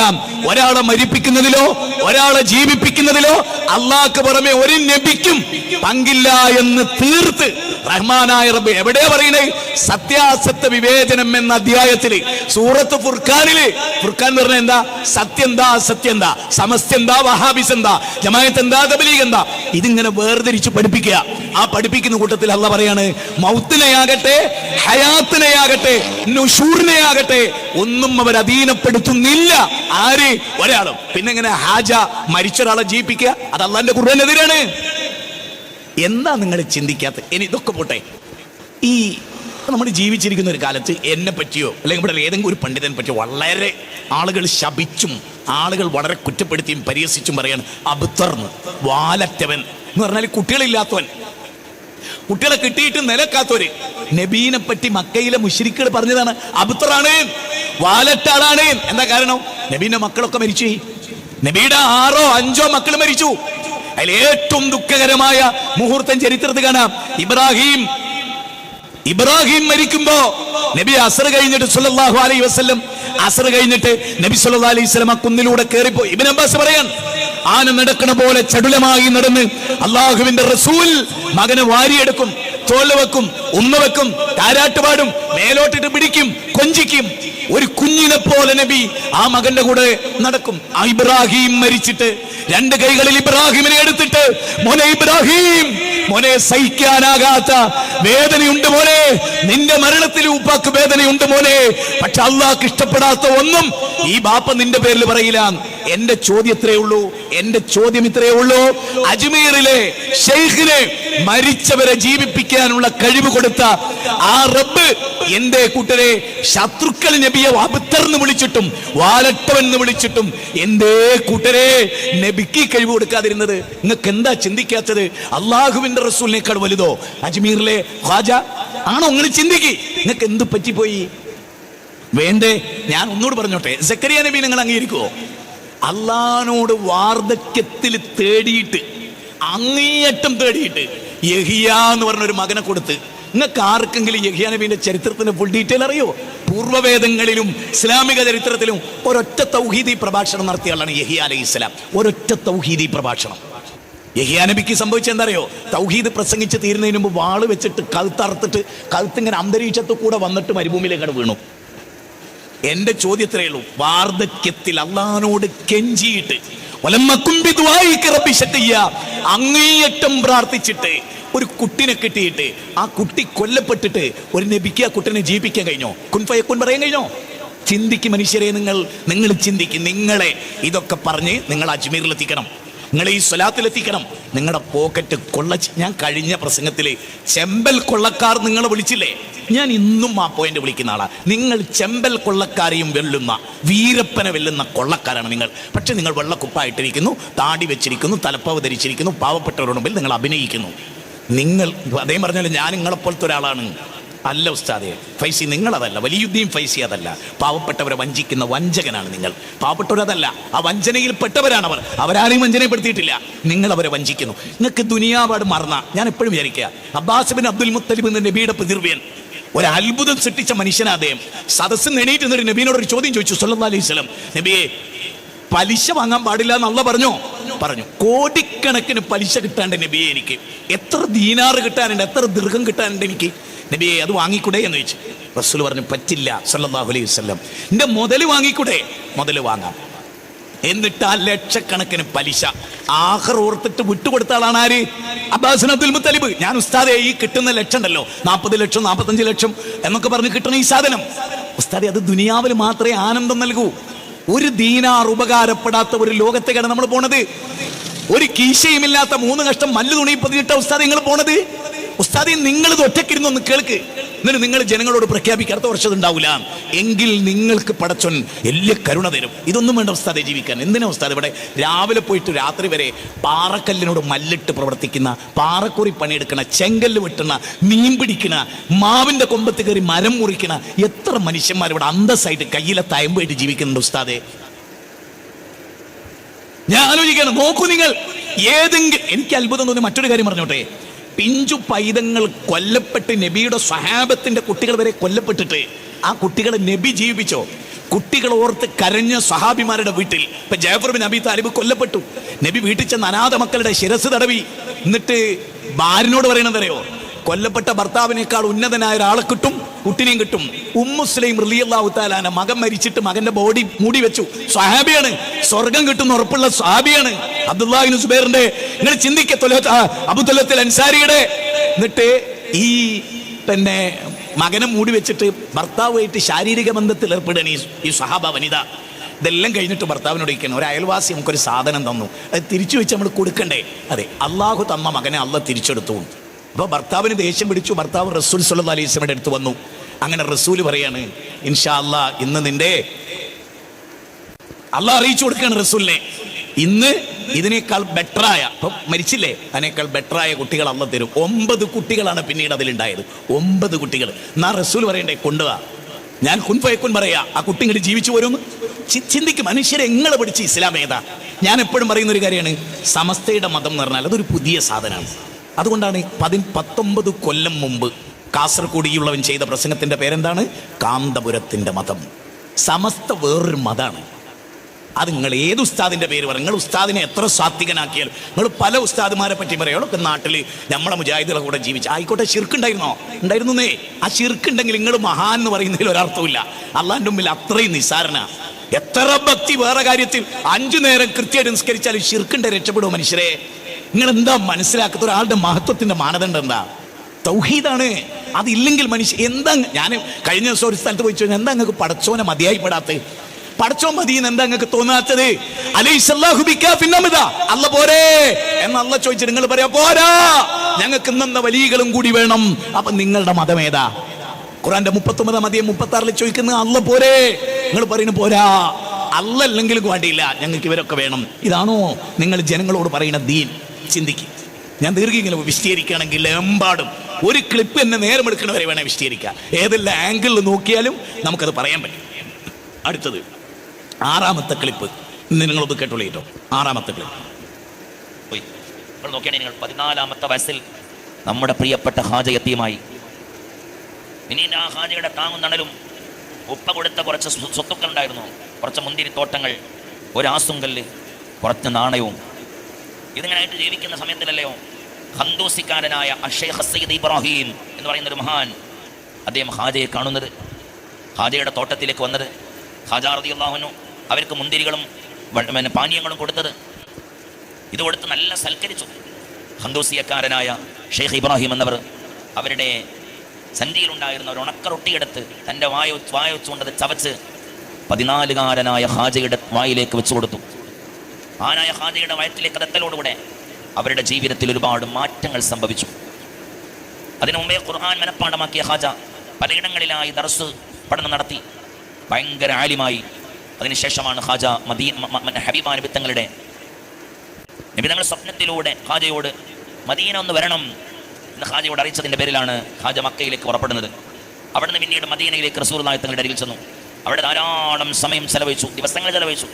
ഒരാളെ മരിപ്പിക്കുന്നതിലോ ഒരാളെ ജീവിപ്പിക്കുന്നതിലോ അള്ളാഹ്ക്ക് പുറമെ ഒരു നബിക്കും പങ്കില്ല എന്ന് തീർത്ത് റഹ്മാനായ റബ്ബ് എവിടെയാ പറയുന്നത്? സത്യാസത്യ വിവേചനം എന്ന അധ്യായത്തില് സൂറത്ത് ഫുർഖാനില്. ഫുർഖാൻ എന്ന് പറഞ്ഞാൽ എന്താ? സത്യന്താ അസത്യന്താ, സമസ്യന്താ വഹാബിസ് എന്താ, ജമാഅത്ത് എന്താ തബ്ലീഗ് എന്താ, ഇതിങ്ങനെ വേർതിരിച്ച് പഠിപ്പിക്കുക. ആ പഠിപ്പിക്കുന്ന കൂട്ടത്തിൽ അള്ളാഹ് പറയാണ്, മൗത്തിനെയാകട്ടെ ഹയാത്തിനെയാകട്ടെ നുശൂറിനെയാകട്ടെ ഒന്നും അവർ അധീനപ്പെടുത്തുന്നില്ല. ആര്? ഒരാളും. പിന്നെ എങ്ങനെ ഹാജ മരിച്ച ഒരാളെ ജീവിപ്പിക്കുക? അത് അള്ളാന്റെ ഖുർആനെതിരാണ്. എന്താ നിങ്ങൾ ചിന്തിക്കാത്ത? ഇനി ഇതൊക്കെ പോട്ടെ, ഈ നമ്മൾ ജീവിച്ചിരിക്കുന്ന ഒരു കാലത്ത് എന്നെ പറ്റിയോ അല്ലെങ്കിൽ ഇവിടെ ഏതെങ്കിലും ഒരു പണ്ഡിതനെ പറ്റിയോ വളരെ ആളുകൾ ശപിച്ചും ആളുകൾ വളരെ കുറ്റപ്പെടുത്തിയും പരിഹസിച്ചും പറയാണ് അബ്തർന്ന്, വാലറ്റവൻ എന്ന് പറഞ്ഞാൽ കുട്ടികളില്ലാത്തവൻ, കുട്ടികളെ കിട്ടിയിട്ട് നിലക്കാത്തവര്. നബീനെ പറ്റി മക്കയിലെ മുശ്രിക്കുകൾ പറഞ്ഞതാണ് അബ്തറാണ്, വാലറ്റാളാണ്. എന്താ കാരണം? നബീന്റെ മക്കളൊക്കെ മരിച്ചു. നബിയുടെ 6 or 5 മക്കൾ മരിച്ചു. അതിൽ ഏറ്റവും ദുഃഖകരമായ മുഹൂർത്തം ചരിത്രത്തിൽ കാണാം. ഇബ്രാഹിം മരിക്കുമ്പോ നബി അസ്ർ കഴിഞ്ഞിട്ട് സല്ലല്ലാഹു അലൈഹി വസല്ലം അസ്ർ കഴിഞ്ഞിട്ട് നബി സല്ലല്ലാഹു അലൈഹി വസല്ലം ആ കുന്നിലൂടെ കയറിപ്പോയി. ഇബ്നു അബ്ബാസ് പറയാൻ, ആന നടക്കണ പോലെ ചടുലമായി നടന്ന് അള്ളാഹുവിന്റെ റസൂൽ മകനെ വാരിയെടുക്കും, തോള് വെക്കും, ഉമ്മ താരാട്ടുപാടും, മേലോട്ടിട്ട് പിടിക്കും, കൊഞ്ചിക്കും. ഒരു കുഞ്ഞിനെ പോലെ നബി ആ മകന്റെ കൂടെ നടക്കും. ആ ഇബ്രാഹിം മരിച്ചിട്ട് 2 കൈകളിൽ ഇബ്രാഹിമിനെ എടുത്തിട്ട്, മോനെ ഇബ്രാഹിം, മോനെ സഹിക്കാനാകാത്ത വേദനയുണ്ട് മോനെ, നിന്റെ മരണത്തിൽ ഉപ്പാക്ക് വേദനയുണ്ട് മോനെ, പക്ഷെ അള്ളാഹ്ക്ക് ഇഷ്ടപ്പെടാത്ത ഒന്നും ഈ ബാപ്പ നിന്റെ പേരിൽ പറയില്ല. എന്റെ ചോദ്യം ഇത്രയേ ഉള്ളൂ, എന്റെ ചോദ്യം ഇത്രയേ ഉള്ളൂ. അജ്മീറിലെ ഷെയ്ഖിനെ മരിച്ചവരെ ജീവിപ്പിക്കാനുള്ള കഴിവ് കൊടുത്ത ആ റബ്ബ് എന്റെ കൂട്ടരെ ശത്രുക്കൾ നബിയെ അബ്തർന്ന് വിളിച്ചിട്ടും വാലട്ടവെന്ന് വിളിച്ചിട്ടും എന്തേ കൂട്ടരെ നബിക്ക് കഴിവ് കൊടുക്കാതിരുന്നത്? നിങ്ങൾക്ക് എന്താ ചിന്തിക്കാത്തത്? അള്ളാഹുവിന്റെ റസൂലിനേക്കാൾ വലുതോ അജ്മീറിലെ ഖാജ ആണോ? നിങ്ങൾ ചിന്തിക്ക്. നിങ്ങൾക്ക് എന്ത് പറ്റിപ്പോയി? വേണ്ടേ? ഞാൻ ഒന്നുകൂടെ പറഞ്ഞോട്ടെ, സക്കരിയ നബി നിങ്ങൾ അംഗീകരിക്കുമോ? അള്ളാഹിനോട് വാർദ്ധക്യത്തിൽ തേടിയിട്ട്, അങ്ങേയറ്റം തേടിയിട്ട് യഹിയ എന്ന് പറഞ്ഞൊരു മകനെ കൊടുത്ത് നിങ്ങൾക്ക് ആർക്കെങ്കിലും യഹ്യാ നബിയുടെ ചരിത്രത്തിന് ഫുൾ ഡീറ്റെയിൽ അറിയോ? പൂർവ്വവേദങ്ങളിലും ഇസ്ലാമിക ചരിത്രത്തിലും ഒരൊറ്റ തൗഹീദി പ്രഭാഷണം നടത്തിയ ആളാണ് യഹ്യാ അലൈഹിസ്സലാം. ഒരൊറ്റ തൗഹീദി പ്രഭാഷണം. യഹ്യാ നബിക്ക് സംഭവിച്ചത് എന്താറിയോ? തൗഹീദ് പ്രസംഗിച്ച് തീരുന്നതിന് മുമ്പ് വാള് വെച്ചിട്ട് കഴുത്തറുത്തിട്ട് കഴുത്തിങ്ങനെ അന്തരീക്ഷത്തിൽ കൂടെ വന്നിട്ട് മരുഭൂമിയിലേക്കാണ് വീണു. എന്റെ ചോദ്യത്തിലേ ഉള്ളൂ, വാർദ്ധക്യത്തിൽ അള്ളാഹിനോട് കെഞ്ചിയിട്ട് അങ്ങേയറ്റം പ്രാർത്ഥിച്ചിട്ട് ഒരു കുട്ടിനെ കിട്ടിയിട്ട് ആ കുട്ടി കൊല്ലപ്പെട്ടിട്ട് ഒരു നബിക്ക് ആ കുട്ടിനെ ജീവിപ്പിക്കാൻ കഴിഞ്ഞോ? കുൻ ഫയക്കുൻ പറയാൻ കഴിഞ്ഞോ? ചിന്തിക്ക് മനുഷ്യരെ, നിങ്ങൾ ചിന്തിക്കും. നിങ്ങളെ ഇതൊക്കെ പറഞ്ഞ് നിങ്ങൾ അജ്മീറിലെത്തിക്കണം, നിങ്ങൾ ഈ സ്വലാത്തിലെത്തിക്കണം. നിങ്ങളുടെ പോക്കറ്റ് ഞാൻ കഴിഞ്ഞ പ്രസംഗത്തിൽ ചെമ്പൽ കൊള്ളക്കാർ നിങ്ങളെ വിളിച്ചില്ലേ? ഞാൻ ഇന്നും ആ പോയിന്റ് വിളിക്കുന്ന ആളാ. നിങ്ങൾ ചെമ്പൽ കൊള്ളക്കാരെയും വെല്ലുന്ന, വീരപ്പനെ വെല്ലുന്ന കൊള്ളക്കാരാണ് നിങ്ങൾ. പക്ഷെ നിങ്ങൾ വെള്ളക്കുപ്പായിട്ടിരിക്കുന്നു, താടി വെച്ചിരിക്കുന്നു, തലപ്പാവ് ധരിച്ചിരിക്കുന്നു, പാവപ്പെട്ടവരുടെ മുമ്പിൽ നിങ്ങൾ അഭിനയിക്കുന്നു. നിങ്ങൾ അതേ പറഞ്ഞാലും ഞാൻ നിങ്ങളെപ്പോലത്തെ ഒരാളാണ്. അല്ല ഉസ്താദേ, ഫൈസി നിങ്ങളതല്ല, വലിയുദ്ദീൻ ഫൈസി അതല്ല. പാവപ്പെട്ടവരെ വഞ്ചിക്കുന്ന വഞ്ചകനാണ് നിങ്ങൾ. പാവപ്പെട്ടവരതല്ല, ആ വഞ്ചനയിൽ പെട്ടവരാണവർ. അവരാരെയും വഞ്ചനപ്പെടുത്തിയിട്ടില്ല, നിങ്ങൾ അവരെ വഞ്ചിക്കുന്നു. നിങ്ങൾക്ക് ദുനിയാവാട് മറന്ന, ഞാൻ എപ്പോഴും വിചാരിക്കുക, അബ്ബാസ് ബിൻ അബ്ദുൽ മുത്തലിബ് എന്ന നബിയുടെ പിതൃവ്യൻ, ഒരു അത്ഭുതം സൃഷ്ടിച്ച മനുഷ്യനാ അദ്ദേഹം. സദസ്സിൽ എണീറ്റ് നിന്നിട്ട് നബീനോട് ഒരു ചോദ്യം ചോദിച്ചു, സല്ലല്ലാഹു അലൈഹി വസല്ലം, നബിയെ പലിശ വാങ്ങാൻ പാടില്ല എന്നല്ല പറഞ്ഞു. കോടിക്കണക്കിന് പലിശ കിട്ടാണ്ട് നബിയെ, എനിക്ക് എത്ര ദീനാറ് കിട്ടാനുണ്ട്, എത്ര ദീർഘം കിട്ടാനുണ്ട് എനിക്ക് നബിയെ, അത് വാങ്ങിക്കൂടെ എന്ന് ചോദിച്ചു. റസൂൽ പറഞ്ഞു, പറ്റില്ല സല്ലല്ലാഹു അലൈഹി വസല്ലം, എന്റെ മുതൽ വാങ്ങിക്കൂടെ? മുതൽ വാങ്ങാം. എന്നിട്ട് ആ ലക്ഷക്കണക്കിന് പലിശ ആഖിർ ഓർത്തിട്ട് വിട്ടുകൊടുത്ത ആളാണ് ആര്? Abbas bin Abdul Muthalib. ഞാൻ ഉസ്താദെ, ഈ കിട്ടുന്ന ലക്ഷം ഉണ്ടല്ലോ, 40 ലക്ഷം 45 ലക്ഷം എന്നൊക്കെ പറഞ്ഞ് കിട്ടണ ഈ സാധനം, ഉസ്താദെ അത് ദുനിയാവിൽ മാത്രമേ ആനന്ദം നൽകൂ. ഒരു ദീനാർ ഉപകാരപ്പെടാത്ത ഒരു ലോകത്തേക്കാണ് നമ്മൾ പോണത്. ഒരു കീശയുമില്ലാത്ത 3 കഷ്ടം മല്ല് തുണി പതിഞ്ഞിട്ട ഉസ്താദ് നിങ്ങൾ പോണത്. ഉസ്താദെ, നിങ്ങൾ ഇത് ഒറ്റക്കിരുന്ന് ഒന്ന് കേൾക്ക്, എന്നിട്ട് നിങ്ങൾ ജനങ്ങളോട് പ്രഖ്യാപിക്കുക അടുത്ത വർഷം ഉണ്ടാവില്ല എങ്കിൽ നിങ്ങൾക്ക് പടച്ചോൻ വലിയ കരുണ തരും. ഇതൊന്നും വേണ്ട ഉസ്താദെ ജീവിക്കാൻ. എന്തിനാ ഉസ്താദ് ഇവിടെ രാവിലെ പോയിട്ട് രാത്രി വരെ പാറക്കല്ലിനോട് മല്ലിട്ട് പ്രവർത്തിക്കുന്ന, പാറക്കുറി പണിയെടുക്കണ, ചെങ്കല്ല് വെട്ടണ, മീൻ പിടിക്കണ, മാവിന്റെ കൊമ്പത്ത് കയറി മരം മുറിക്കണ എത്ര മനുഷ്യന്മാർ ഇവിടെ അന്തസ്സായിട്ട് കയ്യിലെ തയമ്പായിട്ട് ജീവിക്കുന്നുണ്ട് ഉസ്താദെ? ഞാൻ ആലോചിക്കണം. നോക്കൂ നിങ്ങൾ, ഏതെങ്കിലും, എനിക്ക് അത്ഭുതം തോന്നി മറ്റൊരു കാര്യം പറഞ്ഞോട്ടെ. പിഞ്ചു പൈതങ്ങൾ കൊല്ലപ്പെട്ട്, നബിയുടെ സ്വഹാബത്തിന്റെ കുട്ടികൾ വരെ കൊല്ലപ്പെട്ടിട്ട് ആ കുട്ടികളെ നബി ജീവിപ്പിച്ചോ? കുട്ടികൾ ഓർത്ത് കരഞ്ഞ സ്വഹാബിമാരുടെ വീട്ടിൽ ഇപ്പൊ ജഅഫർ ബിൻ അബി താലിബ് കൊല്ലപ്പെട്ടു. നബി വീട്ടിൽ ചെന്ന് അനാഥ മക്കളുടെ ശിരസ് തടവി. എന്നിട്ട് ഭാര്യനോട് പറയണതറിയോ? കൊല്ലപ്പെട്ട ഭർത്താവിനേക്കാൾ ഉന്നതനായ ഒരാളെ കിട്ടും, കുട്ടിനെയും കിട്ടും. ഉമ്മു സുലൈം റളിയല്ലാഹു തആല അൻഹ മകൻ മരിച്ചിട്ട് മകന്റെ ബോഡി മൂടി വെച്ചു. സ്വഹാബിയാണ്, സ്വർഗം കിട്ടുന്ന ഉറപ്പുള്ള സ്വഹാബിയാണ്. അബ്ദുല്ലാഹ് ഇബ്നു സുബൈറിന്റെ, നിങ്ങൾ ചിന്തിക്കത്തൊല്ല, അബൂ തലത്തിൽ അൻസാരിയുടെ. എന്നിട്ട് ഈ പിന്നെ മകനെ മൂടി വെച്ചിട്ട് ഭർത്താവുമായിട്ട് ശാരീരിക ബന്ധത്തിൽ ഏർപ്പെടുകയാണ് ഈ സ്വഹാബ വനിത. ഇതെല്ലാം കഴിഞ്ഞിട്ട് ഭർത്താവിനോട് ഇരിക്കണം, ഒരു അയൽവാസി നമുക്കൊരു സാധനം തന്നു, അത് തിരിച്ചു വെച്ച് നമ്മൾ കൊടുക്കണ്ടേ? അതെ, അള്ളാഹു തന്ന മകനെ അള്ളാഹ് തിരിച്ചെടുത്തു. അപ്പോൾ ഭർത്താവിന് ദേഷ്യം പിടിച്ചു. ഭർത്താവ് റസൂൽ സല്ലല്ലാഹു അലൈഹി വസല്ലമയുടെ അടുത്ത് വന്നു. അങ്ങനെ റസൂൽ പറയാണ്, ഇൻഷാ അല്ലാഹ് ഇന്ന് നിന്റെ അള്ളാഹ് അറിയിച്ചു കൊടുക്കുകയാണ് റസൂലിനെ, ഇന്ന് ഇതിനേക്കാൾ ബെറ്ററായ, ഇപ്പം മരിച്ചില്ലേ, അതിനേക്കാൾ ബെറ്ററായ കുട്ടികൾ അള്ളാഹ് തരും. 9 കുട്ടികളാണ് പിന്നീട് അതിലുണ്ടായത്. 9 കുട്ടികൾ. എന്നാ റസൂൽ പറയണ്ടേ, കൊണ്ടുവാ, ഞാൻ കുൻ ഫയക്കുൻ പറയാ, ആ കുട്ടി ഇങ്ങോട്ട് ജീവിച്ചു വരുമെന്ന് ചിന്തിക്കും. മനുഷ്യരെ എങ്ങളെ പഠിച്ച് ഇസ്ലാം ഏതാ? ഞാൻ എപ്പോഴും പറയുന്ന ഒരു കാര്യമാണ്, സമസ്തയുടെ മതം എന്ന് പറഞ്ഞാൽ അതൊരു പുതിയ സാധനമാണ്. അതുകൊണ്ടാണ് 19 കൊല്ലം മുമ്പ് കാസർഗോഡ് ഈ ഉള്ളവൻ ചെയ്ത പ്രസംഗത്തിന്റെ പേരെന്താണ്? കാന്തപുരത്തിന്റെ മതം. സമസ്ത വേറൊരു മതമാണ്. അത് നിങ്ങൾ ഏത് ഉസ്താദിന്റെ പേര് പറയും, നിങ്ങൾ ഉസ്താദിനെ എത്ര സാത്വികനാക്കിയാലും, നിങ്ങൾ പല ഉസ്താദുമാരെ പറ്റി പറയുക, നാട്ടിൽ നമ്മളെ മുജാഹിദുകളെ കൂടെ ജീവിച്ചു ആയിക്കോട്ടെ, ശിർക്കുണ്ടായിരുന്നോ? ഉണ്ടായിരുന്നേ. ആ ശിർക്കുണ്ടെങ്കിൽ നിങ്ങൾ മഹാൻ എന്ന് പറയുന്നതിൽ ഒരർത്ഥമില്ല. അള്ളാഹിന്റെ മുമ്പിൽ അത്രയും നിസ്സാരനാ. എത്ര ഭക്തി വേറെ കാര്യത്തിൽ 5 നേരം കൃത്യമായിട്ട് നിസ്കരിച്ചാലും ശിർക്കുണ്ടെ രക്ഷപ്പെടുമോ മനുഷ്യരെ? നിങ്ങൾ എന്താ മനസ്സിലാക്കാത്ത? ഒരാളുടെ മഹത്വത്തിന്റെ മാനദണ്ഡം എന്താ? തൗഹീദാണ്. അതില്ലെങ്കിൽ മനുഷ്യ എന്താ? ഞാൻ കഴിഞ്ഞ ദിവസം ഒരു സ്ഥലത്ത് പോയി ചോദിച്ചു, എന്താ നിങ്ങൾക്ക് പടച്ചോനെ മതിയായി പെടാത്ത? പടച്ചോൻ മതിയെന്ന് എന്താ നിങ്ങൾക്ക് തോന്നാത്തത്? അലൈഹിസ്സല്ലാഹു ബികാഫിൻ ഹംദ, അല്ല പോരെ എന്ന് അല്ല ചോദിച്ചിട്ട് നിങ്ങൾ പറയാ പോരാ, ഞങ്ങൾക്ക് ഇന്നെന്ന വലിയകളും കൂടി വേണം. അപ്പൊ നിങ്ങളുടെ മതം ഏതാ? ഖുർആന്റെ 39 അധ്യായം 36 ചോദിക്കുന്നത് അല്ല പോരെ, നിങ്ങൾ പറയുന്നു പോരാ, അല്ല അല്ലെങ്കിലും വേണ്ടിയില്ല, ഞങ്ങൾക്ക് ഇവരൊക്കെ വേണം. ഇതാണോ നിങ്ങൾ ജനങ്ങളോട് പറയുന്ന ദീൻ? ചിന്തിക്കും. ഞാൻ ദീർഘിങ്ങനെ വിശദീകരിക്കുകയാണെങ്കിൽ എമ്പാടും ഒരു ക്ലിപ്പ് എന്നെ നേരമെടുക്കണവരെ വേണേൽ വിശദീകരിക്കാം. ഏതെല്ലാം ആംഗിളിൽ നോക്കിയാലും നമുക്കത് പറയാൻ പറ്റും. അടുത്തത് 6ാമത്തെ ക്ലിപ്പ്. ഇന്ന് നിങ്ങളത് കേട്ടോളൂ കേട്ടോ. 6ാമത്തെ ക്ലിപ്പ് നോക്കിയാണെങ്കിൽ നിങ്ങൾ 14ാമത്തെ വയസ്സിൽ നമ്മുടെ പ്രിയപ്പെട്ട ഹാജ യത്തീമായി പിന്നീട് ആ ഹാജിയുടെ താങ്ങും തണലും ഉപ്പ കൊടുത്ത കുറച്ച് സ്വത്തുക്കൾ ഉണ്ടായിരുന്നു, കുറച്ച് മുന്തിരിത്തോട്ടങ്ങൾ, ഒരാസുങ്കല്ല്, കുറച്ച് നാണയവും. ഇതിങ്ങനായിട്ട് ജീവിക്കുന്ന സമയത്തിലല്ലയോ ഹന്ദൂസിക്കാരനായ അഷേഖ് സയ്യിദ് ഇബ്രാഹിം എന്ന് പറയുന്നൊരു മഹാൻ അദ്ദേഹം ഹാജയെ കാണുന്നത്, ഹാജയുടെ തോട്ടത്തിലേക്ക് വന്നത്. ഹാജ റളിയല്ലാഹു അൻഹു അവർക്ക് മുന്തിരികളും പാനീയങ്ങളും കൊടുത്തത്. ഇത് കൊടുത്ത് നല്ല സൽക്കരിച്ചു. ഹന്ദൂസിയക്കാരനായ ഷെയ്ഖ് ഇബ്രാഹിം എന്നവർ അവരുടെ സഞ്ചിയിലുണ്ടായിരുന്ന ഒരു ഉണക്ക റൊട്ടിയെടുത്ത് തൻ്റെ വായുകൊണ്ടത് ചവച്ച് 14-കാരനായ ഹാജയുടെ വായിലേക്ക് വെച്ചു കൊടുത്തു. ആനായ ഹാജയുടെ വയറ്റിലേക്ക് എത്തലോടുകൂടെ അവരുടെ ജീവിതത്തിൽ ഒരുപാട് മാറ്റങ്ങൾ സംഭവിച്ചു. അതിനു മുമ്പേ ഖുർആൻ മനഃപ്പാഠമാക്കിയ ഹാജ പലയിടങ്ങളിലായി ദർസ് പഠനം നടത്തി, ഭയങ്കര ആലിമായി. അതിനുശേഷമാണ് ഹാജ ഹബീബ നബി തങ്ങളുടെ സ്വപ്നത്തിലൂടെ ഹാജയോട് മദീന ഒന്ന് വരണം എന്ന് ഹാജയോട് അറിയിച്ചതിൻ്റെ പേരിലാണ് ഹാജ മക്കയിലേക്ക് പുറപ്പെടുന്നത്. അവിടുന്ന് പിന്നീട് മദീനയിലേക്ക് റസൂലുള്ളാഹി തങ്ങളുടെ അരികിൽ ചെന്നു. അവിടെ ധാരാളം സമയം ചെലവഴിച്ചു, ദിവസങ്ങൾ ചെലവഴിച്ചു.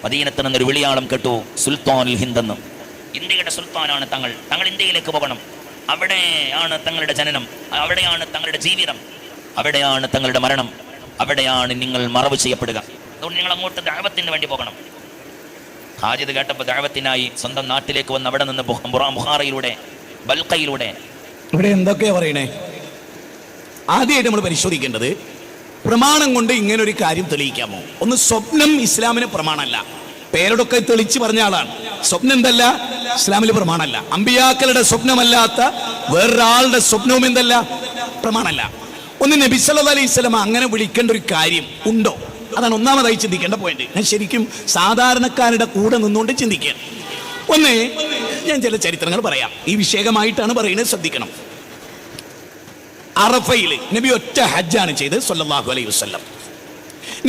മദീനത്ത് നിന്നൊരു വിളിയാളം കേട്ടു, സുൽത്താനുൽ ഹിന്ദ് എന്ന്. ഇന്ത്യയുടെ സുൽത്താനാണ് തങ്ങൾ, തങ്ങൾ ഇന്ത്യയിലേക്ക് പോകണം. അവിടെയാണ് തങ്ങളുടെ ജനനം, അവിടെയാണ് തങ്ങളുടെ ജീവിതം, അവിടെയാണ് തങ്ങളുടെ മരണം, അവിടെയാണ് നിങ്ങൾ മറവ് ചെയ്യപ്പെടുക. അതുകൊണ്ട് നിങ്ങൾ അങ്ങോട്ട് ദഅവത്തിന് വേണ്ടി പോകണം. ഹാജിദ് കേട്ടപ്പോൾ ദഅവത്തിനായി സ്വന്തം നാട്ടിലേക്ക് വന്ന് അവിടെ നിന്ന് ബുഖാറയിലൂടെ ബൽഖയിലൂടെ. ഇവിടെ എന്തൊക്കെയാ പറയണേ? ആദ്യമായിട്ട് നമ്മൾ പരിശോധിക്കേണ്ടത് പ്രമാണം കൊണ്ട് ഇങ്ങനെ ഒരു കാര്യം തെളിയിക്കാമോ? ഒന്ന്, സ്വപ്നം ഇസ്ലാമിന് പ്രമാണമല്ല. പേരോടൊക്കെ തെളിച്ച് പറഞ്ഞ ആളാണ്. സ്വപ്നം എന്തല്ല? ഇസ്ലാമിൽ പ്രമാണമല്ല. അമ്പിയാക്കളുടെ സ്വപ്നമല്ലാത്ത വേറൊരാളുടെ സ്വപ്നവും എന്തല്ല? പ്രമാണമല്ല. ഒന്ന്, നബി സല്ലല്ലാഹു അലൈഹി വസല്ലം അങ്ങനെ വിളിക്കേണ്ട ഒരു കാര്യം ഉണ്ടോ? അതാണ് ഒന്നാമതായി ചിന്തിക്കേണ്ട പോയിന്റ്. ഞാൻ ശരിക്കും സാധാരണക്കാരുടെ കൂടെ നിന്നുകൊണ്ട് ചിന്തിക്കുകയാണ്. ഒന്ന്, ഞാൻ ചില ചരിത്രങ്ങൾ പറയാം. ഈ വിഷയമായിട്ടാണ് പറയുന്നത്, ശ്രദ്ധിക്കണം. അറഫയിൽ നബി ഒറ്റ ഹജ്ജാണ് ചെയ്തത് സല്ലല്ലാഹു അലൈഹി വസല്ലം.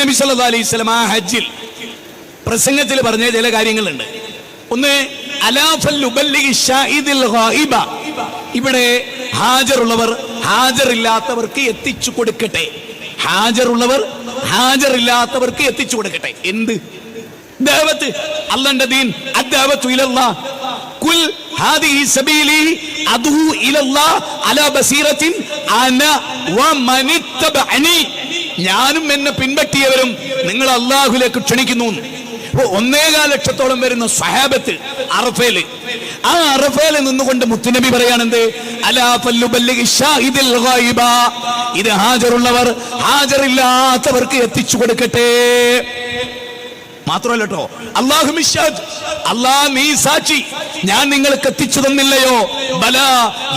നബി സല്ലല്ലാഹു അലൈഹി വസല്ലം ആ ഹജ്ജിൽ പ്രസംഗത്തിൽ പറഞ്ഞ ചില കാര്യങ്ങളുണ്ട്. ഒന്ന്, അലാഫൽ ഉബല്ലിഗി ഷാഹിദിൽ ഗായിബ, ഇവിടെ ഹാജറുള്ളവർ ഹാജറില്ലാത്തവർക്ക് എത്തിച്ചു കൊടുക്കട്ടെ. ഹാജറുള്ളവർ ഹാജറില്ലാത്തവർക്ക് എത്തിച്ചു കൊടുക്കട്ടെ. എന്ത് ദഅവത്ത്? അല്ലാഹുവിന്റെ ദീൻ. അദ്ദഅവതു ഇലല്ലാഹ് കുൽ ഹാദിഹി സബീലി അദൂ ഇലല്ലാഹ് അലാ ബസീറത്തിൻ അന വമനിത്തബഅനി, ഞാനും എന്നെ പിൻപറ്റിയവരും നിങ്ങൾ അല്ലാഹുവിലേക്ക് ക്ഷണിക്കുന്നു. 1.25 ലക്ഷത്തോളം വരുന്ന സ്വഹാബത്ത് അറഫയില്, ആ അറഫയിൽ നിന്നുകൊണ്ട് മുത്തുനബി പറയാണെന്ത്? അലാ ഫല്ലുബല്ലിഗി ഷാഹിദിൽ ഗായിബ, ഇത് ഹാജറുള്ളവർ ഹാജറില്ലാത്തവർക്ക് എത്തിച്ചു കൊടുക്കട്ടെ. മാത്രമല്ല കേട്ടോ, അല്ലാഹു മിശ്ഹദ്, അല്ലാഹ് നീ സാക്ഷി, ഞാൻ നിങ്ങൾക്ക് എത്തിച്ചു തന്നില്ലയോ? ബലാ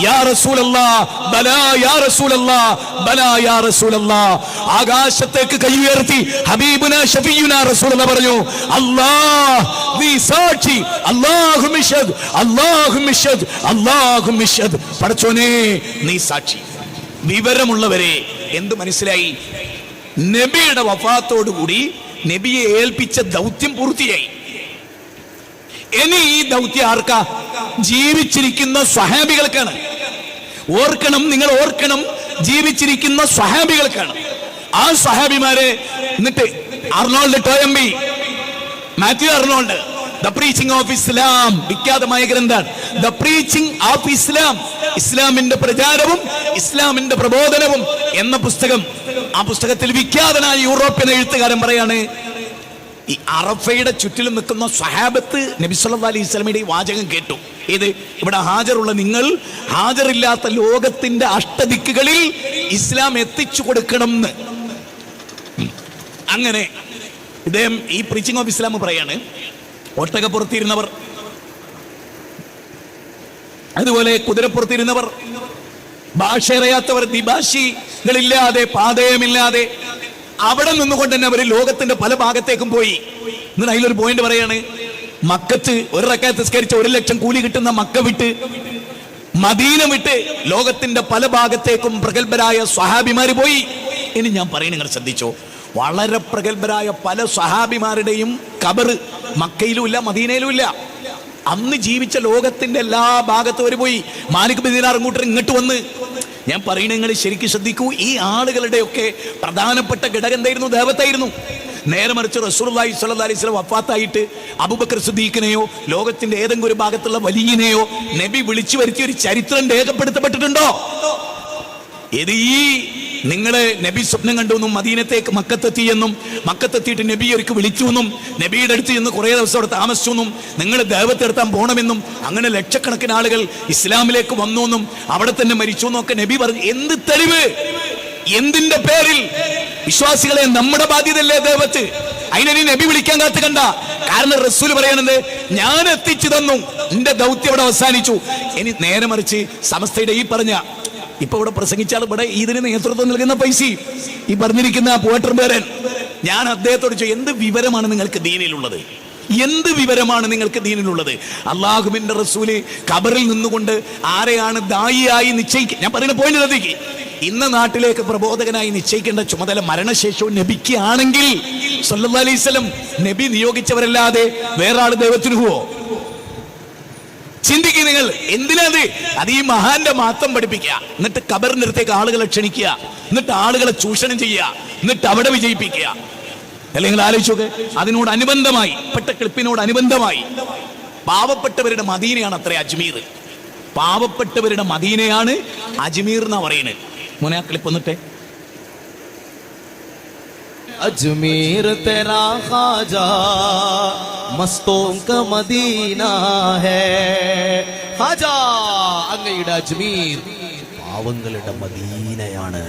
യാ റസൂലല്ലാഹ്, ബലാ യാ റസൂലല്ലാഹ്, ബലാ യാ റസൂലല്ലാഹ്. ആകാശത്തേക്ക് കൈ ഉയർത്തി ഹബീബുനാ ഷഫീഉനാ റസൂലുള്ളാഹ് പറഞ്ഞു, അല്ലാഹ് നീ സാക്ഷി, അല്ലാഹു മിശ്ഹദ്, അല്ലാഹു മിശ്ഹദ്, അല്ലാഹു മിശ്ഹദ്. പടച്ചോനെ നീ സാക്ഷി. വിവരമുള്ളവരെ എന്ത് മനസ്സിലായി? നബിയുടെ വഫാത്തോടുകൂടി നബിയെ ഏൽപ്പിച്ച ദൗത്യം പൂർത്തിയായി. ഇനി ഈ ദൗത്യം ആർക്കാ? ജീവിച്ചിരിക്കുന്ന സ്വഹാബികൾക്കാണ്. ഓർക്കണം, നിങ്ങൾ ഓർക്കണം, ജീവിച്ചിരിക്കുന്ന സ്വഹാബികൾക്കാണ്. ആ സ്വഹാബിമാരെ എന്നിട്ട് Arnold Toynbee, Matthew Arnold, the preaching of Islam, വിഖ്യാതമായ ഗ്രന്ഥാണ് ദ പ്രീച്ചിങ് ഓഫ് ഇസ്ലാം, ഇസ്ലാമിന്റെ പ്രചാരവും ഇസ്ലാമിന്റെ പ്രബോധനവും എന്ന പുസ്തകം. ആ പുസ്തകത്തിൽ വിഖ്യാതനായ യൂറോപ്യൻ എഴുത്തുകാരൻ പറയാണ്, ഈ അറഫയുടെ ചുറ്റിലും നിൽക്കുന്ന സ്വഹാബത്ത് നബി സല്ലല്ലാഹു അലൈഹി വസല്ലമയുടെ ഈ വാചകം കേട്ടു. ഇത് ഇവിടെ ഹാജറുള്ള നിങ്ങൾ ഹാജറില്ലാത്ത ലോകത്തിന്റെ അഷ്ടദിക്കുകളിൽ ഇസ്ലാം എത്തിച്ചു കൊടുക്കണം എന്ന്. അങ്ങനെ ഇദ്ദേഹം ഈ പ്രീച്ചിങ് ഓഫ് ഇസ്ലാം പറയാണ്, ഒട്ടകപ്പുറത്തിരുന്നവർ, അതുപോലെ കുതിരപ്പുറത്തിരുന്നവർ, ഭാഷ അറിയാത്തവർ, ദ്വിഭാഷികളില്ലാതെ, പാതയമില്ലാതെ അവിടെ നിന്നുകൊണ്ട് തന്നെ അവർ ലോകത്തിന്റെ പല ഭാഗത്തേക്കും പോയി. എന്നിട്ട് അതിലൊരു പോയിന്റ് പറയാണ്, മക്കത്ത് ഒരു റക്അത്ത് നിസ്കരിച്ച 1 ലക്ഷം കൂലി കിട്ടുന്ന മക്ക വിട്ട്, മദീന വിട്ട് ലോകത്തിന്റെ പല ഭാഗത്തേക്കും പ്രഗത്ഭരായ സ്വഹാബിമാര് പോയി. ഇനി ഞാൻ പറയുന്നത് നിങ്ങൾ ശ്രദ്ധിച്ചോ, വളരെ പ്രഗത്ഭരായ പല സ്വഹാബിമാരുടെയും ഖബർ മക്കയിലും ഇല്ല, മദീനയിലും ഇല്ല. അന്ന് ജീവിച്ച ലോകത്തിന്റെ എല്ലാ ഭാഗത്തും അവർ പോയി. മാലിക് ബിൻ ദീനാർ ഇങ്ങോട്ട് വന്ന്, ഞാൻ പറയുന്നത് നിങ്ങൾ ശരിക്കും ശ്രദ്ധിക്കൂ, ഈ ആളുകളുടെയൊക്കെ പ്രധാനപ്പെട്ട ഘടകം എന്തായിരുന്നു? ദഅവത്തായിരുന്നു. നേരെ മറിച്ച് റസൂലുള്ളാഹി സ്വല്ലല്ലാഹു അലൈഹി വസല്ലം വഫാത്തായിട്ട് അബൂബക്കർ സിദ്ദീഖിനെയോ ലോകത്തിന്റെ ഏതെങ്കിലും ഒരു ഭാഗത്തുള്ള വലിയനെയോ നബി വിളിച്ചു വരുത്തിയ ഒരു ചരിത്രം രേഖപ്പെടുത്തപ്പെട്ടിട്ടുണ്ടോ? ഇത് ഈ നിങ്ങള് നബി സ്വപ്നം കണ്ടു എന്നും മദീനത്തേക്ക് മക്കത്തെത്തിയെന്നും മക്കത്തെത്തിയിട്ട് നബി ഒരിക്കൽ വിളിച്ചു എന്നും നബിയുടെ അടുത്ത് ചെന്ന് കുറേ ദിവസം അവിടെ താമസിച്ചു എന്നും നിങ്ങൾ ദേവത്തെടുത്താൻ പോകണമെന്നും അങ്ങനെ ലക്ഷക്കണക്കിന് ആളുകൾ ഇസ്ലാമിലേക്ക് വന്നു എന്നും അവിടെ തന്നെ മരിച്ചു എന്നും ഒക്കെ നബി പറഞ്ഞു. എന്ത് തെളിവ്? എന്തിന്റെ പേരിൽ? വിശ്വാസികളെ, നമ്മുടെ ബാധ്യതയല്ലേ ദേവത്ത്? അതിനെ നബി വിളിക്കാൻ കാത്തു കണ്ട. കാരണം റസൂൽ പറയണത് ഞാൻ എത്തിച്ചു തന്നു, എന്റെ ദൗത്യം അവിടെ അവസാനിച്ചു. ഇനി നേരെ മറിച്ച് സമസ്തയുടെ ഈ പറഞ്ഞ ഇപ്പൊ ഇവിടെ പ്രസംഗിച്ചാൽ ഇവിടെ ഇതിന് നേതൃത്വം നൽകുന്ന പൈസ ഈ പറഞ്ഞിരിക്കുന്ന പോട്ടർബേരൻ, ഞാൻ അദ്ദേഹത്തോട് ചോദിച്ചു, എന്ത് വിവരമാണ് നിങ്ങൾക്ക് ദീനിലുള്ളത്? എന്ത് വിവരമാണ് നിങ്ങൾക്ക് ദീനിലുള്ളത്? അള്ളാഹുവിന്റെ റസൂല് ഖബറിൽ നിന്നുകൊണ്ട് ആരെയാണ് ദായിയായി നിശ്ചയിക്കുക? ഞാൻ പറയുന്ന പോയിന്റ് ശ്രദ്ധിക്ക്. ഇന്ന് നാട്ടിലേക്ക് പ്രബോധകനായി നിശ്ചയിക്കേണ്ട ചുമതല മരണശേഷവും നബിക്ക് ആണെങ്കിൽ സല്ലല്ലാഹു അലൈഹി വസല്ലം നബി നിയോഗിച്ചവരല്ലാതെ വേറെ ആള് ദൈവത്തിന് പോവോ? ചിന്തിക്കുക നിങ്ങൾ. എന്തിനാത്? അത് ഈ മഹാന്റെ മാത്രം പഠിപ്പിക്കുക, എന്നിട്ട് ഖബറിന്റെ അടുത്തേക്ക് ആളുകളെ ക്ഷണിക്കുക, എന്നിട്ട് ആളുകളെ ചൂഷണം ചെയ്യുക, എന്നിട്ട് അവിടെ വിജയിപ്പിക്കുക. അല്ലെങ്കിൽ ആലോചിച്ചോക്കെ, അതിനോട് അനുബന്ധമായി പെട്ട ക്ലിപ്പിനോട് അനുബന്ധമായി പാവപ്പെട്ടവരുടെ മദീനയാണ് അത്ര അജ്മീർ. പാവപ്പെട്ടവരുടെ മദീനയാണ് അജ്മീർ എന്നാ പറയുന്നത്. മോനെ ആ ക്ലിപ്പ് വന്നിട്ടെ. अजमेर तेरा ख्वाजा मस्तों का मदीना है ഖാജ അങ്ങയുടെ അജ്മീർ പാവങ്ങളുടെ മദീനയാണ്.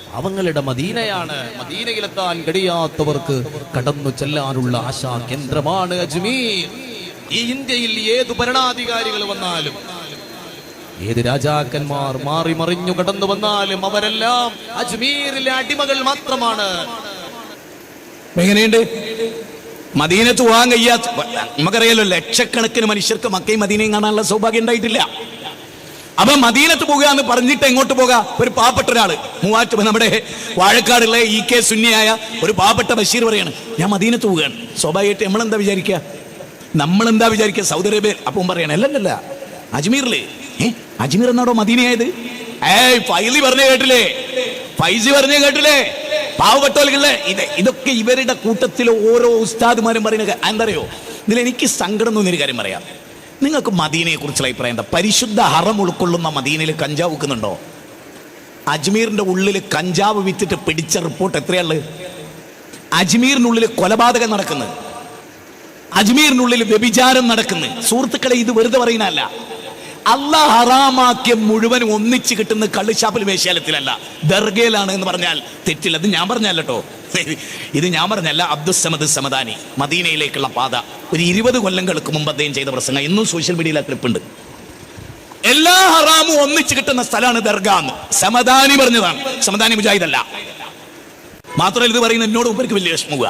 പാവങ്ങളുടെ മദീനയാണ്. മദീനയിലെത്താൻ കഴിയാത്തവർക്ക് കടന്നു ചെല്ലാനുള്ള ആശാ കേന്ദ്രമാണ് അജ്മീർ. ഈ ഇന്ത്യയിൽ ഏതു ഭരണാധികാരികൾ വന്നാലും, ഏത് രാജാക്കന്മാർ മാറി മറിഞ്ഞു കടന്നു വന്നാലും അവരെല്ലാം അജ്മീറിലെ അടിമകൾ മാത്രമാണ്. എങ്ങനെയുണ്ട്? മദീനത്ത് പോകാൻ കഴിയാത്ത, നമുക്കറിയാലോ, ലക്ഷക്കണക്കിന് മനുഷ്യർക്ക് മക്കയും മദീനയും കാണാനുള്ള സൗഭാഗ്യം ഉണ്ടായിട്ടില്ല. അപ്പൊ മദീനത്ത് പോകുക എന്ന് പറഞ്ഞിട്ട് എങ്ങോട്ട് പോകാം? ഒരു പാവപ്പെട്ട ഒരാള് നമ്മുടെ വാഴക്കാടുള്ള EK സുന്നിയായ ഒരു പാവപ്പെട്ട ബഷീർ പറയാണ്, ഞാൻ മദീനത്ത് പോവുകയാണ്. സ്വാഭാവികമായിട്ട് നമ്മളെന്താ വിചാരിക്കുക? Saudi Arabia. അപ്പം പറയണ അല്ലല്ല, അജ്മീറില്. അജ്മീർ എന്നാടോ മദീനയായത്? ഫൈസി പറഞ്ഞ കേട്ടില്ലേ? പാവപ്പെട്ടവர்களെ ഇതൊക്കെ ഇവരുടെ കൂട്ടത്തിലെ ഓരോ ഉസ്താദുമാരും പറയുന്ന എന്തറിയോ? ഇതിൽ എനിക്ക് സങ്കടം തോന്നിയൊരു കാര്യം പറയാം. നിങ്ങൾക്ക് മദീനയെ കുറിച്ചുള്ള അഭിപ്രായം എന്താ? പരിശുദ്ധ ഹറം ഉൾക്കൊള്ളുന്ന മദീനയിൽ കഞ്ചാവ് വിൽക്കുന്നുണ്ടോ? അജ്മീറിന്റെ ഉള്ളിൽ കഞ്ചാവ് വിറ്റിട്ട് പിടിച്ച റിപ്പോർട്ട് എത്രയാള്? അജ്മീറിനുള്ളിൽ കൊലപാതകം നടക്കുന്നു, അജ്മീറിനുള്ളിൽ വ്യഭിചാരം നടക്കുന്നു. സുഹൃത്തുക്കളെ, ഇത് വെറുതെ പറയുന്നതല്ല. അല്ലാഹ് ഹറാമാക്കിയ മുഴുവനും ഒന്നിച്ച് കിട്ടുന്ന കള്ളുഷാപ്പിൽ വേശ്യാലത്തിലല്ല, ദർഗയിലാണ് എന്ന് പറഞ്ഞാൽ തെറ്റില്ല. ഇത് ഞാൻ പറഞ്ഞല്ല കേട്ടോ, ഇത് ഞാൻ പറഞ്ഞല്ല. അബ്ദുസ്സമദ് സമദാനി മദീനയിലേക്കുള്ള പാത ഒരു 20 കൊല്ലങ്ങൾക്ക് മുമ്പ് അദ്ദേഹം ചെയ്ത പ്രസംഗം ഇന്നും സോഷ്യൽ മീഡിയയിൽ ക്ലിപ്പുണ്ട്. എല്ലാ ഹറാമും ഒന്നിച്ച് കിട്ടുന്ന സ്ഥലമാണ് ദർഗ എന്ന് സമദാനി പറഞ്ഞതാണ്. സമദാനി മുജാഹിദല്ല. മാത്രമല്ല, ഇത് പറയുന്ന എന്നോട് ഉപരിക്ക് വലിയ വിഷമവുക.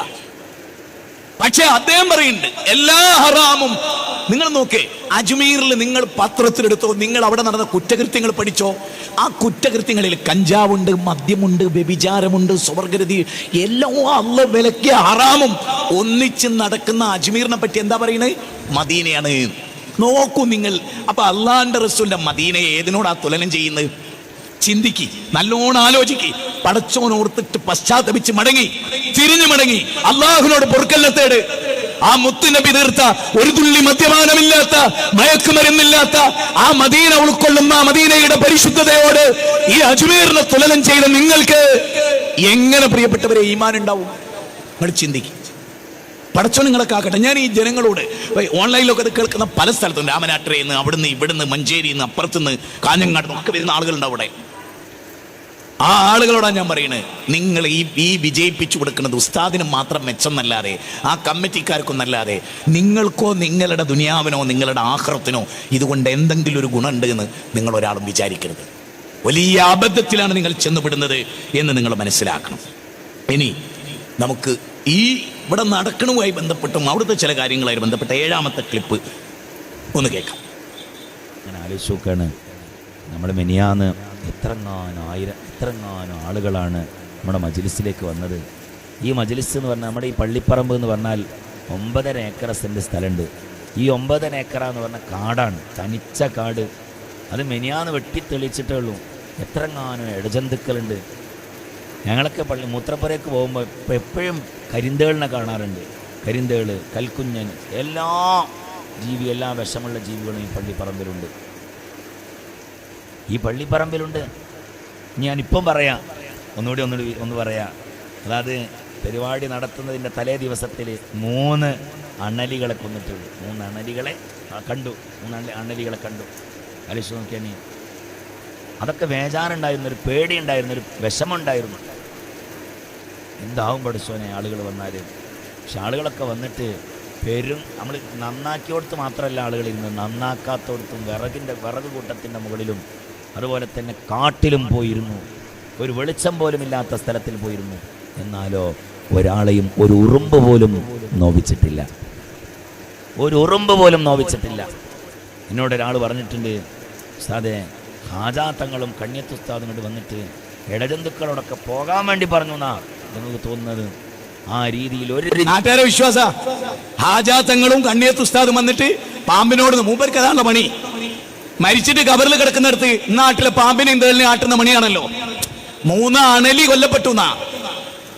പക്ഷെ അദ്ദേഹം പറയുന്നുണ്ട് എല്ലാ ഹറാമും. നിങ്ങൾ നോക്കേ, അജ്മീറിൽ നിങ്ങൾ പത്രത്തിലെടുത്തോ, നിങ്ങൾ അവിടെ നടന്ന കുറ്റകൃത്യങ്ങൾ പഠിച്ചോ. ആ കുറ്റകൃത്യങ്ങളിൽ കഞ്ചാവുണ്ട്, മദ്യമുണ്ട്, വ്യഭിചാരമുണ്ട്, സ്വർഗരതി, എല്ലാം അള്ളാഹ് വിലക്കിയ ഹറാമും ഒന്നിച്ച് നടക്കുന്ന അജ്മീറിനെ പറ്റി എന്താ പറയുന്നത്? മദീനയാണ്. നോക്കൂ നിങ്ങൾ. അപ്പൊ അള്ളാഹിന്റെ റസൂലിന്റെ മദീനയെ ഏതിനോടാ തുലനം ചെയ്യുന്നത്? ചിന്തിക്ക്, നല്ലോണം ആലോചിക്ക്. പടച്ചോനോർത്തിട്ട് പശ്ചാത്തപിച്ച് തിരിഞ്ഞു മടങ്ങി അള്ളാഹുവിനോട് പൊറുക്കല്ലത്തേട്. ആ മുത്തുനബി തീർത്ത, ഒരു തുള്ളി മദ്യപാനമില്ലാത്ത, മയക്കുമരുന്നില്ലാത്ത ആ മദീന ഉൾക്കൊള്ളുന്ന മദീനയുടെ പരിശുദ്ധതയോട് ഈ അജ്മീറിനെ തുലനം ചെയ്ത നിങ്ങൾക്ക് എങ്ങനെ പ്രിയപ്പെട്ടവരെ ഈമാൻ ഉണ്ടാവും? നിങ്ങൾ ചിന്തിക്കും. പടച്ചോ നിങ്ങളെ കാക്കട്ടെ. ഞാൻ ഈ ജനങ്ങളോട് ഓൺലൈനിലൊക്കെ അത് കേൾക്കുന്ന പല സ്ഥലത്തും, രാമനാട്ടുരയിൽ നിന്ന്, അവിടുന്ന് ഇവിടുന്ന്, മഞ്ചേരിയിൽ നിന്ന്, അപ്പുറത്തുനിന്ന്, കാഞ്ഞങ്ങാട് ഒക്കെ വരുന്ന ആളുകളുണ്ട് അവിടെ. ആ ആളുകളോടാണ് ഞാൻ പറയുന്നത്, നിങ്ങൾ ഈ വിജയിപ്പിച്ചു കൊടുക്കുന്നത് ഉസ്താദിന് മാത്രം മെച്ചമെന്നല്ലാതെ, ആ കമ്മിറ്റിക്കാർക്കൊന്നല്ലാതെ നിങ്ങൾക്കോ നിങ്ങളുടെ ദുനിയാവിനോ നിങ്ങളുടെ ആഖിറത്തിനോ ഇതുകൊണ്ട് എന്തെങ്കിലും ഒരു ഗുണമുണ്ട് എന്ന് നിങ്ങൾ ഒരാളും വിചാരിക്കരുത്. വലിയ അബദ്ധത്തിലാണ് നിങ്ങൾ ചെന്നുപെടുന്നത് എന്ന് നിങ്ങൾ മനസ്സിലാക്കണം. ഇനി നമുക്ക് ഈ ഇവിടെ നടക്കണവുമായി ബന്ധപ്പെട്ടും അവിടുത്തെ ചില കാര്യങ്ങളുമായി ബന്ധപ്പെട്ട 7ാമത്തെ ക്ലിപ്പ് ഒന്ന് കേൾക്കാം. ഞാൻ ആലോചിച്ച് നോക്കുകയാണ്, നമ്മൾ മെനിയാന്ന് എത്രങ്ങാനും ആളുകളാണ് നമ്മുടെ മജ്ലിസിലേക്ക് വന്നത്. ഈ മജ്ലിസ് എന്ന് പറഞ്ഞാൽ, നമ്മുടെ ഈ പള്ളിപ്പറമ്പ് എന്ന് പറഞ്ഞാൽ 9.5 ഏക്കർ സെൻറ്റ് സ്ഥലമുണ്ട്. ഈ 9.5 ഏക്കർ എന്ന് പറഞ്ഞാൽ കാടാണ്, തനിച്ച കാട്. അത് മെനിയാന്ന് വെട്ടിത്തെളിച്ചിട്ടേ ഉള്ളൂ. എത്രങ്ങാനും ഇടജന്തുക്കളുണ്ട്. ഞങ്ങളൊക്കെ മൂത്രപ്പുരയ്ക്ക് പോകുമ്പോൾ ഇപ്പോൾ എപ്പോഴും കരിന്തേളിനെ കാണാറുണ്ട്. കരിന്തേള്, കൽക്കുഞ്ഞൻ, എല്ലാ വിഷമുള്ള ജീവികളും ഈ പള്ളിപ്പറമ്പിലുണ്ട്. ഞാനിപ്പം പറയാം, ഒന്നുകൂടി ഒന്ന് പറയാം. അതായത് പരിപാടി നടത്തുന്നതിൻ്റെ തലേ ദിവസത്തിൽ 3 അണലികളെ കൊന്നിട്ടുണ്ട്. 3 അണലികളെ കണ്ടു. 3 അണലികളെ കണ്ടു. ആലോചിച്ച് നോക്കിയാൽ നീ, അതൊക്കെ വേജാറുണ്ടായിരുന്നൊരു പേടിയുണ്ടായിരുന്നൊരു വിഷമമുണ്ടായിരുന്നു. എന്താവും പഠിച്ചോനെ ആളുകൾ വന്നാൽ. പക്ഷെ ആളുകളൊക്കെ വന്നിട്ട് നമ്മൾ നന്നാക്കിയോടത്ത് മാത്രമല്ല ആളുകൾ ഇരുന്ന്, നന്നാക്കാത്തോടത്തും വിറക് കൂട്ടത്തിൻ്റെ മുകളിലും അതുപോലെ തന്നെ കാട്ടിലും പോയിരുന്നു. ഒരു വെളിച്ചം പോലും ഇല്ലാത്ത സ്ഥലത്തിൽ പോയിരുന്നു. എന്നാലോ ഒരാളെയും ഒരു ഉറുമ്പ് പോലും നോവിച്ചിട്ടില്ല. ഒരു ഉറുമ്പ് പോലും നോവിച്ചിട്ടില്ല. എന്നോടൊരാൾ പറഞ്ഞിട്ടുണ്ട്, ഉസ്താദേ ഹാജാത്തങ്ങളും കണ്യത്തുസ്താദും കൊണ്ട് വന്നിട്ട് ഇടജന്തുക്കളോടൊക്കെ പോകാൻ വേണ്ടി പറഞ്ഞു എന്നാ നിങ്ങൾക്ക് തോന്നുന്നത്. ആ രീതിയിൽ ഒരു നാട്ടുകാരെ വിശ്വാസ ഹാജാത്തങ്ങളും കണ്ണിയത്തുസ്താദും വന്നിട്ട് പാമ്പിനോട്, മൂപ്പർക്ക് അതാണല്ലോ പണി. മരിച്ചിട്ട് കബറിൽ കിടക്കുന്നിടത്ത് നാട്ടിലെ പാമ്പിനെ എന്തേലിനെ ആട്ടുന്ന മണിയാണല്ലോ. 3 അണലി കൊല്ലപ്പെട്ടു എന്നാ.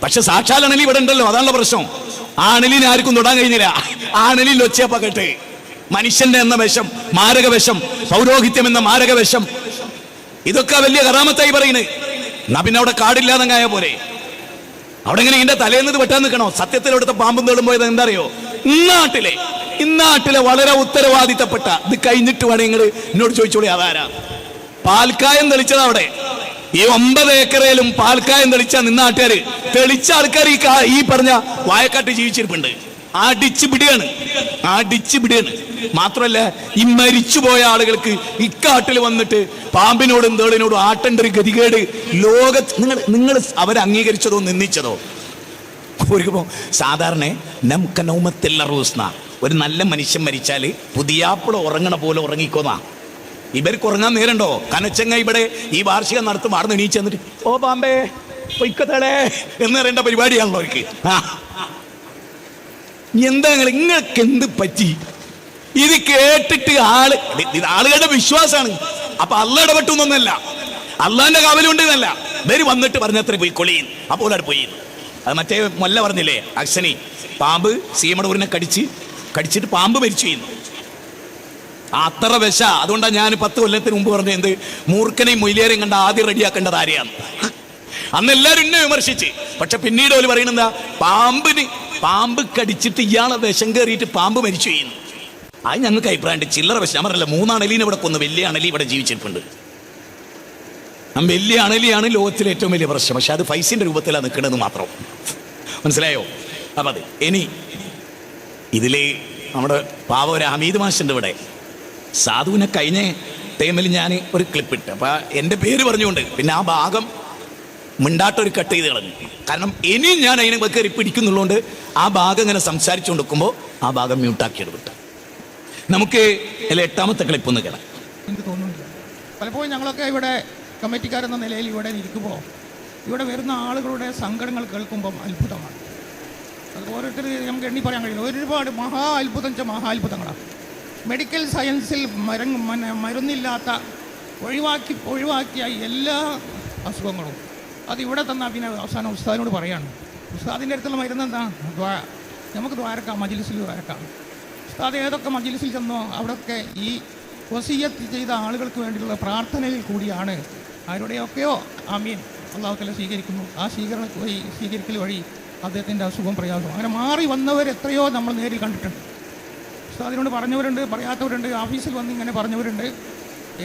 പക്ഷെ സാക്ഷാൽ അണലി ഇവിടെ ഉണ്ടല്ലോ, അതാണല്ലോ പ്രശ്നം. ആ അണലിനെ ആർക്കും തൊടാൻ കഴിഞ്ഞില്ല. ആ അണലിൽ ഒച്ചയപ്പകട്ട് മനുഷ്യന്റെ എന്ന വിഷം, മാരക വിഷം, പൗരോഹിത്യം എന്ന മാരക വിഷം, ഇതൊക്കെ വലിയ കറാമത്തായി പറയുന്നത്. എന്നാ പിന്നെ അവിടെ കാടില്ലാതങ്ങായ പോലെ അവിടെ ഇങ്ങനെ ഇതിന്റെ തലേന്നത് വെട്ടാൻ നിൽക്കണോ? സത്യത്തിൽ അവിടുത്തെ പാമ്പും തേടും പോയത് എന്താ അറിയോ? ഇന്നാട്ടിലെ വളരെ ഉത്തരവാദിത്തപ്പെട്ട, ഇത് കഴിഞ്ഞിട്ട് വേണം നിങ്ങൾ എന്നോട് ചോദിച്ചോളി അതാരാ. പാൽക്കായം തെളിച്ചത് അവിടെ. ഈ 9 ഏക്കറയിലും പാൽക്കായം തെളിച്ച നിന്നാട്ടുകാര്, തെളിച്ച ആൾക്കാർ ഈ പറഞ്ഞ വായക്കാട്ട് ജീവിച്ചിരിപ്പുണ്ട്. അടിച്ചു പിടിയാണ്. മാത്രമല്ല ഈ മരിച്ചുപോയ ആളുകൾക്ക് ഇക്കാട്ടിൽ വന്നിട്ട് പാമ്പിനോടും തേളിനോടും ആട്ടേണ്ട ഒരു ഗതികേട് ലോകത്ത് നിങ്ങൾ അവരെ അംഗീകരിച്ചതോ നിന്ദിച്ചതോ? സാധാരണ നമുക്ക് നൗമത്തില്ല റൂസ്ന, ഒരു നല്ല മനുഷ്യൻ മരിച്ചാൽ പുതിയാപ്പിള ഉറങ്ങണ പോലെ ഉറങ്ങിക്കോന്നാ. ഇവർക്ക് ഉറങ്ങാൻ നേരണ്ടോ? കനച്ചങ്ങ ഇവിടെ ഈ വാർഷികം നടത്തും ആർന്ന് എണീച്ച് എന്നിട്ട് ഓ പാമ്പേ പൊയ്ക്കത്തളേ എന്ന് പറയേണ്ട പരിപാടിയാണല്ലോ അവർക്ക്. എന്താ നിങ്ങൾക്ക് എന്ത് പറ്റി? ഇത് കേട്ടിട്ട് ആളുകളുടെ വിശ്വാസമാണ്. അപ്പൊ അള്ള ഇടപെട്ടു എന്നൊന്നല്ല, അള്ളാന്റെ കാവലുണ്ട് എന്നല്ല. ഇവര് വന്നിട്ട് പറഞ്ഞത്ര പോയി കൊളിയും അപ്പോൾ അവിടെ പോയി. അത് മറ്റേ മൊല്ല പറഞ്ഞില്ലേ, അക്സനി പാമ്പ് സീമടൂരിനെ കടിച്ചിട്ട് പാമ്പ് മരിച്ചു ചെയ്യുന്നു. അത്ര വിഷ. അതുകൊണ്ടാണ് ഞാൻ 10 കൊല്ലത്തിന് മുമ്പ് പറഞ്ഞത്, എന്ത് മൂർഖനെയും മൊയിലേരെയും കണ്ട ആദ്യം റെഡിയാക്കേണ്ടത് ആരെയാണ്. അന്ന് എല്ലാവരും എന്നെ വിമർശിച്ച്. പക്ഷെ പിന്നീട് അവർ പറയുന്നത് പാമ്പ് കടിച്ചിട്ട് ഇയാളെ വിഷം കയറിയിട്ട് പാമ്പ് മരിച്ചു ചെയ്യുന്നു. അത് ഞങ്ങൾക്ക് അഭിപ്രായമുണ്ട്. ചില്ലറ വിഷം. ഞാൻ പറഞ്ഞല്ല, 3 അണലീനെ ഇവിടെ കൊന്നു. വലിയ അണലി ഇവിടെ ജീവിച്ചിട്ടുണ്ട്. വലിയ അണലിയാണ് ലോകത്തിലെ ഏറ്റവും വലിയ പ്രശ്നം. പക്ഷെ അത് ഫൈസിന്റെ രൂപത്തിലാണ് നിൽക്കുന്നത് മാത്രം. മനസ്സിലായോ? അപ്പം അത് ഇനി ഇതിലെ നമ്മുടെ പാവ ഒരു ഹമീദ് മാഷുണ്ട് ഇവിടെ. സാധുവിനെ കഴിഞ്ഞ ടൈമിൽ ഞാൻ ഒരു ക്ലിപ്പ് ഇട്ട്, അപ്പം എൻ്റെ പേര് പറഞ്ഞുകൊണ്ട് പിന്നെ ആ ഭാഗം മിണ്ടാട്ടൊരു കട്ട് ചെയ്ത് കളഞ്ഞു. കാരണം ഇനിയും ഞാൻ അതിനെ കയറി പിടിക്കുന്നുള്ളതുകൊണ്ട് ആ ഭാഗം ഇങ്ങനെ സംസാരിച്ചു കൊണ്ടിരിക്കുമ്പോൾ ആ ഭാഗം മ്യൂട്ടാക്കിയത് വിട്ടു. നമുക്ക് 8ാമത്തെ ക്ലിപ്പ് ഒന്ന് കേൾക്കാം. എനിക്ക് തോന്നുന്നില്ല. പലപ്പോഴും ഞങ്ങളൊക്കെ ഇവിടെ കമ്മിറ്റിക്കാരെന്ന നിലയിൽ ഇവിടെ ഇരിക്കുമ്പോൾ ഇവിടെ വരുന്ന ആളുകളുടെ സങ്കടങ്ങൾ കേൾക്കുമ്പം അത്ഭുതമാണ്. അത് ഓരോരുത്തർ നമുക്ക് എണ്ണി പറയാൻ കഴിയില്ല. ഒരുപാട് മഹാത്ഭുതങ്ങളാണ്. മെഡിക്കൽ സയൻസിൽ മരുന്നില്ലാത്ത ഒഴിവാക്കിയ എല്ലാ അസുഖങ്ങളും അതിവിടെ തന്നെ പിന്നെ അവസാനം ഉസ്താദിനോട് പറയാണ്. ഉസ്താദിൻ്റെ അടുത്തുള്ള മരുന്ന് എന്താ? നമുക്ക് ദ്വാരക്കാം, മജ്ലിസിൽ ദ്വാരക്കാം. ഉസ്താദ് ഏതൊക്കെ മജ്ലിസിൽ ചെന്നോ അവിടെയൊക്കെ ഈ വസിയ്യത്ത് ചെയ്ത ആളുകൾക്ക് വേണ്ടിയുള്ള പ്രാർത്ഥനയിൽ കൂടിയാണ് ആരുടെയൊക്കെയോ ആമീൻ അള്ളാഹു തആല സ്വീകരിക്കുന്നു. ആ സ്വീകരിക്കൽ വഴി അദ്ദേഹത്തിൻ്റെ അസുഖം പ്രയാസം അങ്ങനെ മാറി വന്നവർ എത്രയോ നമ്മൾ നേരിൽ കണ്ടിട്ടുണ്ട്. ഉസ്താദിനോട് പറഞ്ഞവരുണ്ട്, പറയാത്തവരുണ്ട്, ഓഫീസിൽ വന്ന് ഇങ്ങനെ പറഞ്ഞവരുണ്ട്,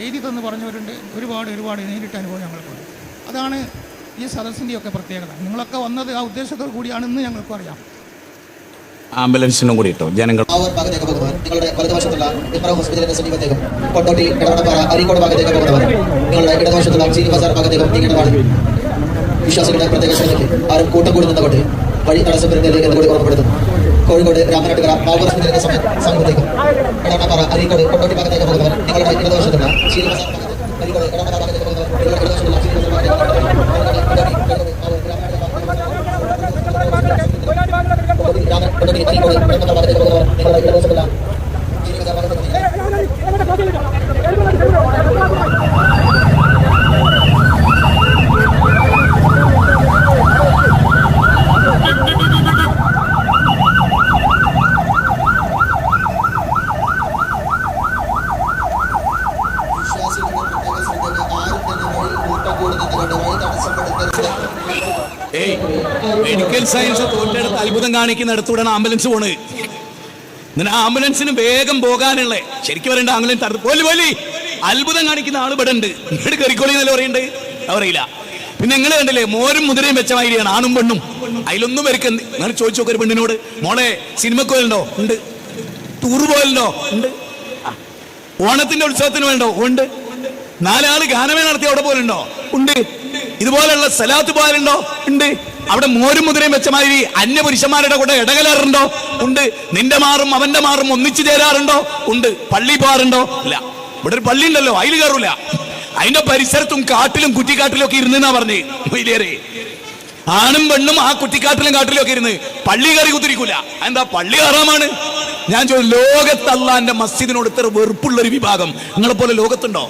എഴുതി തന്ന് പറഞ്ഞവരുണ്ട്. ഒരുപാട് നേരിട്ട് അനുഭവം ഞങ്ങൾക്കുണ്ട്. അതാണ് ഈ സദസ്സിൻ്റെയൊക്കെ പ്രത്യേകത. നിങ്ങളൊക്കെ വന്നത് ആ ഉദ്ദേശത്തോടു കൂടിയാണെന്ന് ഞങ്ങൾക്കും അറിയാം. ആംബുലൻസിനും കൂടി ഇട്ടോ ജനങ്ങൾ നിങ്ങളുടെ വലതുവശത്തുള്ള ഇമ്ര ഹോസ്പിറ്റലിന്റെ സമീപത്തേക്കും കൊണ്ടോട്ടി ഇടവണ്ണപ്പാറ അരീക്കോട് ഭാഗത്തേക്ക് പോകുന്നവർ നിങ്ങളുടെ ഇടതുവശത്തുള്ള ചീനി ബസാർ ഭാഗത്തേക്കും നീങ്ങേണ്ടതാണ്. വിശ്വാസികളുടെ പ്രത്യേക ശ്രദ്ധയ്ക്ക് ആരും കൂട്ടം കൂടി നിന്നുകൊണ്ട് വഴി തടസ്സപ്പെടുന്നത് എന്ന് കൂടി ഓർമ്മപ്പെടുത്തുന്നു. കോഴിക്കോട് രാമനാട്ടുകര ബാബു ഹോസ്പിറ്റലിന്റെ സമീപത്തേക്കും ഇടവണ്ണപ്പാറ അരീക്കോട് കൊണ്ടോട്ടി ഭാഗത്തേക്ക് പോകുന്നവർ നിങ്ങളുടെ ഇടതുവശത്തുള്ള ചീനി ബസാർ അരീക്കോട് ഇടവണ്ണപ്പാറ ഭാഗത്തേക്ക് പോകുന്നവർ നിങ്ങളുടെ ഇടതുവശത്തുള്ള ചീനി ബസാർ വിശ്വാസികളുടെ പ്രത്യേക ശ്രദ്ധയ്ക്ക് ആരും തന്നെ വഴി കൂട്ടം കൂടി നിന്നുകൊണ്ട് മെഡിക്കൽ സയൻസ് തോറ്റെടുത്ത് അത്ഭുതം കാണിക്കുന്നിടത്തൂടെയാണ് ആംബുലൻസ് പോണ്. ഇങ്ങനെ ആംബുലൻസിന് വേഗം പോകാനുള്ള ശരിക്കും പറയേണ്ട ആംബുലൻസ് പോലെ അത്ഭുതം കാണിക്കുന്ന ആൾ ഇവിടെ ഉണ്ട്. ഇവിടെ കറിക്കോളി എന്നല്ല പറയുന്നുണ്ട്, അറിയില്ല. പിന്നെ നിങ്ങൾ കണ്ടില്ലേ, മോരും മുതിരയും വെച്ച മാതിരിയാണ് ആണും പെണ്ണും. അതിലൊന്നും വരയ്ക്ക് നിങ്ങൾ ചോദിച്ചു നോക്കൊരു പെണ്ണിനോട്, മോളെ സിനിമക്ക് പോയല്ലോ? ഉണ്ട്. ടൂർ പോയല്ലോ? ഉണ്ട്. ഓണത്തിന്റെ ഉത്സവത്തിന് വേണ്ടോ? ഉണ്ട്. 4 ആള് ഗാനമേ നടത്തി അവിടെ പോലുണ്ടോ? ഉണ്ട്. ഇതുപോലുള്ള സ്ഥലത്ത് പോയാലുണ്ടോ? ഉണ്ട്. അവിടെ മോരും മുതിരയും വെച്ച മാതിരി അന്യ പുരുഷന്മാരുടെ കൂടെ ഇടകലറുണ്ടോ? ഉണ്ട്. നിന്റെ മാറും അവന്റെ മാറും ഒന്നിച്ചു ചേരാറുണ്ടോ? ഉണ്ട്. പള്ളി പോകാറുണ്ടോ? ഇല്ല. ഇവിടെ ഒരു പള്ളി ഉണ്ടല്ലോ, അതിൽ കയറൂല. അതിന്റെ പരിസരത്തും കാട്ടിലും കുറ്റിക്കാട്ടിലും ഒക്കെ ഇരുന്നാ പറഞ്ഞേ വലിയേറെ. ആണും പെണ്ണും ആ കുറ്റിക്കാട്ടിലും കാട്ടിലും ഒക്കെ ഇരുന്ന് പള്ളി കയറി കുത്തിരിക്കൂല. എന്താ? പള്ളി ഹറാമാണ്. ഞാൻ ചോദിച്ചു, ലോകത്ത് അള്ളാന്റെ മസ്ജിദിനോട് ഇത്ര വെറുപ്പുള്ളൊരു വിഭാഗം നിങ്ങളെപ്പോലെ ലോകത്തുണ്ടോ?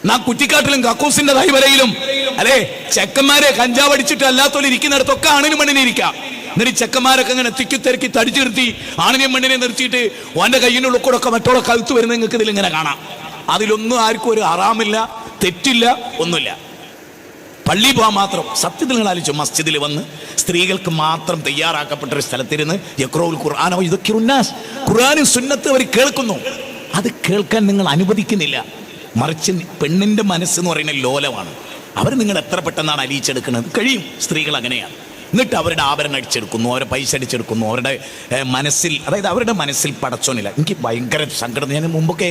നാ കുറ്റിക്കാട്ടിലും കക്കൂസിന്റെ തൈവരയിലും അല്ലെ ചെക്കന്മാരെ കഞ്ചാവ് അടിച്ചിട്ട് അല്ലാത്തോലും ഇരിക്കുന്നിടത്തൊക്കെ ആണിനും പെണ്ണിനെ ഇരിക്കാം. എന്നിട്ട് ചെക്കന്മാരൊക്കെ ഇങ്ങനെ തിക്കി തിരക്കി തടിച്ചു നിർത്തി ആണിനെയും പെണ്ണിനെ നിർത്തിയിട്ട് ഓന്റെ കയ്യിൻ്റെ ഉള്ളിക്കൂടൊക്കെ മറ്റോടെ കഴുത്ത് വരുന്ന നിങ്ങൾക്ക് ഇതിൽ ഇങ്ങനെ കാണാം. അതിലൊന്നും ആർക്കും ഒരു ഹറാമില്ല, തെറ്റില്ല, ഒന്നുമില്ല. പള്ളി പോകാൻ മാത്രം. സത്യത്തിൽ നിങ്ങൾ ആലോചിച്ചു, മസ്ജിദിൽ വന്ന് സ്ത്രീകൾക്ക് മാത്രം തയ്യാറാക്കപ്പെട്ട ഒരു സ്ഥലത്തിരുന്ന് യഖ്റഉൽ ഖുർആന വയുദക്കിറുന്നാസ്, ഖുർആനും സുന്നത്ത് അവർ കേൾക്കുന്നു. അത് കേൾക്കാൻ നിങ്ങൾ അനുവദിക്കുന്നില്ല. മറിച്ച് പെണ്ണിന്റെ മനസ്സെന്ന് പറയുന്ന ലോലമാണ്. അവർ നിങ്ങൾ എത്ര പെട്ടെന്നാണ് അലിയിച്ചെടുക്കുന്നത്? കഴിയും. സ്ത്രീകൾ അങ്ങനെയാണ്. എന്നിട്ട് അവരുടെ ആഭരണം അടിച്ചെടുക്കുന്നു, അവരെ പൈസ അടിച്ചെടുക്കുന്നു, അവരുടെ മനസ്സിൽ, അതായത് അവരുടെ മനസ്സിൽ പടച്ചോനില്ല. എനിക്ക് ഭയങ്കര സങ്കടം. ഞാൻ മുമ്പൊക്കെ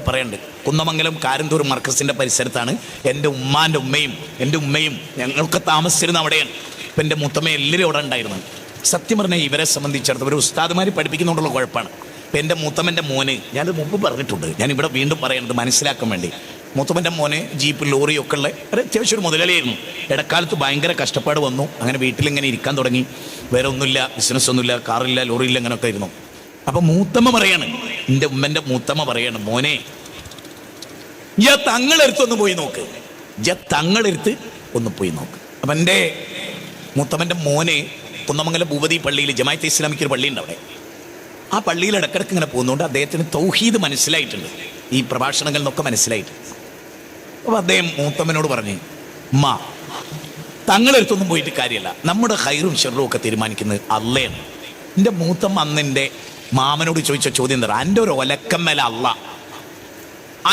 പറയുന്നുണ്ട്, കുന്നമംഗലം കാരന്തൂർ മർക്കസിൻ്റെ പരിസരത്താണ് എൻ്റെ ഉമ്മാൻ്റെ ഉമ്മയും എൻ്റെ ഉമ്മയും ഞങ്ങൾക്ക് താമസിച്ചിരുന്ന അവിടെയാണ്. ഇപ്പം എൻ്റെ മുത്തമ്മ എല്ലാവരും അവിടെ ഉണ്ടായിരുന്നു. സത്യം പറഞ്ഞാൽ ഇവരെ സംബന്ധിച്ചിടത്തോളം ഒരു ഉസ്താദുമാർ പഠിപ്പിക്കുന്നുണ്ടുള്ള കുഴപ്പമാണ്. ഇപ്പം എൻ്റെ മൂത്തമ്മൻ്റെ മോന്, ഞാനത് മുമ്പ് പറഞ്ഞിട്ടുണ്ട്, ഞാനിവിടെ വീണ്ടും പറയുന്നത് മനസ്സിലാക്കാൻ വേണ്ടി. മൂത്തമ്മൻ്റെ മോന് ജീപ്പ് ലോറിയൊക്കെ ഉള്ള ഒരു അത്യാവശ്യം ഒരു മുതലാളിയായിരുന്നു. ഇടക്കാലത്ത് ഭയങ്കര കഷ്ടപ്പാട് വന്നു. അങ്ങനെ വീട്ടിലിങ്ങനെ ഇരിക്കാൻ തുടങ്ങി. വേറെ ഒന്നുമില്ല, ബിസിനസ്സൊന്നുമില്ല, കാറില്ല, ലോറിയില്ല, അങ്ങനെയൊക്കെ ആയിരുന്നു. അപ്പം മൂത്തമ്മ പറയാണ്, എൻ്റെ ഉമ്മൻ്റെ മൂത്തമ്മ പറയാണ്, മോനെ ഞാൻ തങ്ങളെടുത്തൊന്ന് പോയി നോക്ക്, തങ്ങളെടുത്ത് ഒന്ന് പോയി നോക്ക്. അപ്പം എൻ്റെ മൂത്തമ്മൻ്റെ മോനെ കുന്നമംഗലം ഭൂപതി പള്ളിയിൽ ജമാഅത്തെ ഇസ്ലാമിക്ക് ഒരു പള്ളിയുണ്ട് അവിടെ. ആ പള്ളിയിൽ ഇടക്കിടക്ക് ഇങ്ങനെ പോകുന്നതുകൊണ്ട് അദ്ദേഹത്തിന് തൗഹീദ് മനസ്സിലായിട്ടുണ്ട്, ഈ പ്രഭാഷണങ്ങളിൽ നിന്നൊക്കെ മനസ്സിലായിട്ടുണ്ട്. അപ്പോൾ അദ്ദേഹം മൂത്തമ്മനോട് പറഞ്ഞു, ഉമ്മ തങ്ങളെടുത്തൊന്നും പോയിട്ട് കാര്യമല്ല, നമ്മുടെ ഹൈറും ഷെറും ഒക്കെ തീരുമാനിക്കുന്നത് അള്ളയാണ്. എൻ്റെ മൂത്തമ്മ അന്ന് എൻ്റെ മാമനോട് ചോദിച്ച ചോദ്യം എന്താ? എൻ്റെ ഒരു ഒലക്കമ്മല അള്ള.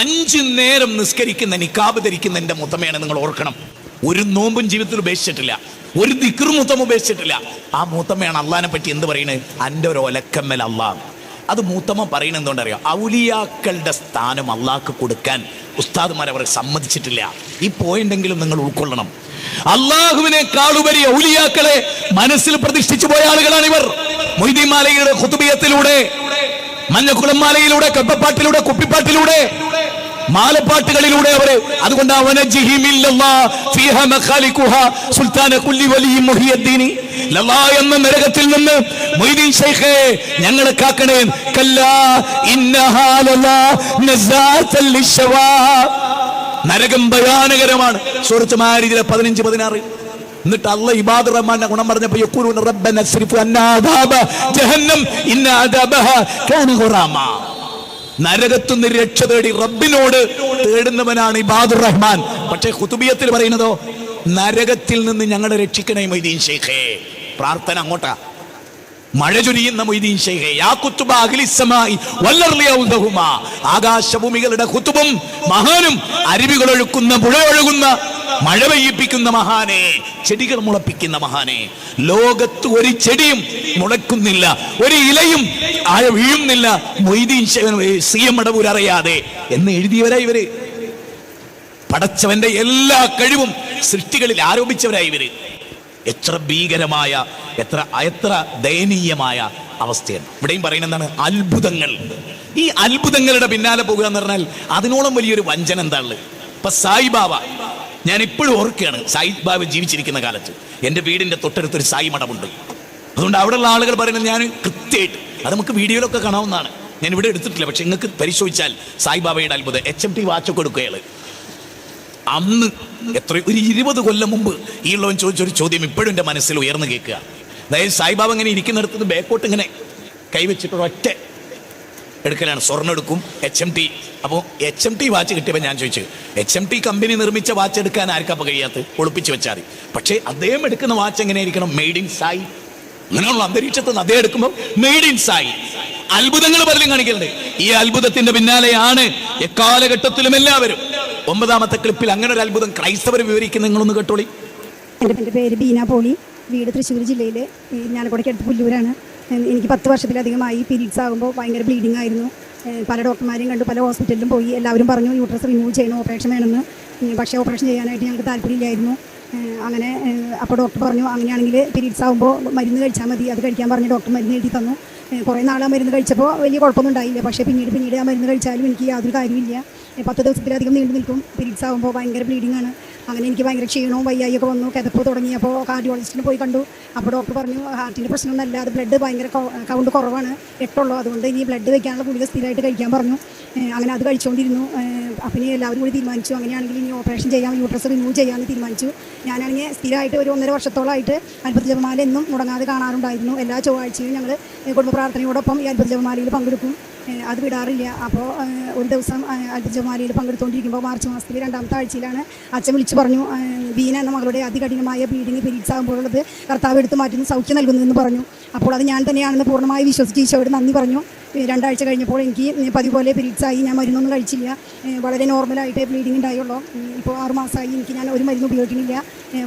5 നേരം നിസ്കരിക്കുന്ന നിക്കാബ് ധരിക്കുന്ന എൻ്റെ മുത്തമ്മയാണ്. നിങ്ങൾ ഓർക്കണം, ഒരു നോമ്പും ജീവിതത്തിൽ ഉപേക്ഷിച്ചിട്ടില്ല, ഒരു ദിക്റും മുത്തമ്മ ഉപേക്ഷിച്ചിട്ടില്ല. ആ മൂത്തമ്മയാണ് അള്ളാഹിനെ പറ്റി എന്ത് പറയുന്നത്? എൻ്റെ ഒരു ഒലക്കമ്മൽ അള്ളാഹ്. അത് മൂത്തമ്മ പറയുന്നത് എന്തുകൊണ്ടറിയാം? ഔലിയാക്കളുടെ സ്ഥാനം അള്ളാഹ്ക്ക് കൊടുക്കാൻ ഉസ്താദുമാർ അവർ സമ്മതിച്ചിട്ടില്ല. ഈ പോയിന്റെങ്കിലും നിങ്ങൾ ഉൾക്കൊള്ളണം. അള്ളാഹുവിനേക്കാളുപരി ഔലിയാക്കളെ മനസ്സിൽ പ്രതിഷ്ഠിച്ചു പോയ ആളുകളാണ് ഇവർ. മൊയ്തീൻ മാലയുടെ ഖുതുബിയത്തിലൂടെ, മഞ്ഞക്കുളം മാലയിലൂടെ, കപ്പപ്പാട്ടിലൂടെ, കുപ്പിപ്പാട്ടിലൂടെ, മാലപ്പാട്ടുകളിലൂടെ അവര്. അതുകൊണ്ട് എന്ന നരകത്തിൽ നിന്ന് മൊയ്തീൻ ശൈഖേ ഞങ്ങളെ കാക്കണേ. നരകം ഭയാനകരമാണ്. സൂറത്ത് മാരിദിലെ 15-16. എന്നിട്ട് അല്ലാഹ് ഇബാദുർ റഹ്മാന്റെ ഗുണം പറഞ്ഞപ്പോൾ യഖൂലുന റബ്ബന അസ്രിഫ് അന്നാ അദാബ ജഹന്നം ഇന്ന അദാബഹ കാന ഖുറാമ. നരകത്തുനിന്ന് രക്ഷ തേടി റബ്ബിനോട് തേടുന്നവനാണ് ഇബാദുർ റഹ്മാൻ. പക്ഷേ ഖുതുബിയത്തിൽ പറയുന്നതോ നരകത്തിൽ നിന്ന് ഞങ്ങളെ രക്ഷിക്കണേ മൊയ്തീൻ ശൈഖേ. പ്രാർത്ഥന അങ്ങോട്ടാ. മഴ ചൊരിയുന്ന മൊയ്തീൻ ശൈഖേ, യാ കുത്തുബ അഖിലിസ്സമായി വല്ലർളി ഔദഹുമാ. ആകാശഭൂമികളുടെ കുത്തുബും മഹാനും, അരുവികൾ ഒഴുക്കുന്ന, പുഴ ഒഴുകുന്ന, മഴ പെയ്യിപ്പിക്കുന്ന മഹാനെ, ചെടികൾ മുളപ്പിക്കുന്ന മഹാനെ. ലോകത്ത് ഒരു ചെടിയും മുളക്കുന്നില്ല, ഒരു ഇലയും വീഴുന്നില്ല മൊയ്തീൻ CM മടവൂർ അറിയാതെ എന്ന് എഴുതിയവരാ ഇവര്. പടച്ചവന്റെ എല്ലാ കഴിവും സൃഷ്ടികളിൽ ആരോപിച്ചവരായി ഇവര്. എത്ര ഭീകരമായ, എത്ര ദയനീയമായ അവസ്ഥയാണ്. ഇവിടെയും പറയുന്നത് എന്താണ്? അത്ഭുതങ്ങൾ. ഈ അത്ഭുതങ്ങളുടെ പിന്നാലെ പോകുക എന്ന് പറഞ്ഞാൽ അതിനോളം വലിയൊരു വഞ്ചന എന്താണുള്ളത്? ഇപ്പൊ സായിബാബ, ഞാൻ ഇപ്പോഴും ഓർക്കുകയാണ്, സായിബാബ ജീവിച്ചിരിക്കുന്ന കാലത്ത് എൻ്റെ വീടിൻ്റെ തൊട്ടടുത്തൊരു സായി മഠമുണ്ട്. അതുകൊണ്ട് അവിടെയുള്ള ആളുകൾ പറയുന്നത് ഞാൻ കൃത്യമായിട്ട്, അത് നമുക്ക് വീഡിയോയിലൊക്കെ കാണാവുന്നതാണ്, ഞാൻ ഇവിടെ എടുത്തിട്ടില്ല, പക്ഷെ നിങ്ങൾക്ക് പരിശോധിച്ചാൽ സായിബാബയുടെ അത്ഭുതം. HMT വാച്ചൊക്കെ കൊടുക്കുകയാണ്. അന്ന് ഒരു 20 കൊല്ലം മുമ്പ് ഈ ഉള്ളവൻ ചോദിച്ചൊരു ചോദ്യം ഇപ്പോഴും എൻ്റെ മനസ്സിൽ ഉയർന്നു കേൾക്കുക. അതായത് സായിബാബ ഇങ്ങനെ ഇരിക്കുന്നിടത്ത് ബേക്കോട്ട് ഇങ്ങനെ കൈവച്ചിട്ട് ഒറ്റ എടുക്കലാണ്. സ്വർണ്ണം എടുക്കും, HMT. അപ്പോൾ HMT വാച്ച് കിട്ടിയപ്പോൾ ഞാൻ ചോദിച്ചു, HMT കമ്പനി നിർമ്മിച്ച വാച്ച് എടുക്കാൻ ആർക്കപ്പോൾ കഴിയാത്ത? ഒളിപ്പിച്ച് വെച്ചാൽ മതി. പക്ഷേ അദ്ദേഹം എടുക്കുന്ന വാച്ച് എങ്ങനെയായിരിക്കണം? Made in Sai. അങ്ങനെയുള്ള അന്തരീക്ഷത്തിൽ നിന്ന് അദ്ദേഹം എടുക്കുമ്പോൾ മെയ്ഡ് ഇൻ സായി. അത്ഭുതങ്ങൾ പലരും കാണിക്കലുണ്ട്. ഈ അത്ഭുതത്തിന്റെ പിന്നാലെയാണ് എക്കാലഘട്ടത്തിലും എല്ലാവരും. 9ാമത്തെ ക്ലിപ്പിൽ അങ്ങനെ ഒരു അത്ഭുതം ക്രൈസ്തവർ വിവരിക്കുന്ന നിങ്ങളൊന്ന് കേട്ടോളി. എൻ്റെ പേര് ബീന പോളി, വീട് തൃശ്ശൂർ ജില്ലയിൽ ഞാലക്കുടയ്ക്ക് അടുത്ത് പുല്ലൂരാണ്. എനിക്ക് 10 വർഷത്തിലധികമായി പീരീഡ്സ് ആകുമ്പോൾ ഭയങ്കര ബ്ലീഡിംഗ് ആയിരുന്നു. പല ഡോക്ടർമാരെയും കണ്ടു, പല ഹോസ്പിറ്റലിലും പോയി. എല്ലാവരും പറഞ്ഞു യൂട്രസ് റിമൂവ് ചെയ്യണം, ഓപ്പറേഷൻ വേണമെന്ന്. പക്ഷേ ഓപ്പറേഷൻ ചെയ്യാനായിട്ട് ഞങ്ങൾക്ക് താല്പര്യമില്ലായിരുന്നു. അങ്ങനെ അപ്പോൾ ഡോക്ടർ പറഞ്ഞു, അങ്ങനെയാണെങ്കിൽ പീരീഡ്സ് ആകുമ്പോൾ മരുന്ന് കഴിച്ചാൽ മതി. അത് കഴിക്കാൻ പറഞ്ഞ് ഡോക്ടർ മരുന്ന് എഴുതി തന്നു. കുറേ നാൾ ആ മരുന്ന് കഴിച്ചപ്പോൾ വലിയ കുഴപ്പമൊന്നും ഉണ്ടായില്ല. പക്ഷേ പിന്നീട് ആ മരുന്ന് കഴിച്ചാലും എനിക്ക് യാതൊരു കാര്യമില്ല. 10 ദിവസത്തിലധികം നീണ്ടു നിൽക്കും. പീരീഡ്സ് ആകുമ്പോൾ ഭയങ്കര ബ്ലീഡിംഗ് ആണ്. അങ്ങനെ എനിക്ക് ഭയങ്കര ക്ഷീണവും വയ്യായൊക്കെ വന്നു. കിതപ്പ് തുടങ്ങിയപ്പോൾ കാർഡിയോളജിസ്റ്റിന് പോയി കണ്ടു. അപ്പോൾ ഡോക്ടർ പറഞ്ഞു, ഹാർട്ടിൻ്റെ പ്രശ്നമൊന്നുമല്ല, അത് ബ്ലഡ് ഭയങ്കര കൗണ്ട് കുറവാണ്, 8 ഉള്ളൂ. അതുകൊണ്ട് ഇനി ബ്ലഡ് വയ്ക്കാനുള്ള ഗുളിക സ്ഥിരമായിട്ട് കഴിക്കാൻ പറഞ്ഞു. അങ്ങനെ അത് കഴിച്ചുകൊണ്ടിരുന്നു. അപ്പം ഇനി എല്ലാവരും കൂടി തീരുമാനിച്ചു, അങ്ങനെയാണെങ്കിൽ ഇനി ഓപ്പറേഷൻ ചെയ്യാം, യൂട്രസ് റിമൂവ് ചെയ്യാമെന്ന് തീരുമാനിച്ചു. ഞാനാണെങ്കിൽ സ്ഥിരമായിട്ട് ഒരു 1.5 വർഷത്തോളമായിട്ട് അത്ഭുത ജപമാല എന്നും മുടങ്ങാതെ കാണാറുണ്ടായിരുന്നു. എല്ലാ ചൊവ്വാഴ്ചയും ഞങ്ങൾ കുടുംബ പ്രാർത്ഥനയോടൊപ്പം ഈ അത്ഭുത ജപമാലയിൽ പങ്കെടുക്കും. അത് വിടാറില്ല. അപ്പോൾ ഒരു ദിവസം അത്ഭുത ജപമാലയിൽ പങ്കെടുത്തുകൊണ്ടിരിക്കുമ്പോൾ മാർച്ച് മാസത്തിൽ 2ാമത്തെ ആഴ്ചയിലാണ് അച്ഛൻ വിളിച്ചു പറഞ്ഞു, ബീന എന്ന മകളുടെ അതികഠിനമായ ബ്ലീഡിങ് പീരീഡ്സ് ആകുമ്പോഴുള്ളത് കർത്താവ് എടുത്ത് മാറ്റുന്നു, സൗഖ്യം നൽകുന്നതെന്ന് പറഞ്ഞു. അപ്പോൾ അത് ഞാൻ തന്നെയാണെന്ന് പൂർണ്ണമായി വിശ്വസിച്ച് ഈശോയോട് നന്ദി പറഞ്ഞു. 2 ആഴ്ച കഴിഞ്ഞപ്പോൾ എനിക്ക് പതിവ് പോലെ പീരീഡ്സായി. ഞാൻ മരുന്നൊന്നും കഴിച്ചില്ല. വളരെ നോർമലായിട്ട് ബ്ലീഡിങ് ഉണ്ടായുള്ളൂ. ഇപ്പോൾ 6 മാസമായി എനിക്ക് ഞാൻ ഒരു മരുന്ന് ഉപയോഗിക്കുന്നില്ല.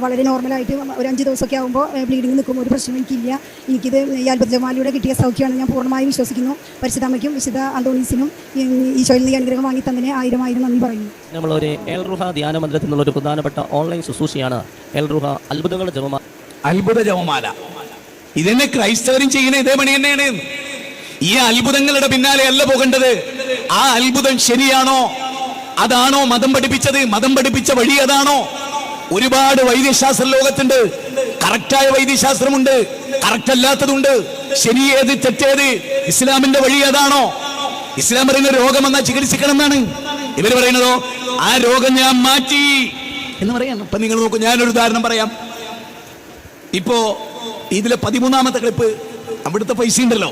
വളരെ നോർമലായിട്ട് ഒരു 5 ദിവസമൊക്കെ ആകുമ്പോൾ ബ്ലീഡിങ് നിൽക്കും. ഒരു പ്രശ്നം എനിക്കില്ല. എനിക്കിത് ഈ അത്ഭുത ജപമാലയുടെ കിട്ടിയ സൗഖ്യമാണ്. ഞാൻ പൂർണ്ണമായി വിശ്വസിക്കുന്നു. പരിശുദ്ധമ്മയ്ക്കും വിശുദ്ധ അന്തോണീസിനും ഈശോയിൽ നിന്ന് അനുഗ്രഹം വാങ്ങി തന്നെ 1000 നന്ദി പറയുന്നു. നമ്മളൊരു എൽ റുഹ ധ്യാന മന്ദിരത്തിൽ നിന്നുള്ളൊരു പ്രധാനപ്പെട്ട ഓൺലൈൻ ശുശ്രൂഷയാണ് എൽ റുഹ അത്ഭുതങ്ങളുടെ ജപമാല. അത്ഭുത ജപമാല ഇതെന്നെ ക്രൈസ്തവരും ചെയ്യുന്ന ഇതേ പണി തന്നെയാണ്. ഈ അത്ഭുതങ്ങളുടെ പിന്നാലെ അല്ല പോകേണ്ടത്. ആ അത്ഭുതം ശരിയാണോ? അതാണോ മതം പഠിപ്പിച്ചത്? മതം പഠിപ്പിച്ച വഴി അതാണോ? ഒരുപാട് വൈദ്യശാസ്ത്ര ലോകത്തുണ്ട്. കറക്റ്റായ വൈദ്യശാസ്ത്രമുണ്ട്, കറക്റ്റ് അല്ലാത്തതുണ്ട്. ശരിയേത് തെറ്റേത്? ഇസ്ലാമിന്റെ വഴി അതാണോ? ഇസ്ലാം പറയുന്ന രോഗം വന്നാൽ ചികിത്സിക്കണം എന്നാണ്. ഇവർ പറയുന്നതോ ആ രോഗം ഞാൻ മാറ്റി എന്ന് പറയാം. ഇപ്പൊ നിങ്ങൾ നോക്കൂ, ഞാനൊരു ഉദാഹരണം പറയാം. ഇപ്പോ ഇതിലെ 13ാമത്തെ ക്ലിപ്പ്, അവിടുത്തെ പൈസ ഉണ്ടല്ലോ,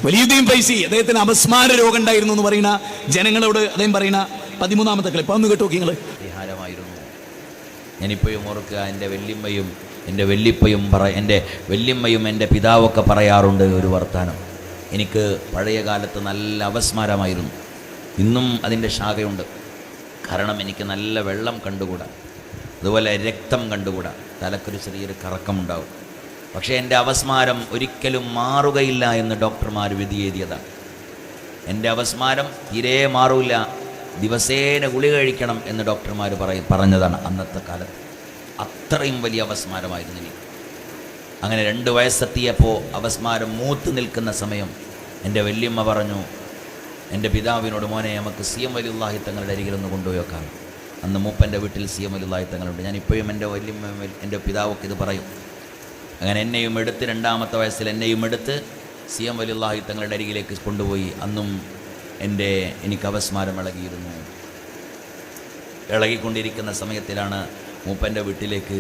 വലിയുദ്ദീൻ ഫൈസി, അദ്ദേഹത്തിന് അപസ്മാര രോഗം ഉണ്ടായിരുന്നു എന്ന് പറയുന്ന ജനങ്ങളോട് അദ്ദേഹം പറയുന്ന 13ാമത്തെ ക്ലിപ്പ് ഒന്ന് കേട്ടു നോക്കി നിങ്ങൾ. പരിഹാരമായിരുന്നു. ഞാനിപ്പോഴും ഓർക്കുക, എൻ്റെ വല്യമ്മയും എൻ്റെ വല്യമ്മയും എൻ്റെ പിതാവൊക്കെ പറയാറുണ്ട് ഒരു വർത്താനം. എനിക്ക് പഴയ കാലത്ത് നല്ല അപസ്മാരമായിരുന്നു. ഇന്നും അതിൻ്റെ ശാഖയുണ്ട്. കാരണം എനിക്ക് നല്ല വെള്ളം കണ്ടുകൂടാ, അതുപോലെ രക്തം കണ്ടുകൂടാ, തലക്കൊരു ചെറിയൊരു കറക്കമുണ്ടാവും. പക്ഷേ എൻ്റെ അപസ്മാരം ഒരിക്കലും മാറുകയില്ല എന്ന് ഡോക്ടർമാർ വിധി എഴുതിയതാണ്. എൻ്റെ അപസ്മാരം തീരെ മാറില്ല, ദിവസേന ഗുളിക കഴിക്കണം എന്ന് ഡോക്ടർമാർ പറഞ്ഞതാണ് അന്നത്തെ കാലത്ത്. അത്രയും വലിയ അപസ്മാരമായിരുന്നു എനിക്ക്. അങ്ങനെ 2 വയസ്സെത്തിയപ്പോൾ അപസ്മാരം മൂത്ത് നിൽക്കുന്ന സമയം എൻ്റെ വല്യമ്മ പറഞ്ഞു എൻ്റെ പിതാവിനോട്, മോനെ നമുക്ക് CM വലിയുള്ളാഹി തങ്ങളുടെ അരികിലൊന്ന് കൊണ്ടുപോയി വെക്കാം. അന്ന് മൂപ്പൻ്റെ വീട്ടിൽ CM വലിയുള്ളാഹി തങ്ങളുണ്ട്. ഞാനിപ്പോഴും എൻ്റെ വല്യമ്മ എൻ്റെ പിതാവൊക്കെ ഇത് പറയും. അങ്ങനെ എന്നെയും എടുത്ത് 2ാമത്തെ വയസ്സിൽ എന്നെയും എടുത്ത് CM വലിയുള്ളാഹി തങ്ങളുടെ അരികിലേക്ക് കൊണ്ടുപോയി. അന്നും എനിക്ക് അപസ്മാരം ഇളകിയിരുന്നു. ഇളകിക്കൊണ്ടിരിക്കുന്ന സമയത്തിലാണ് മൂപ്പൻ്റെ വീട്ടിലേക്ക്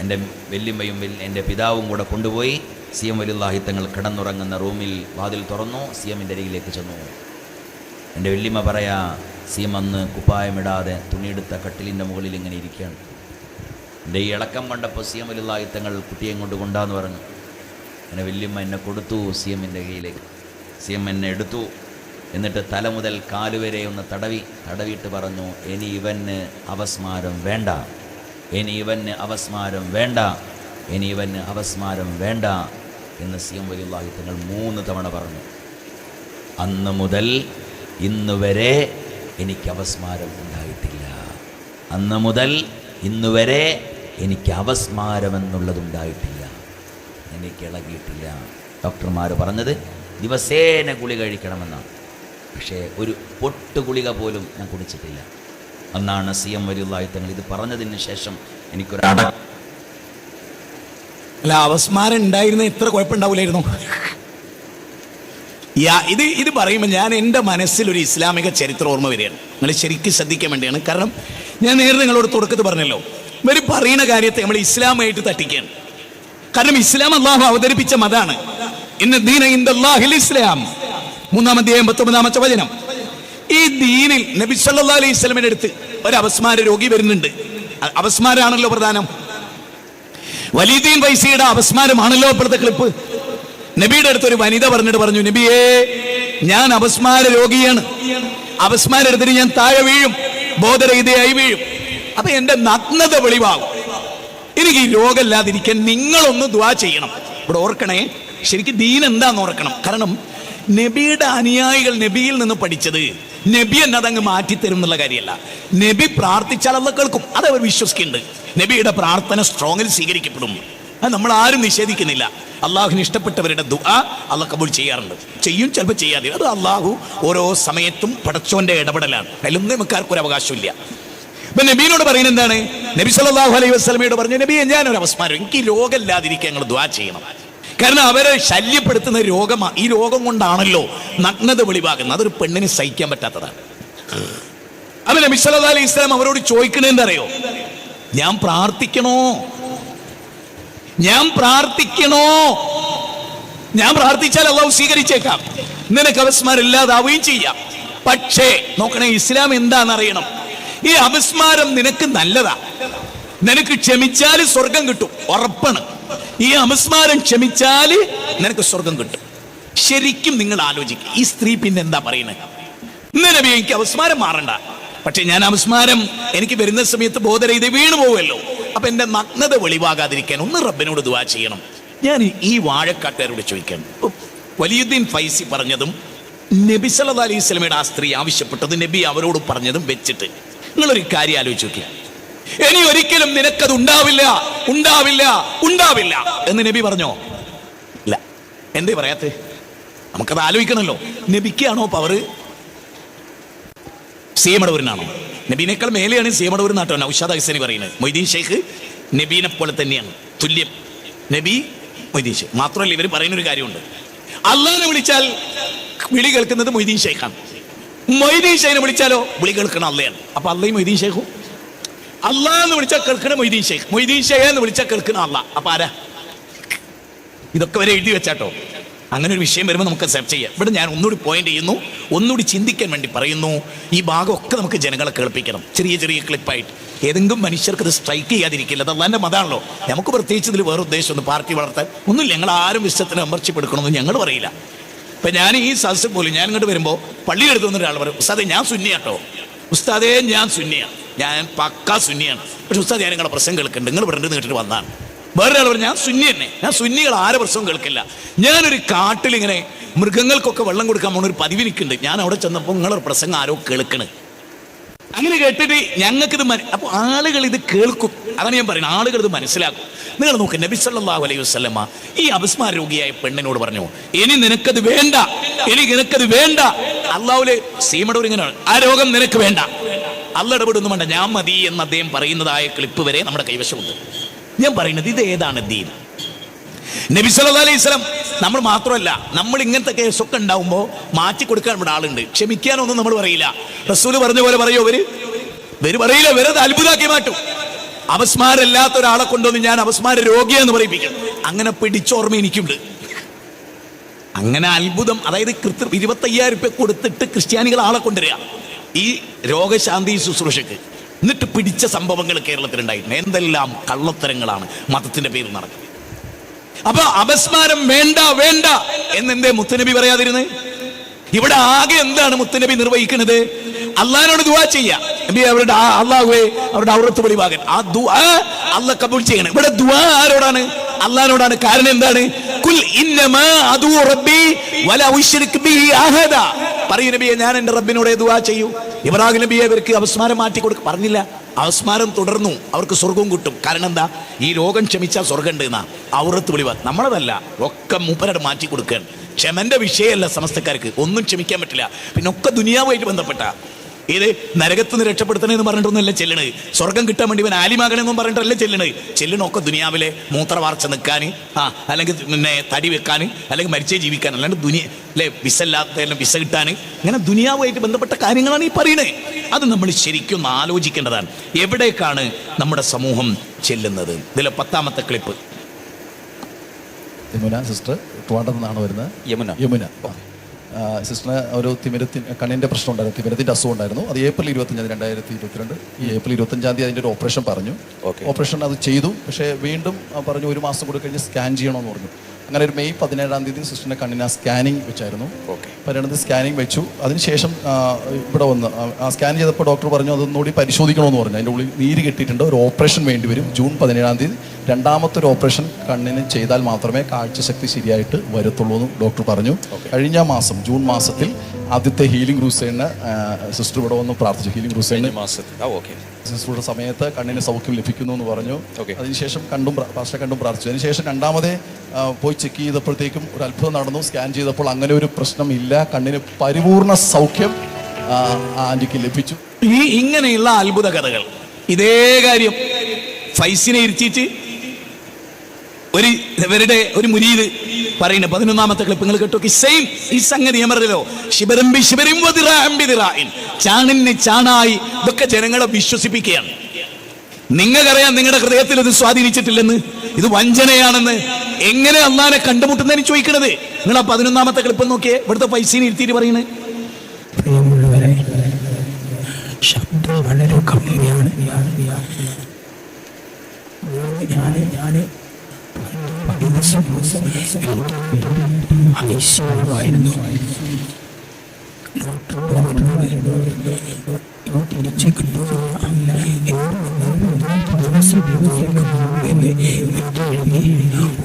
എൻ്റെ വല്യമ്മയും എൻ്റെ പിതാവും കൂടെ കൊണ്ടുപോയി. CM വലിയുള്ളാഹി തങ്ങൾ കിടന്നുറങ്ങുന്ന റൂമിൽ വാതിൽ തുറന്നു. CMൻ്റെ അരികിലേക്ക് ചെന്നു. എൻ്റെ വല്യമ്മ പറയാ, CM അന്ന് കുപ്പായമിടാതെ തുണിയെടുത്ത കട്ടിലിൻ്റെ മുകളിൽ ഇങ്ങനെ ഇരിക്കുകയാണ്. എൻ്റെ ഈ ഇളക്കം കണ്ടപ്പോൾ CM വലിയുള്ളാഹി തങ്ങൾ കുട്ടിയെ കൊണ്ട് കൊണ്ടാന്ന് പറഞ്ഞു. അങ്ങനെ വല്യമ്മ എന്നെ കൊടുത്തു CMൻ്റെ കയ്യിലേക്ക്. CM എന്നെ എടുത്തു. എന്നിട്ട് തല മുതൽ കാലുവരെ ഒന്ന് തടവിയിട്ട് പറഞ്ഞു, ഇനി ഇവന് അപസ്മാരം വേണ്ട, ഇനി ഇവന് അപസ്മാരം വേണ്ട, ഇനി ഇവന് അപസ്മാരം വേണ്ട എന്ന് CM വലിയുള്ളാഹി തങ്ങൾ 3 തവണ പറഞ്ഞു. അന്ന് മുതൽ ഇന്ന് വരെ എനിക്ക് അപസ്മാരം ഉണ്ടായിട്ടില്ല. അന്ന് മുതൽ ഇന്ന് വരെ എനിക്ക് അപസ്മാരമെന്നുള്ളതുണ്ടായിട്ടില്ല, എനിക്ക് ഇളകിയിട്ടില്ല. ഡോക്ടർമാർ പറഞ്ഞത് ദിവസേന ഗുളിക കഴിക്കണമെന്നാണ്. പക്ഷേ ഒരു പൊട്ട് ഗുളിക പോലും ഞാൻ കുടിച്ചിട്ടില്ല. അന്നാണ് CM വലിയുള്ളാഹി തങ്ങൾ ഇത് പറഞ്ഞതിന് ശേഷം എനിക്കൊരു അല്ല, അപസ്മാരം ഉണ്ടായിരുന്ന ഇത്ര കുഴപ്പമുണ്ടാവില്ലായിരുന്നു. ഇത് പറയുമ്പോൾ ഞാൻ എൻ്റെ മനസ്സിലൊരു ഇസ്ലാമിക ചരിത്രം ഓർമ്മ വരികയാണ്. നിങ്ങൾ ശരിക്കും ശ്രദ്ധിക്കാൻ വേണ്ടിയാണ്. കാരണം ഞാൻ നേരെ നിങ്ങളോട് തുടക്കത്തിൽ പറഞ്ഞല്ലോ, ഇവർ പറയുന്ന കാര്യത്തെ നമ്മൾ ഇസ്ലാമായിട്ട് തട്ടിക്കുകയാണ്. കാരണം ഇസ്ലാം അള്ളാഹു അവതരിപ്പിച്ച മതമാണ്. ഇന്ന ദീന ഇൻദല്ലാഹിൽ ഇസ്ലാം. 3-ാം അധ്യായം 19-ാമത്തെ വചനം. ഈ ദീനിൽ നബി സല്ലല്ലാഹു അലൈഹി വസല്ലമയുടെ അടുത്ത് ഒരു അപസ്മാര രോഗി വരുന്നുണ്ട്. അപസ്മാരാണല്ലോ പ്രധാനം. വലീദീൻ വൈസിയുടെ അപസ്മാരമാണല്ലോ ഇപ്പോഴത്തെ ക്ലിപ്പ്. നബിയുടെ അടുത്ത് ഒരു വനിത പറഞ്ഞു, നബിയേ, ഞാൻ അപസ്മാര രോഗിയാണ്. അപസ്മാരം എടുത്തിട്ട് ഞാൻ താഴെ വീഴും, ബോധരഹിതയായി വീഴും. അപ്പൊ എന്റെ നഗ്നത വെളിവാകും. എനിക്ക് ഈ രോഗമില്ലാതിരിക്കാൻ നിങ്ങളൊന്ന് ദുആ ചെയ്യണം. ഇവിടെ ഓർക്കണേ, ശരിക്കും ദീൻ എന്താന്ന് ഓർക്കണം. കാരണം നബിയുടെ അനുയായികൾ നബിയിൽ നിന്ന് പഠിച്ചത് നബി എന്നതങ്ങ് മാറ്റിത്തരും എന്നുള്ള കാര്യമല്ല. നബി പ്രാർത്ഥിച്ചാൽ അള്ളാഹ് കേൾക്കും, അത് അവർ വിശ്വസിക്കുന്നുണ്ട്. നബിയുടെ പ്രാർത്ഥന സ്ട്രോങ്ങിൽ സ്വീകരിക്കപ്പെടും. അത് നമ്മൾ ആരും നിഷേധിക്കുന്നില്ല. അള്ളാഹുവിന് ഇഷ്ടപ്പെട്ടവരുടെ ദുആ അള്ളാഹ് കബൂൽ ചെയ്യാറുണ്ട്. ചെയ്യും, ചിലപ്പോൾ ചെയ്യാതെ. അത് അള്ളാഹു ഓരോ സമയത്തും പടച്ചോന്റെ ഇടപെടലാണ്. അതിലൊന്നും നമുക്കാർക്കും ഒരു അവകാശമില്ല. ഇപ്പൊ നബീനോട് പറയുന്നത് എന്താണ്? നബി സല്ലല്ലാഹു അലൈഹി വസല്ലമയോട് പറഞ്ഞു, നബിയെ, ഞാനൊരു അപസ്മാരം, എനിക്ക് രോഗമില്ലാതിരിക്കാൻ നിങ്ങൾ ദുആ ചെയ്യണം. കാരണം അവരെ ശല്യപ്പെടുത്തുന്ന രോഗമാണ്. ഈ രോഗം കൊണ്ടാണല്ലോ നഗ്നത വെളിവാകുന്നത്. അതൊരു പെണ്ണിന് സഹിക്കാൻ പറ്റാത്തതാണ്. അപ്പൊ നബി സല്ലല്ലാഹു അലൈഹി വസല്ലം അവരോട് ചോദിക്കണേ എന്തറിയോ? ഞാൻ പ്രാർത്ഥിക്കണോ? ഞാൻ പ്രാർത്ഥിച്ചാൽ അള്ളാഹു സ്വീകരിച്ചേക്കാം, നിനക്ക് അപസ്മാരം ഇല്ലാതാവുകയും ചെയ്യാം. പക്ഷേ നോക്കണേ, ഇസ്ലാം എന്താണെന്നറിയണം. ഈ അപസ്മാരം നിനക്ക് നല്ലതാ. നിനക്ക് ക്ഷമിച്ചാൽ സ്വർഗം കിട്ടും, ഉറപ്പാണ്. ഈ അപസ്മാരം ക്ഷമിച്ചാൽ നിനക്ക് സ്വർഗം കിട്ടും. ശരിക്കും നിങ്ങൾ ആലോചിക്കും, ഈ സ്ത്രീ പിന്നെ എന്താ പറയുന്നത്? നബി, എനിക്ക് അപസ്മാരം മാറണ്ട, പക്ഷെ ഞാൻ അപസ്മാരം എനിക്ക് വരുന്ന സമയത്ത് ബോധരഹിത വീണു പോവുമല്ലോ. അപ്പൊ എന്റെ നഗ്നത വെളിവാകാതിരിക്കാൻ ഒന്ന് റബ്ബിനോട് ദുആ ചെയ്യണം. ഞാൻ ഈ വാഴക്കാട്ടുകാരോട് ചോദിക്കാൻ, വലിയുദ്ദീൻ ഫൈസി പറഞ്ഞതും നബി സല്ലല്ലാഹു അലൈഹി വസല്ലമയുടെ ആ സ്ത്രീ ആവശ്യപ്പെട്ടത് നബി അവരോട് പറഞ്ഞതും വെച്ചിട്ട് നിങ്ങളൊരു കാര്യം ആലോചിച്ച് നോക്കി. ഇനി ഒരിക്കലും നിനക്കത് ഉണ്ടാവില്ല എന്ന് നബി പറഞ്ഞോ? ഇല്ല. എന്തേ പറയാത്ത? നമുക്കത് ആലോചിക്കണമല്ലോ. നബിക്കാണോ പവർ? സീമടൂരിനാണോ? നബീനേക്കാൾ മേലെയാണ് സീമടൂർ നാട്ടോ നൗഷാദ് ഹസനി പറയുന്നത്. മൊയ്തീൻ ഷെയ്ഖ് നബീനെ പോലെ തന്നെയാണ്, തുല്യം. നബി മൊയ്തീൻ ഷെയ്ഖ് മാത്രമല്ല, ഇവർ പറയുന്നൊരു കാര്യമുണ്ട്. അള്ളാഹിനെ വിളിച്ചാൽ വിളി കേൾക്കുന്നത് മൊയ്തീൻ ഷെയ്ഖാണ്. മൊയ്തീൻ ഷെയ്ഖിനെ വിളിച്ചാലോ വിളി കേൾക്കണം അള്ളയാണ്. അപ്പൊ അള്ളയും മൊയ്തീൻ ഷെയ്ഖും. അള്ളാന്ന് വിളിച്ചാൽ കേൾക്കണ മൊയ്തീൻ ഷെയ്ഖ്, മൊയ്തീൻ ഷെയ്ഖ് എന്ന് വിളിച്ചാൽ കേൾക്കണ അള്ളാഹ്. അപ്പൊ ആരാ? ഇതൊക്കെ വരെ എഴുതി വെച്ചാട്ടോ. അങ്ങനെ ഒരു വിഷയം വരുമ്പോൾ നമുക്ക് സെർച്ച് ചെയ്യാം. ഇവിടെ ഞാൻ ഒന്നുകൂടി പോയിന്റ് ചെയ്യുന്നു, ഒന്നുകൂടി ചിന്തിക്കാൻ വേണ്ടി പറയുന്നു. ഈ ഭാഗമൊക്കെ നമുക്ക് ജനങ്ങളെ കേൾപ്പിക്കണം, ചെറിയ ചെറിയ ക്ലിപ്പായിട്ട്. ഏതെങ്കിലും മനുഷ്യർക്ക് ഇത് സ്ട്രൈക്ക് ചെയ്യാതിരിക്കില്ല. അത് അള്ളാന്റെ മതമാണല്ലോ. നമുക്ക് പ്രത്യേകിച്ച് ഇതിൽ വേറെ ഉദ്ദേശമൊന്നും പാർട്ടി വളർത്താൻ ഒന്നുമില്ല. ഞങ്ങൾ ആരും വിശ്വത്തിന് മെമ്പർഷിപ്പ് എടുക്കണമെന്ന് ഞങ്ങൾ പറയില്ല. ഇപ്പൊ ഞാൻ ഈ സദസ്സിൽ പോലും ഞാൻ ഇങ്ങോട്ട് വരുമ്പോൾ പള്ളിയെടുത്ത് വന്ന ഒരാൾ പറയും, ഉസ്താദേ ഞാൻ സുന്നിയാട്ടോ, ഉസ്താദേ ഞാൻ സുന്നിയാണ്, ഞാൻ പക്കാ സുന്നിയാണ്, പക്ഷെ ഉസ്താദ് ഞാൻ നിങ്ങളെ പ്രസംഗം കേൾക്കുന്നുണ്ട്, നിങ്ങൾ ഇവിടെ കേട്ടിട്ട് വന്നതാണ്. വേറൊരാൾ പറഞ്ഞു, ഞാൻ സുന്നി തന്നെ, ഞാൻ സുന്നികൾ ആരെ പ്രസംഗം കേൾക്കില്ല. ഞാനൊരു കാട്ടിലിങ്ങനെ മൃഗങ്ങൾക്കൊക്കെ വെള്ളം കൊടുക്കാൻ പോകുന്ന ഒരു പതിവ് എനിക്കുണ്ട്. ഞാൻ അവിടെ ചെന്നപ്പോൾ നിങ്ങളൊരു പ്രസംഗം ആരോ കേൾക്കണ്. അങ്ങനെ കേട്ടിട്ട് ഞങ്ങൾക്കിത് അപ്പോൾ ആളുകൾ ഇത് കേൾക്കും. അതാണ് ഞാൻ പറയുന്നത്, ആളുകൾ ഇത് മനസ്സിലാക്കും. നിങ്ങൾ നോക്ക്, നബി സല്ലല്ലാഹു അലൈഹി വസല്ലമ ഈ അപസ്മാര രോഗിയായ പെണ്ണിനോട് പറഞ്ഞു, ഇനി നിനക്കത് വേണ്ട, നിനക്കത് വേണ്ട. അള്ളാഹുലെ സീമടൂർ ഇങ്ങനെയാണ്, ആ രോഗം നിനക്ക് വേണ്ട, അള്ള ഇടപെടൊന്നും വേണ്ട, ഞാൻ മതി എന്ന് അദ്ദേഹം പറയുന്നതായ ക്ലിപ്പ് വരെ നമ്മുടെ കൈവശമുണ്ട്. ഞാൻ പറയുന്നത് ഇത് ഏതാണ് ദീൻ? നബി സല്ലല്ലാഹു അലൈഹി വസല്ലം നമ്മൾ മാത്രമല്ല, നമ്മൾ ഇങ്ങനത്തെ കേസൊക്കെ ഉണ്ടാവുമ്പോൾ മാറ്റി കൊടുക്കാൻ ഇവിടെ ആളുണ്ട്. ക്ഷമിക്കാനൊന്നും നമ്മൾ പറയില്ല. റസൂല് പറഞ്ഞ പോലെ പറയോ? ഇവര് പറയില്ല, ഇവരത് അത്ഭുതമാക്കി മാറ്റും. അപസ്മാരമില്ലാത്ത ഒരാളെ കൊണ്ടുവന്ന് ഞാൻ അപസ്മാര രോഗിയെന്ന് പറയിപ്പിക്കും. അങ്ങനെ പിടിച്ചോർമ്മ എനിക്കുണ്ട്. അങ്ങനെ അത്ഭുതം, അതായത് 25,000 രൂപ കൊടുത്തിട്ട് ക്രിസ്ത്യാനികൾ ആളെ കൊണ്ടുവരിക ഈ രോഗശാന്തി ശുശ്രൂഷക്ക്. എന്നിട്ട് പിടിച്ച സംഭവങ്ങൾ കേരളത്തിലുണ്ടായിട്ടുണ്ട്. എന്തെല്ലാം കള്ളത്തരങ്ങളാണ് മതത്തിന്റെ പേരിൽ നടക്കുന്നത്. അപ്പൊ അപസ്മാരം വേണ്ട വേണ്ട എന്നെന്തേ മുത്തുനബി പറയാതിരുന്നത്? ഇവിടെ ആകെ എന്താണ് മുത്തുനബി നിർവഹിക്കുന്നത്? അള്ളാഹിനോട് ദുആ ചെയ്യാ. നബി അവരുടെ അള്ളാഹുവേ അവരുടെ ഔറത്ത് വെളിവാകാൻ ആ ദുആ അള്ളാഹ് കബൂൽ ചെയ്യണം. ഇവിടെ ദുആ ആരോടാണ്? അള്ളാഹിനോടാണ്. കാരണം എന്താണ്? കുൽ ഇന്നമാ അദൂ റബ്ബി വലാ ഉശ്രിക് ബിഹി അഹദ. പറയൂ നബിയെ, ഞാൻ എൻ്റെ റബ്ബിനോട് ദുആ ചെയ്യൂ. ഇബ്രാഹിം നബിയെ അവർക്ക് അപസ്മാരം മാറ്റി കൊടുക്കുക പറഞ്ഞില്ല. അപസ്മാരം തുടർന്നു, അവർക്ക് സ്വർഗവും കിട്ടും. കാരണം എന്താ? ഈ രോഗം ക്ഷമിച്ചാൽ സ്വർഗം ഉണ്ട് എന്നാ ഔറത്ത് വെളിവാ. നമ്മളതല്ല, ഒക്കെ മൂപ്പരോട് മാറ്റി കൊടുക്കുകയാണ്. ക്ഷമന്റെ വിഷയമല്ല സമസ്തക്കാർക്ക്, ഒന്നും ക്ഷമിക്കാൻ പറ്റില്ല. പിന്നെ ഒക്കെ ദുനിയാവുമായിട്ട് ബന്ധപ്പെട്ട ഇത് നരകത്തുനിന്ന് രക്ഷപ്പെടുത്തണമെന്ന് പറഞ്ഞിട്ടൊന്നുമല്ല ചെല്ലണത്. സ്വർഗം കിട്ടാൻ വേണ്ടി ഇവൻ ആലിമാകണമെന്നും പറഞ്ഞിട്ടല്ലേ ചെല്ലണൊക്കെ ദുനിയാവിലെ മൂത്രവാർച്ച നിൽക്കാൻ, അല്ലെങ്കിൽ പിന്നെ തടി വെക്കാൻ, അല്ലെങ്കിൽ മരിച്ചേ ജീവിക്കാൻ, അല്ലാണ്ട് അല്ലെ വിസ ഇല്ലാത്ത വിസ കിട്ടാൻ, ഇങ്ങനെ ദുനിയാവുമായിട്ട് ബന്ധപ്പെട്ട കാര്യങ്ങളാണ് ഈ പറയുന്നത്. അത് നമ്മൾ ശരിക്കും ആലോചിക്കേണ്ടതാണ്. എവിടേക്കാണ് നമ്മുടെ സമൂഹം ചെല്ലുന്നത്? ഇതിലെ 10ാമത്തെ ക്ലിപ്പ്. യമുന സിസ്റ്റർ ട്രിവാൻഡ്രത്ത് നിന്നാണ് വരുന്നത്. യമുന സിസ്റ്ററിന് ഒരു കണ്ണിൻ്റെ പ്രശ്നം ഉണ്ടായിരുന്നു, തിമിരത്തിൻ്റെ അസുഖം ഉണ്ടായിരുന്നു. അത് ഏപ്രിൽ 25, 2022 ഈ ഏപ്രിൽ 25 അതിൻ്റെ ഒരു ഓപ്പറേഷൻ പറഞ്ഞു. ഓപ്പറേഷൻ അത് ചെയ്തു. പക്ഷേ വീണ്ടും പറഞ്ഞു 1 മാസം കൂടി കഴിഞ്ഞ് സ്കാൻ ചെയ്യണമെന്ന് പറഞ്ഞു. അങ്ങനെ ഒരു മെയ് 17 സിസ്റ്ററിൻ്റെ കണ്ണിന് ആ സ്കാനിങ് വെച്ചായിരുന്നു. പരിണതി സ്കാനിങ് വെച്ചു. അതിനുശേഷം ഇവിടെ വന്ന് ആ സ്കാൻ ചെയ്തപ്പോൾ ഡോക്ടർ പറഞ്ഞു അതൊന്നുകൂടി പരിശോധിക്കണമെന്ന് പറഞ്ഞു. അതിൻ്റെ ഉള്ളിൽ നീര് കെട്ടിയിട്ടുണ്ട്, ഒരു ഓപ്പറേഷൻ വേണ്ടി വരും. ജൂൺ 17 രണ്ടാമത്തെ ഒരു ഓപ്പറേഷൻ കണ്ണിന് ചെയ്താൽ മാത്രമേ കാഴ്ചശക്തി ശരിയായിട്ട് വരത്തുള്ളൂ എന്ന് ഡോക്ടർ പറഞ്ഞു. കഴിഞ്ഞ മാസം ജൂൺ മാസത്തിൽ ആദ്യത്തെ ഹീലിംഗ് ക്രൂസൈഡിന് സിസ്റ്റർ ഇവിടെ വന്ന് പ്രാർത്ഥിച്ചു. ഹീലിംഗ് ക്രൂസൈഡിന് സിസ്റ്ററുടെ സമയത്ത് കണ്ണിന് സൗഖ്യം ലഭിക്കുന്നു എന്ന് പറഞ്ഞു. അതിനുശേഷം പാസ്റ്ററെ കണ്ടും പ്രാർത്ഥിച്ചു. അതിനുശേഷം രണ്ടാമതേ പോയി ചെക്ക് ചെയ്തപ്പോഴത്തേക്കും ഒരു അത്ഭുതം നടന്നു. സ്കാൻ ചെയ്തപ്പോൾ അങ്ങനെ ഒരു പ്രശ്നം ഇല്ല, കണ്ണിന് പരിപൂർണ സൗഖ്യം ആൻറ്റിക്ക് ലഭിച്ചു. ഇങ്ങനെയുള്ള അത്ഭുത കഥകൾ ഇതേ കാര്യം ഫൈസിനെ ഇരുത്തിയിട്ട് ഇവരുടെ ഒരു മുരീദ് പറയുന്നത് 11ാമത്തെ ക്ലിപ്പ് നിങ്ങൾ കേട്ടോ. സെയിം ഈ സംഗതി ഞാൻ പറഞ്ഞല്ലോ, ചാണിന് ചാണായി ഇതൊക്കെ ജനങ്ങളെ വിശ്വസിപ്പിക്കുകയാണ്. നിങ്ങൾക്കറിയാം നിങ്ങളുടെ ഹൃദയത്തിൽ ഇത് സ്വാധീനിച്ചിട്ടില്ലെന്ന്, ഇത് വഞ്ചനയാണെന്ന്. എങ്ങനെ അള്ളാനെ കണ്ടുമുട്ടുന്നതിന് ചോദിക്കണത്? നിങ്ങൾ ആ 11ാമത്തെ ക്ലിപ്പ് നോക്കിയേ, ഇവിടുത്തെ പൈസനെ ഇരുത്തിയിട്ട് പറയുന്നത്. ശബ്ദം വളരെ കമ്മിയാണ്. ഐശ്വര്യമായിരുന്നു. തിരിച്ചു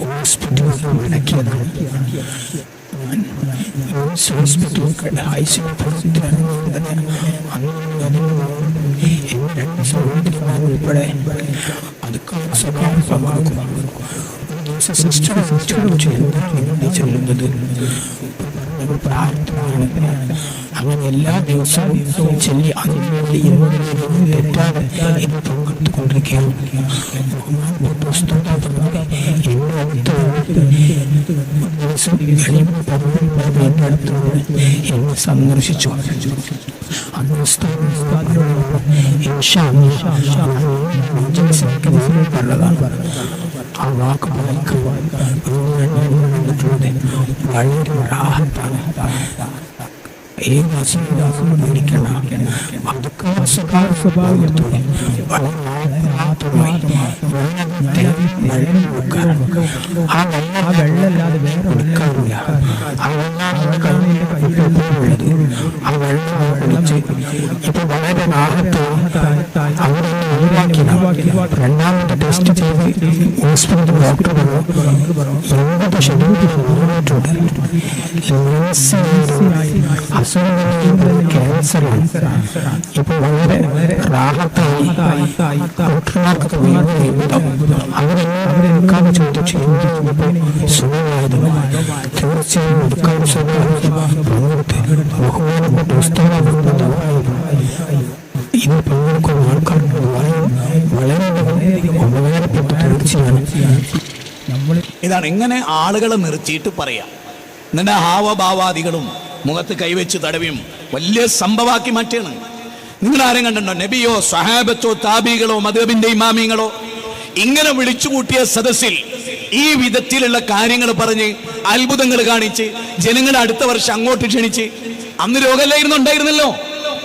ഹോസ്പിറ്റലിൽ വിളക്കിയതാണ്. ഉൾപ്പെടെ അതൊക്കെ ചെല്ലുന്നത് പ്രാർത്ഥനയാണ്. അങ്ങനെ എല്ലാ ദിവസവും ചൊല്ലി തെറ്റാതെ ഇത് പങ്കെടുത്തുകൊണ്ടിരിക്കുകയാണ്. എന്നെ സന്ദർശിച്ചു. ആ വാക്ക് വായിക്കുവാൻ വളരെ റാഹത്താണ്. ഏത് അസുഖം അതൊക്കെ സ്വഭാവത്തോടെ വളരെ ആ വെള്ളമല്ലാതെ വേറെ എടുക്കാറില്ല. ആ വെള്ളം ഇപ്പൊ വളരെ രണ്ടാമത്തെ ടെസ്റ്റ് ചെയ്ത് ഹോസ്പിറ്റൽ ഡോക്ടർ ക്യാൻസറാണ്. ഇപ്പൊ വളരെ റാഹത്തായി ഡോക്ടർമാർക്ക് അവരെടുക്കാതെ ചോദിച്ചു സുഖമായത് തീർച്ചയായും എടുക്കാൻ പങ്കെടുത്ത് ബഹുമാനപ്പെട്ട ഇത് പങ്കെടുക്കുന്ന ആൾക്കാർക്ക് വളരെ ഉപകാരപ്പെട്ട തീർച്ചയാണ്. ഇതാണ് ഇങ്ങനെ ആളുകളെ നിർത്തിയിട്ട് പറയാം. എന്നിട്ട് ഹാവഭാവാദികളും മുഖത്ത് കൈവച്ച് തടവിയും വലിയ സംഭവമാക്കി മാറ്റാണ്. നിങ്ങൾ ആരും കണ്ടോ? നബിയോ സ്വഹാബത്തോ താബികളോ മദ്ഹബിന്റെ ഇമാമിങ്ങളോ ഇങ്ങനെ വിളിച്ചുകൂട്ടിയ സദസ്സിൽ ഈ വിധത്തിലുള്ള കാര്യങ്ങൾ പറഞ്ഞ് അത്ഭുതങ്ങൾ കാണിച്ച് ജനങ്ങളെ അടുത്ത വർഷം അങ്ങോട്ട് ക്ഷണിച്ച്, അന്ന് ഉണ്ടായിരുന്നല്ലോ,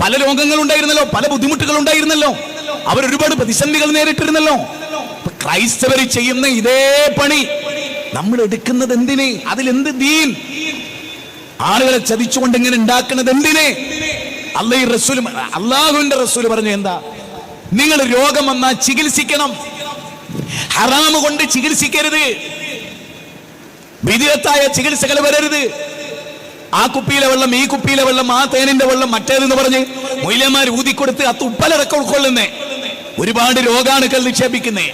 പല രോഗങ്ങളുണ്ടായിരുന്നല്ലോ, പല ബുദ്ധിമുട്ടുകളുണ്ടായിരുന്നല്ലോ, അവരൊരുപാട് പ്രതിസന്ധികൾ നേരിട്ടിരുന്നല്ലോ. ക്രൈസ്തവർ ചെയ്യുന്ന ഇതേ പണി നമ്മൾ എടുക്കുന്നത് എന്തിന്? അതിലെന്ത് ദീൻ? ആളുകളെ ചതിച്ചുകൊണ്ട് ഇങ്ങനെ ഉണ്ടാക്കുന്നത് എന്തിന്? അള്ളാഹുവിന്റെ റസൂൽ പറഞ്ഞു എന്താ? നിങ്ങൾ രോഗം വന്നാൽ ചികിത്സിക്കണം, ഹറാമ് കൊണ്ട് ചികിത്സിക്കരുത്, വിദഗ്ധമായ ചികിത്സകൾ വരരുത്. ആ കുപ്പിയിലെ വെള്ളം, ഈ കുപ്പിയിലെ വെള്ളം, ആ തേനിന്റെ വെള്ളം, മറ്റേതെന്ന് പറഞ്ഞ് മൊയ്ലന്മാർ ഊതിക്കൊടുത്ത് ആ തുപ്പലടക്കം ഉൾക്കൊള്ളുന്നേ, ഒരുപാട് രോഗാണുക്കൾ നിക്ഷേപിക്കുന്നേ.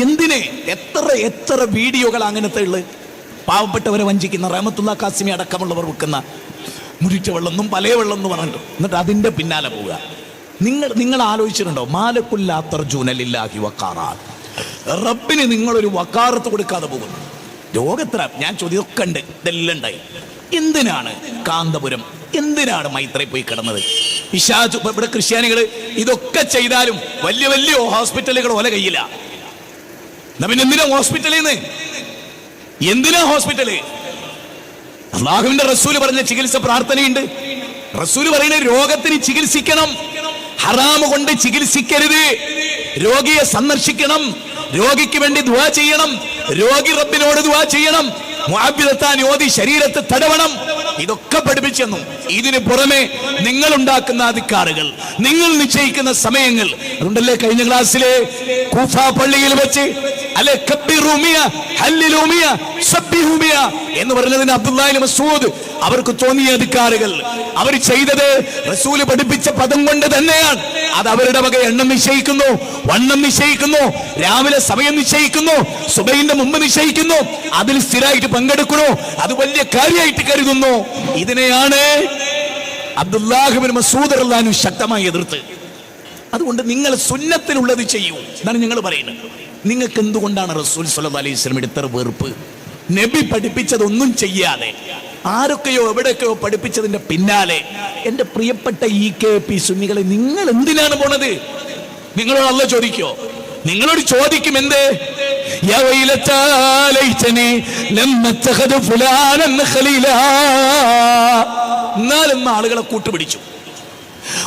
എന്തിന്? എത്ര വീഡിയോകൾ അങ്ങനത്തെ ഉള്ളത്? പാവപ്പെട്ടവരെ വഞ്ചിക്കുന്ന റഹ്മത്തുള്ള കാസിമി അടക്കമുള്ളവർ വെക്കുന്ന മുരിറ്റ വെള്ളം പല വെള്ളം എന്ന് പറഞ്ഞിട്ട് എന്നിട്ട് അതിന്റെ പിന്നാലെ പോവുക. നിങ്ങൾ ആലോചിച്ചിട്ടുണ്ടോ? മാലക്കുല്ലാത്തർജൂനലില്ലാഹി വക്കാറാ, റബ്ബിന് നിങ്ങളൊരു വക്കാറത്ത് കൊടുക്കാതെ പോകുന്നു. രോഗത്ര ഞാൻ ചോദ്യമൊക്കെ ഉണ്ട്, ഇതെല്ലാം ഉണ്ടായി. എന്തിനാണ് കാന്തപുരം, എന്തിനാണ് മൈത്രി പോയി കിടന്നത്? ഇവിടെ ക്രിസ്ത്യാനികൾ ഇതൊക്കെ ചെയ്താലും വലിയ വലിയ ഹോസ്പിറ്റലുകൾ ഓല കയ്യില്ല. പിന്നെ എന്തിനാ ഹോസ്പിറ്റലിൽ നിന്ന്? എന്തിനാ ഹോസ്പിറ്റല്? അള്ളാഹുവിന്റെ റസൂല് പറഞ്ഞ ചികിത്സ പ്രാർത്ഥനയുണ്ട്. റസൂല് പറയുന്ന രോഗത്തിന് ചികിത്സിക്കണം, ഹറാമ് കൊണ്ട് ചികിത്സിക്കരുത്. രോഗിയെ സന്ദർശിക്കണം, രോഗിക്ക് വേണ്ടി ദുആ ചെയ്യണം, രോഗി റബ്ബിനോട് ദുആ ചെയ്യണം, മുഅബ്ബിദത്താൻ ഓതി ശരീരത്തെ തടവണം. ഇതൊക്കെ പഠിപ്പിച്ചെന്നു. ഇതിന് പുറമെ നിങ്ങൾ ഉണ്ടാക്കുന്ന അധികാറുകൾ, നിങ്ങൾ നിശ്ചയിക്കുന്ന സമയങ്ങൾ. അതുകൊണ്ടല്ലേ കഴിഞ്ഞ ക്ലാസ്സിലെ കൂഫ പള്ളിയിൽ വെച്ച് അല്ലെ എന്ന് പറഞ്ഞതിന് അബ്ദുല്ലാഹി മസ്ഊദ് അവർക്ക് തോന്നിയ അധികാറുകൾ അവർ ചെയ്തത് റസൂല് പഠിപ്പിച്ച പദം കൊണ്ട് തന്നെയാണ്. അത് അവരുടെ വക എണ്ണം നിശ്ചയിക്കുന്നു, വണ്ണം നിശ്ചയിക്കുന്നു, രാവിലെ സമയം നിശ്ചയിക്കുന്നു, സുബഹിന്റെ മുമ്പ് നിശ്ചയിക്കുന്നു, അതിൽ സ്ഥിരമായിട്ട് പങ്കെടുക്കുന്നു, അത് വലിയ കാര്യമായിട്ട് കരുതുന്നു. ഇതിനെയാണ് അബ്ദുല്ലാഹി ഇബ്നു മസ്ഊദ് റളിയല്ലാഹു അൻഹു ശക്തമായി എതിർത്ത്. അതുകൊണ്ട് നിങ്ങൾ സുന്നത്തിലുള്ളത് ചെയ്യൂ എന്നാണ് ഞങ്ങൾ പറയുന്നത്. നിങ്ങൾക്ക് എന്തുകൊണ്ടാണ് റസൂൽ സ്വല്ലല്ലാഹു അലൈഹി വസല്ലം ഇത്ര വെറുപ്പ്? നബി പഠിപ്പിച്ചതൊന്നും ചെയ്യാതെ ആരൊക്കെയോ എവിടെയൊക്കെയോ പഠിപ്പിച്ചതിന്റെ പിന്നാലെ എന്റെ പ്രിയപ്പെട്ട EKP സുന്നികളെ നിങ്ങൾ എന്തിനാണ് പോണത്? നിങ്ങളോട് അല്ലാഹു ചോദിക്കോ? നിങ്ങളോട് ചോദിക്കും എന്ത്? യാ വൈലതാ ലൈതനി ലം അത്തഖദ ഫുലാനൻ ഖലീലാ. എന്നാലും ആളുകളെ കൂട്ടുപിടിച്ചു.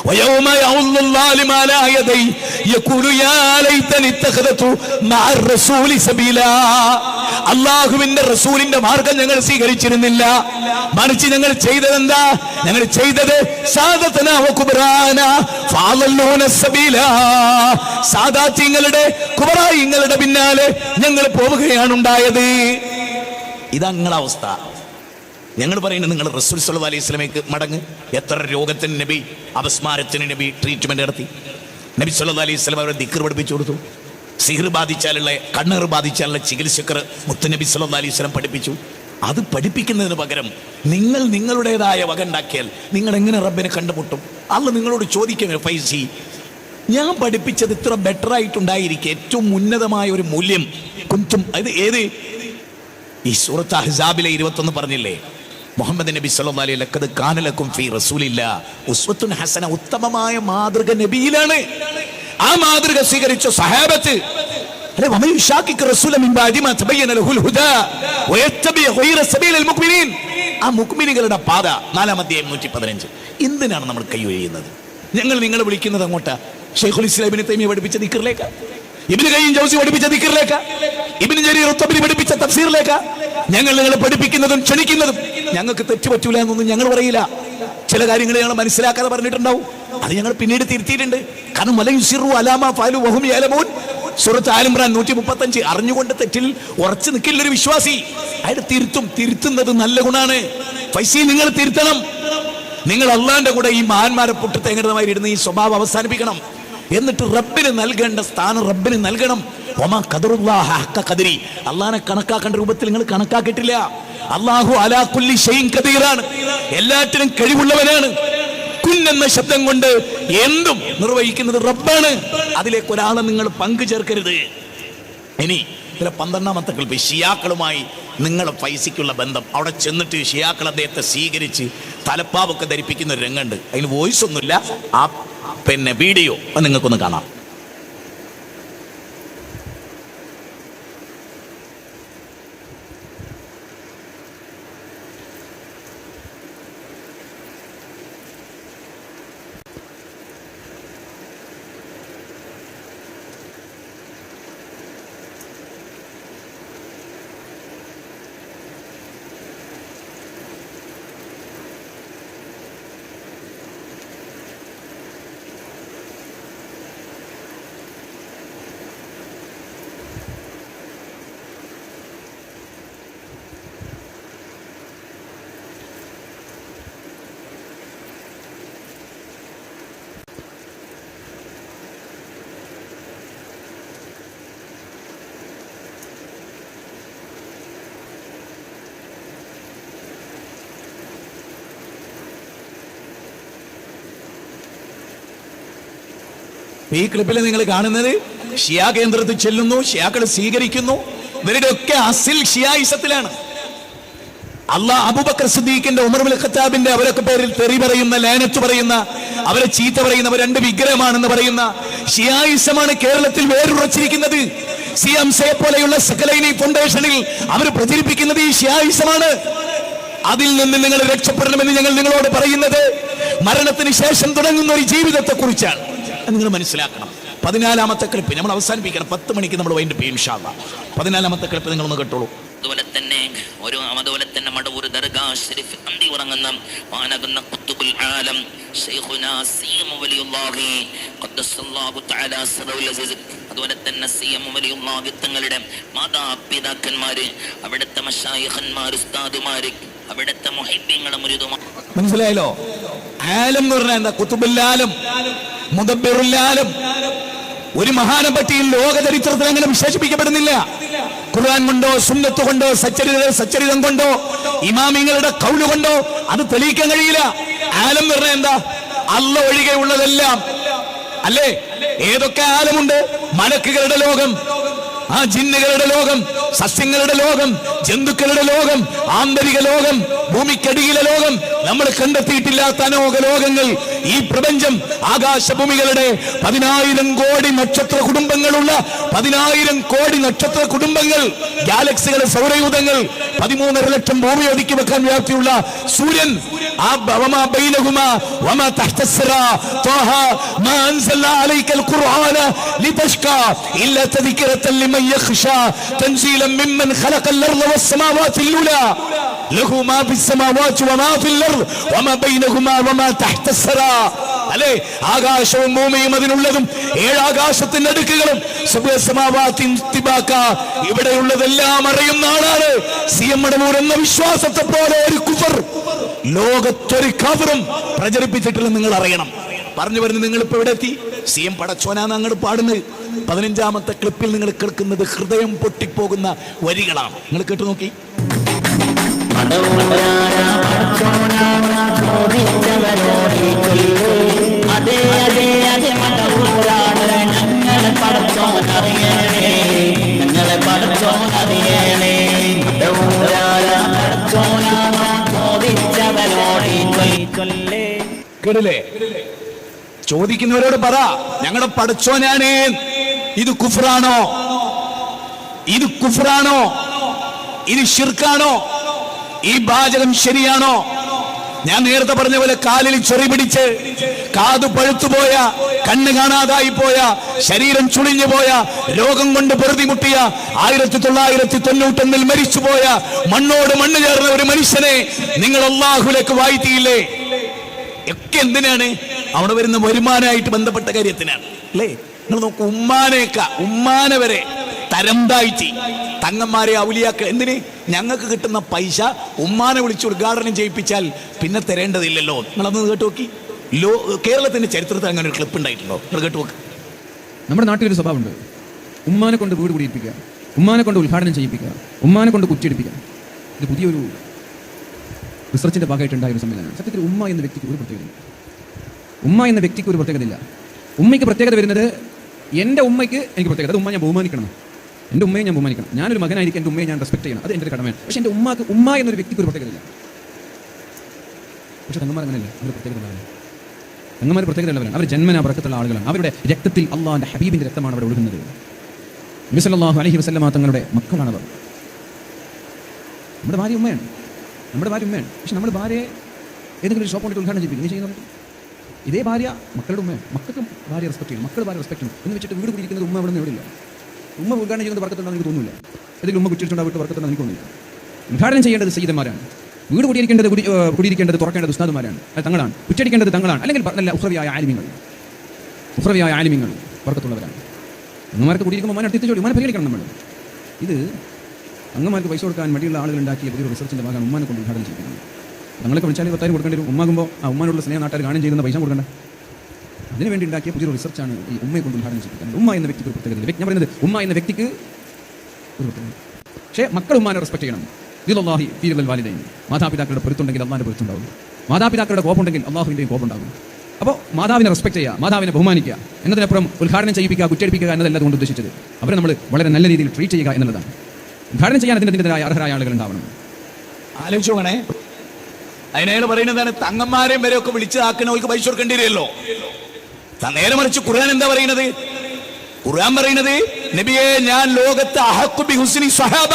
ويوم يعض الظالم على يديه يقول يا ليتني اتخذت مع الرسول سبيلا. അല്ലാഹുവിന്റെ റസൂലിന്റെ മാർഗം ഞങ്ങൾ സ്വീകരിച്ചിരുന്നില്ല, മറിച്ച് ഞങ്ങൾ ചെയ്തതെന്താ? ഞങ്ങൾ ചെയ്തത് സാദതനാ വകുബ്റാന ഫഅലൂന സബീല. സാദാത്യങ്ങളുടെ കുബറായിങ്ങളുടെ പിന്നാലെ ഞങ്ങൾ പോവുകയാണ് ഉണ്ടായത്. ഇതാ നിങ്ങളുടെ അവസ്ഥ. ഞങ്ങൾ പറയുന്നത് നിങ്ങൾ റസൂൽ സല്ലല്ലാഹു അലൈഹി വസല്ലമയ്ക്ക് മടങ്ങ്. എത്ര രോഗത്തിന് നബി, അപസ്മാരത്തിന് നബി ട്രീറ്റ്മെന്റ് നടത്തി. നബി സല്ലല്ലാഹു അലൈഹി വസല്ലം അവരെ ദിക്ർ പഠിപ്പിച്ചു കൊടുത്തു. സിഹർ ബാധിച്ചാലുള്ള, കണ്ണേർ ബാധിച്ചാലുള്ള ചികിത്സക്കർ മുത്തുനബി സല്ലല്ലാഹു അലൈഹി വസല്ലം പഠിപ്പിച്ചു. അത് പഠിപ്പിക്കുന്നതിന് പകരം നിങ്ങൾ നിങ്ങളുടേതായ വക ഉണ്ടാക്കിയാൽ നിങ്ങൾ എങ്ങനെ റബ്ബിനെ കണ്ടുമുട്ടും? അല്ലാഹു നിങ്ങളോട് ചോദിക്കുക, ഫൈസി ഞാൻ പഠിപ്പിച്ചത് ഇത്ര ബെറ്റർ ആയിട്ടുണ്ടായിരിക്കും, ഏറ്റവും ഉന്നതമായ ഒരു മൂല്യം കുന്തും. അത് ഏത്? ഈ സൂറത്ത് അഹ്സാബിലെ 21 പറഞ്ഞില്ലേ, മുഹമ്മദ് നബി സല്ലല്ലാഹു അലൈഹി ലഖദ് കാന ലക്കും ഫീ റസൂലില്ലാ ഉസ്വത്തുൻ ഹസന. ഉത്തമമായ മാതൃക നബിയിലാണ്. ആ മാതൃക സ്വീകരിച്ച സഹാബത്ത് അല്ലേ, വമൻ യുശാഖിഖ് റസൂല മിൻ ബഅദി മാ തബയ്യന ലഹുൽ ഹുദാ വയത്തബി ഗൈറ സബീലിൽ മുഅ്മിനീൻ. ആ മുഅ്മിനീങ്ങളുടെ പാത 4-ാം അധ്യായം 115. എന്തിനാണ് നമ്മൾ കൈയൊഴിയുന്നത്? ഞങ്ങൾ നിങ്ങളെ വിളിക്കുന്നത് അങ്ങോട്ടാ. ശൈഖുൽ ഇസ്ലാം ഇബ്നു തൈമിയ പഠിപ്പിച്ച ദിക്റിലേക്കാ, ഇബ്നു ഖയ്യിം ജൗസി പഠിപ്പിച്ച ദിക്റിലേക്കാ, ഇബ്നു ജരീർ അത്ബരി പഠിപ്പിച്ച തഫ്സീറിലേക്കാ ഞങ്ങൾ നിങ്ങളെ പഠിപ്പിക്കുന്നതും ക്ഷണിക്കുന്നതും. ഞങ്ങൾക്ക് തെറ്റ് പറ്റൂല എന്നൊന്നും ഞങ്ങൾ പറയില്ല. ചില കാര്യങ്ങൾ ഞങ്ങൾ മനസ്സിലാക്കാതെ പറഞ്ഞിട്ടുണ്ടാവും, അത് ഞങ്ങൾ പിന്നീട് തിരുത്തിയിട്ടുണ്ട്. കാരണം വലയുസിറു അലാ മാ ഫഅലു വഹും യഅലമൂൻ. സൂറത്ത് ആൽ ഇംറാൻ 135. അറിഞ്ഞുകൊണ്ട് തെറ്റിൽ ഉറച്ചു നിൽക്കില്ലൊരു വിശ്വാസി, അയാൾ തിരുത്തും. തിരുത്തുന്നത് നല്ല ഗുണാണ്. ഫൈസി നിങ്ങൾ തിരുത്തണം. നിങ്ങൾ അള്ളാന്റെ കൂടെ ഈ മഹാന്മാരെ പൊട്ടിത്തേങ്ങുന്നതുമായി ഇരുന്ന് ഈ സ്വഭാവം അവസാനിപ്പിക്കണം. എന്നിട്ട് റബ്ബിന് നൽകേണ്ട സ്ഥാനം റബ്ബിന് നൽകണം. ഒമാ ഖദറുല്ലാഹ ഹഖ ഖദരി. അള്ളാഹനെ കണക്കാക്കേണ്ട രൂപത്തിൽ നിങ്ങൾ കണക്കാക്കിയിട്ടില്ല. അല്ലാഹു അലാ കുല്ലി ഷൈഇൻ ഖദീറാണ്, എല്ലാറ്റിനും കഴിവുള്ളവനാണ്. കുൻ എന്ന ശബ്ദം കൊണ്ട് എന്തും നിർവഹിക്കുന്നത് റബ്ബാണ്. അതിലേക്ക് ഒരാളെ നിങ്ങൾ പങ്കു ചേർക്കരുത്. ഇനി ചില 12-ാമത്തെ കൽപ്പ് ഷിയാക്കളുമായി നിങ്ങളെ ഫൈസിക്കുള്ള ബന്ധം. അവിടെ ചെന്നിട്ട് ഷിയാക്കൾ അദ്ദേഹത്തെ സ്വീകരിച്ച് തലപ്പാവൊക്കെ ധരിപ്പിക്കുന്ന ഒരു രംഗമുണ്ട്. അതിന് വോയിസ് ഒന്നുമില്ല, ആ വീഡിയോ നിങ്ങൾക്കൊന്ന് കാണാം. ഈ ക്ലിപ്പിൽ നിങ്ങൾ കാണുന്നത് ഷിയാ കേന്ദ്രത്തിൽ ചെല്ലുന്നു, ഷിയാക്കൾ സ്വീകരിക്കുന്നു. ഇവരുടെ ഒക്കെ അസിൽ ഷിയായിസത്തിലാണ്. അള്ളാഹ് അബൂബക്കർ സിദ്ദീഖിന്റെ, ഉമർ ഇബ്നുൽ ഖത്താബിന്റെ അവരൊക്കെ പേരിൽ തെറി പറയുന്ന, ലാനത്ത് പറയുന്ന, അവരെ ചീത്ത പറയുന്ന, അവർ രണ്ട് വിഗ്രഹമാണെന്ന് പറയുന്ന ഷിയായിസമാണ് കേരളത്തിൽ വേരുറച്ചിരിക്കുന്നത്. CMSA പോലെയുള്ള സകലൈനി ഫൗണ്ടേഷനിൽ അവർ പ്രചരിപ്പിക്കുന്നത് ഈ ഷിയായിസമാണ്. അതിൽ നിന്ന് നിങ്ങൾ രക്ഷപ്പെടണമെന്ന് ഞങ്ങൾ നിങ്ങളോട് പറയുന്നത് മരണത്തിന് ശേഷം തുടങ്ങുന്ന ഒരു ജീവിതത്തെ കുറിച്ചാണ്. നിങ്ങൾ മനസ്സിലാക്കണം. 14ാമത്തെ ക്ലിപ്പ് നമ്മൾ അവസാനിപ്പിക്കണം. 10 മണിക്ക് നമ്മൾ വൈൻഡപ്പ് ചെയ്യും ഇൻഷാ അല്ലാഹ്. 14ാമത്തെ ക്ലിപ്പ് നിങ്ങളൊന്ന് കേട്ടോളൂ. അതുപോലെ തന്നെ മടവൂർ ദർഗാ ശരീഫ് അന്തി ഉറങ്ങുന്ന വാനകുന്ന ഖുതുബുൽ ആലം ശൈഖുനാ സിയം വലിയുല്ലാഹി ഖദ്ദസല്ലാഹു തആല സിറഉൽ അസീസ്. അതുപോലെ തന്നെ സിയം വലിയുല്ലാഹി തങ്ങളുടെ മാതാപിതാക്കന്മാര്, അവിടുത്തെ മശായിഖന്മാർ, ഉസ്താദുമാര്, അവിടുത്തെ മുഹിബ്ബീങ്ങൾ, മുരീദുമാർ. മനസ്സിലായല്ലോ? ആലം എന്ന് പറഞ്ഞാൽ എന്താ? ഖുതുബുൽ ആലം, മുദബ്ബിറുൽ ആലം. ഒരു മഹാനെ പറ്റി ലോക ചരിത്രത്തിൽ അങ്ങനെ വിശേഷിപ്പിക്കപ്പെടുന്നില്ല. ഖുർആൻ കൊണ്ടോ സുന്നത്ത് കൊണ്ടോ സച്ചരിതം കൊണ്ടോ ഇമാമിങ്ങളുടെ ഖൗല് കൊണ്ടോ അത് തെളിയിക്കാൻ കഴിയില്ല. ആലം എന്ന് പറഞ്ഞാൽ എന്താ? അല്ലാഹ് ഒഴികെയുള്ളതെല്ലാം അല്ലേ? ഏതൊക്കെ ആലമുണ്ട്? മലക്കുകളുടെ ലോകം, ആ ജിന്നുകളുടെ ലോകം, സസ്യങ്ങളുടെ ലോകം, ജന്തുക്കളുടെ ലോകം, ആന്തരിക ലോകം, ഭൂമിക്കടിയിലെ ലോകം, നമ്മൾ കണ്ടെത്തിയിട്ടില്ലാത്ത അനോഘ ലോകങ്ങൾ. ഈ പ്രപഞ്ചം ആകാശഭൂമികളുടെ 10,000 കോടി നക്ഷത്ര കുടുംബങ്ങളുള്ള 10,000 കോടി നക്ഷത്ര കുടുംബങ്ങൾ, ഗാലക്സികൾ, സൗരയൂഥങ്ങൾ, 13.5 ലക്ഷം ഭൂമി ഒതുക്കി വെക്കാൻ വ്യാപ്തിയുള്ള സൂര്യൻ, അല്ലേ? ആകാശവും ഭൂമിയും അതിനുള്ളതും 7 ആകാശത്തിന്റെ അടുക്കുകളും ഇവിടെയുള്ളതെല്ലാം അറിയുന്ന ആളാണ് സിയം മടവൂർ എന്ന വിശ്വാസത്തെ പോലെ ഒരു കുഫർ ലോകത്തൊരു കഫറും പ്രചരിപ്പിച്ചിട്ടില്ലെന്ന് നിങ്ങൾ അറിയണം. പറഞ്ഞു വരുന്നത് നിങ്ങൾ ഇപ്പൊ ഇവിടെ എത്തി. സിയം പടച്ചോനാന്ന് അങ്ങോട്ട് പാടുന്നത്. 15ാമത്തെ ക്ലിപ്പിൽ നിങ്ങൾ കേൾക്കുന്നത് ഹൃദയം പൊട്ടിപ്പോകുന്ന വരികളാണ്. നിങ്ങൾ കേട്ടു നോക്കി. കേട്ടില്ലേ? ചോദിക്കുന്നവരോട് പറ, ഞങ്ങളുടെ പടച്ചോനാണ്. ഇത് കുഫ്റാണോ? ഇത് കുഫ്റാണോ? ഇത് ശിർക്കാണോ? ഈ വാചകം ശരിയാണോ? ഞാൻ നേരത്തെ പറഞ്ഞ പോലെ കാലിൽ ചൊറി പിടിച്ച്, കാതു പഴുത്തുപോയ, കണ്ണ് കാണാതായി പോയ, ശരീരം ചുളിഞ്ഞു പോയ, രോഗം കൊണ്ട് പൊറുതിമുട്ടിയ, 1991 മരിച്ചുപോയ, മണ്ണോട് മണ്ണ് ചേർന്ന ഒരു മനുഷ്യനെ നിങ്ങൾ അല്ലാഹുവിലേക്ക് വാഴ്ത്തിയില്ലേ? ഒക്കെ എന്തിനാണ്? അവിടെ വരുന്ന വരുമാനമായിട്ട് ബന്ധപ്പെട്ട കാര്യത്തിനാണ് അല്ലേ? നിങ്ങൾ നോക്കൂ, ഉമ്മാനെ വരെ തരം താഴ്ത്തി തങ്ങന്മാരെ, ഔലിയാക്കൾ. എന്തിന്? ഞങ്ങൾക്ക് കിട്ടുന്ന പൈസ ഉമ്മാനെ വിളിച്ച് ഉദ്ഘാടനം ചെയ്യിപ്പിച്ചാൽ പിന്നെ തരേണ്ടതില്ലല്ലോ. നിങ്ങളന്ന് കേട്ടു നോക്കി. കേരളത്തിന്റെ ചരിത്രത്തിൽ അങ്ങനെ ഒരു ക്ലിപ്പ് ഉണ്ടായിട്ടുണ്ടോ? നിങ്ങൾ കേട്ടു നോക്ക്. നമ്മുടെ നാട്ടിലൊരു സ്വഭാവമുണ്ട്. ഉമ്മാനെ കൊണ്ട് വീട് കുടിയിപ്പിക്കുക, ഉമ്മാനെ കൊണ്ട് ഉദ്ഘാടനം ചെയ്യിപ്പിക്കുക, ഉമ്മാനെ കൊണ്ട് കുറ്റിയടിപ്പിക്കുക. ഇത് പുതിയൊരു റിസർച്ചിന്റെ ഭാഗമായിട്ടുണ്ടായ ഒരു സംവിധാനം. സത്യത്തിൽ ഉമ്മ എന്ന വ്യക്തിക്ക് ഒരു പ്രത്യേകതയില്ല. ഉമ്മ എന്ന വ്യക്തിക്ക് ഒരു പ്രത്യേകതയില്ല. ഉമ്മയ്ക്ക് പ്രത്യേകത വരുന്നത്, എൻ്റെ ഉമ്മയ്ക്ക് എനിക്ക് പ്രത്യേകത, ഉമ്മ ഞാൻ ബഹുമാനിക്കണം. എൻ്റെ ഉമ്മയെ ഞാൻ ബഹുമാനിക്കണം. ഞാനൊരു മകനായിരിക്കും, എൻ്റെ ഉമ്മയെ ഞാൻ റെസ്പെക്ട് ചെയ്യണം. അത് എൻ്റെ ഒരു കടമയാണ്. പക്ഷേ എൻ്റെ ഉമ്മക്ക്, ഉമ്മ എന്നൊരു വ്യക്തിക്ക് ഒരു പ്രത്യേകതയില്ല. പക്ഷേ തങ്ങന്മാർ അങ്ങനെയല്ല. അവർ പ്രത്യേകതയുള്ളവരാണ്. തങ്ങന്മാർ പ്രത്യേകതയുള്ളവരാണ്. അവർ ജന്മനാ ബറക്കത്തുള്ള ആളുകളാണ്. അവരുടെ രക്തത്തിൽ അള്ളാഹുവിൻ്റെ ഹബീബിൻ്റെ രക്തമാണ് അവിടെ ഒഴുകുന്നത്. നബി സല്ലല്ലാഹു അലൈഹി വസല്ലമ തങ്ങളുടെ മക്കളാണവർ. നമ്മുടെ ഭാര്യ ഉമ്മയാണ്. പക്ഷെ നമ്മുടെ ഭാര്യയെ ഏതെങ്കിലും ഒരു ഷോപ്പ് കൊണ്ടിട്ട് ഉദ്ഘാടനം ചെയ്യിപ്പിക്കും. നീ ചെയ്യുന്നത് ഇതേ ഭാര്യ മക്കളുടെ ഉമ്മയാണ്. മക്കൾക്കും ഭാര്യ റെസ്പെക്ട് ചെയ്യണം, മക്കൾ ഭാര്യ റെസ്പെക്ട് ചെയ്യണം എന്ന് വെച്ചിട്ട് വീട് കുടിയിരിക്കുന്നത് ഉമ്മ അവിടെ നിന്ന് എവിടെയില്ല. ഉമ്മ ഉദ്ഘാടനം ചെയ്യുന്നത് ബർക്കത്തുണ്ടെന്ന് എനിക്ക് തോന്നുന്നില്ല. ഏതെങ്കിലും ഉമ്മ കുറ്റിട്ടുണ്ടാവിട്ട് ബർക്കത്തുണ്ടെന്ന് എനിക്ക് തോന്നുന്നില്ല. ഉദ്ഘാടനം ചെയ്യേണ്ടത് സയ്യിദന്മാരാണ്. വീട് കുടിയിരിക്കേണ്ടത് തുറക്കേണ്ടത് ഉസ്താദുമാരാണ്, അത് തങ്ങളാണ്. കുറ്റടിക്കേണ്ടത് തങ്ങളാണ്. അല്ലെങ്കിൽ നല്ല ഉഫ്രവിയായ ആലിമീങ്ങൾ ബർക്കത്തുള്ളവരാണ്. അങ്ങന്മാർക്ക് കുടിയിരിക്കുമ്പോൾ ഉമ്മാനെ അടുത്ത് ചോദിക്കും, ഉമ്മാനെ പരിഗണിക്കണം നമ്മൾ. ഇത് അങ്ങന്മാർക്ക് പൈസ കൊടുക്കാൻ മടിയുള്ള ആളുകൾ ഉണ്ടാക്കിയ പുതിയൊരു റിസർച്ചിൻ്റെ ഭാഗമാണ് ഉമ്മാനെ കൊണ്ട് ഉദ്ഘാടനം ചെയ്യുന്നത്. ഞങ്ങളൊക്കെ വിളിച്ചാൽ 10,000 കൊടുക്കേണ്ടി വരും. ഉമ്മാകുമ്പോൾ ആ ഉമ്മാനുള്ള സ്നേഹ നാട്ടുകാർ കാണും ചെയ്യുന്ന പൈസ കൊടുക്കേണ്ട. അതിനുവേണ്ടി ഉണ്ടാക്കിയ പുതിയൊരു റിസർച്ചാണ് ഈ ഉമ്മയെ കൊണ്ട് ഉദ്ഘാടനം ചെയ്യിപ്പിക്കുന്നത്. ഉമ്മ എന്ന വ്യക്തിക്ക് ഒരു പ്രത്യേകത. ഞാൻ പറയുന്നത് ഉമ്മ എന്ന വ്യക്തിക്ക് ഒരു പ്രത്യേകത. പക്ഷേ മക്കൾ ഉമ്മാനെ റെസ്പെക്ട് ചെയ്യണം. ദിലുല്ലാഹി ഫീ വാലിദൈൻ. മാതാപിതാക്കളുടെ പൊരുത്തുണ്ടെങ്കിൽ അള്ളാഹിൻ്റെ പൊരുത്തുണ്ടാവും. മാതാപിതാക്കളുടെ കോപമുണ്ടെങ്കിൽ അള്ളാഹുവിൻ്റെയും കോപമുണ്ടാകും. അപ്പോൾ മാതാവിനെ റെസ്പെക്ട് ചെയ്യുക, മാതാവിനെ ബഹുമാനിക്കുക എന്നതിനപ്പുറം ഉദ്ഘാടനം ചെയ്യിപ്പിക്കുക, കുറ്റടിപ്പിക്കുക എന്നതല്ല അതുകൊണ്ട് ഉദ്ദേശിച്ചത്. അവരെ നമ്മൾ വളരെ നല്ല രീതിയിൽ ട്രീറ്റ് ചെയ്യുക എന്നുള്ളതാണ്. ഉദ്ഘാടനം ചെയ്യാൻ അതിൻ്റെതായ അർഹരായ ആളുകൾ ഉണ്ടാവണം. ആലോചിച്ചോണേ. അതിനയാൾ പറയുന്നതാണ്, തങ്ങന്മാരെയും വരെ ഒക്കെ വിളിച്ചതാക്കണവർക്ക് പൈസ കൊടുക്കേണ്ടി വരുമല്ലോ. നേരെ മറിച്ച് ഖുർആൻ എന്താ പറയുന്നത്? ഖുർആൻ പറയുന്നത്, നബിയെ, ഞാൻ ലോകത്തെ അഹഖു ബി ഹുസ്നി സ്വഹാബ,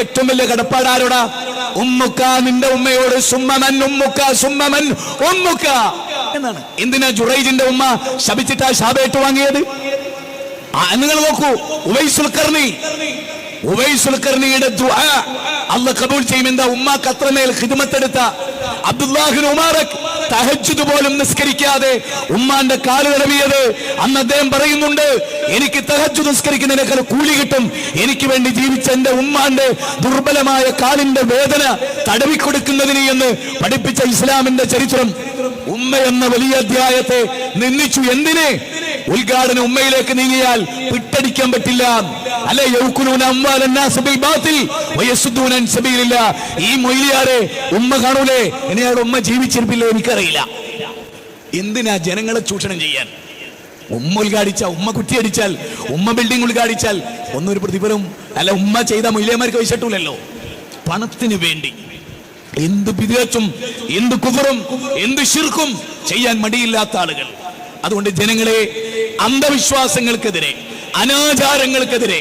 ഏറ്റവും വലിയ കടപ്പാട് ആരോടാ? ഉമ്മുക്ക, നിന്റെ ഉമ്മയോട് സുമ്മമൻ ഉമ്മുക്ക സുമ്മമൻ ഉമ്മുക്ക എന്നാണ്. എന്തിനാ ജുറൈജിന്റെ ഉമ്മ ശപിച്ചിട്ടാ ശാപേറ്റ് വാങ്ങിയത്? നിങ്ങൾ നോക്കൂ, ഉവൈസുൽ ഖർണിയുടെ ദുആ അല്ലാഹ് കബൂൽ ചെയ്യും. എന്താ? ഉമ്മാക്ക് അത്രമേൽ ഖിദ്മത്തെടുത്ത അബ്ദുല്ലാഹിബ്നു മുബാറക് തഹജ്ജുദ് പോലും നിസ്കരിക്കാതെ ഉമ്മാന്റെ കാല് തടവിയത്. അന്ന് അദ്ദേഹം പറയുന്നുണ്ട്, എനിക്ക് തഹജ്ജുദ് നിസ്കരിക്കുന്നതിനേക്കാൾ കൂലി കിട്ടും എനിക്ക് വേണ്ടി ജീവിച്ച എന്റെ ഉമ്മാന്റെ ദുർബലമായ കാലിന്റെ വേദന തടവിക്കൊടുക്കുന്നതിന് എന്ന് പഠിപ്പിച്ച ഇസ്ലാമിന്റെ ചരിത്രം. ഉമ്മ എന്ന വലിയ അധ്യായത്തെ നിന്ദിച്ചു. എന്തിനെ? ഉദ്ഘാടനം ഉമ്മയിലേക്ക് നീങ്ങിയാൽ വിട്ടടിക്കാൻ പറ്റില്ല. അല്ലെ യൗകുലൂന അംവാലൻ നാസ് ബിൽ ബാത്തിൽ വയസുദ്ദൂന അൻ സബീലില്ലാ. ഈ മൊയ്ലിയാരെ ഉമ്മ കാണൂലേ? ഇനി അയാളുടെ ഉമ്മ ജീവിച്ചിരിപ്പില്ല എനിക്കറിയില്ല. എന്തിനാ ജനങ്ങളെ ചൂഷണം ചെയ്യാൻ? ഉമ്മ ഉദ്ഘാടിച്ച, ഉമ്മ കുറ്റിയടിച്ചാൽ, ഉമ്മ ബിൽഡിംഗ് ഉദ്ഘാടിച്ചാൽ ഒന്നൊരു പ്രതിഫലം അല്ല ഉമ്മ ചെയ്ത മൊയ്ലിയമാർക്ക് വഹിച്ചിട്ടില്ലല്ലോ. പണത്തിന് വേണ്ടി എന്ത് ബിദ്അത്തും എന്ത് കുഫറും എന്ത് ശിർക്കും ചെയ്യാൻ മടിയില്ലാത്ത ആളുകൾ. അതുകൊണ്ട് ജനങ്ങളെ അന്ധവിശ്വാസങ്ങൾക്കെതിരെ, അനാചാരങ്ങൾക്കെതിരെ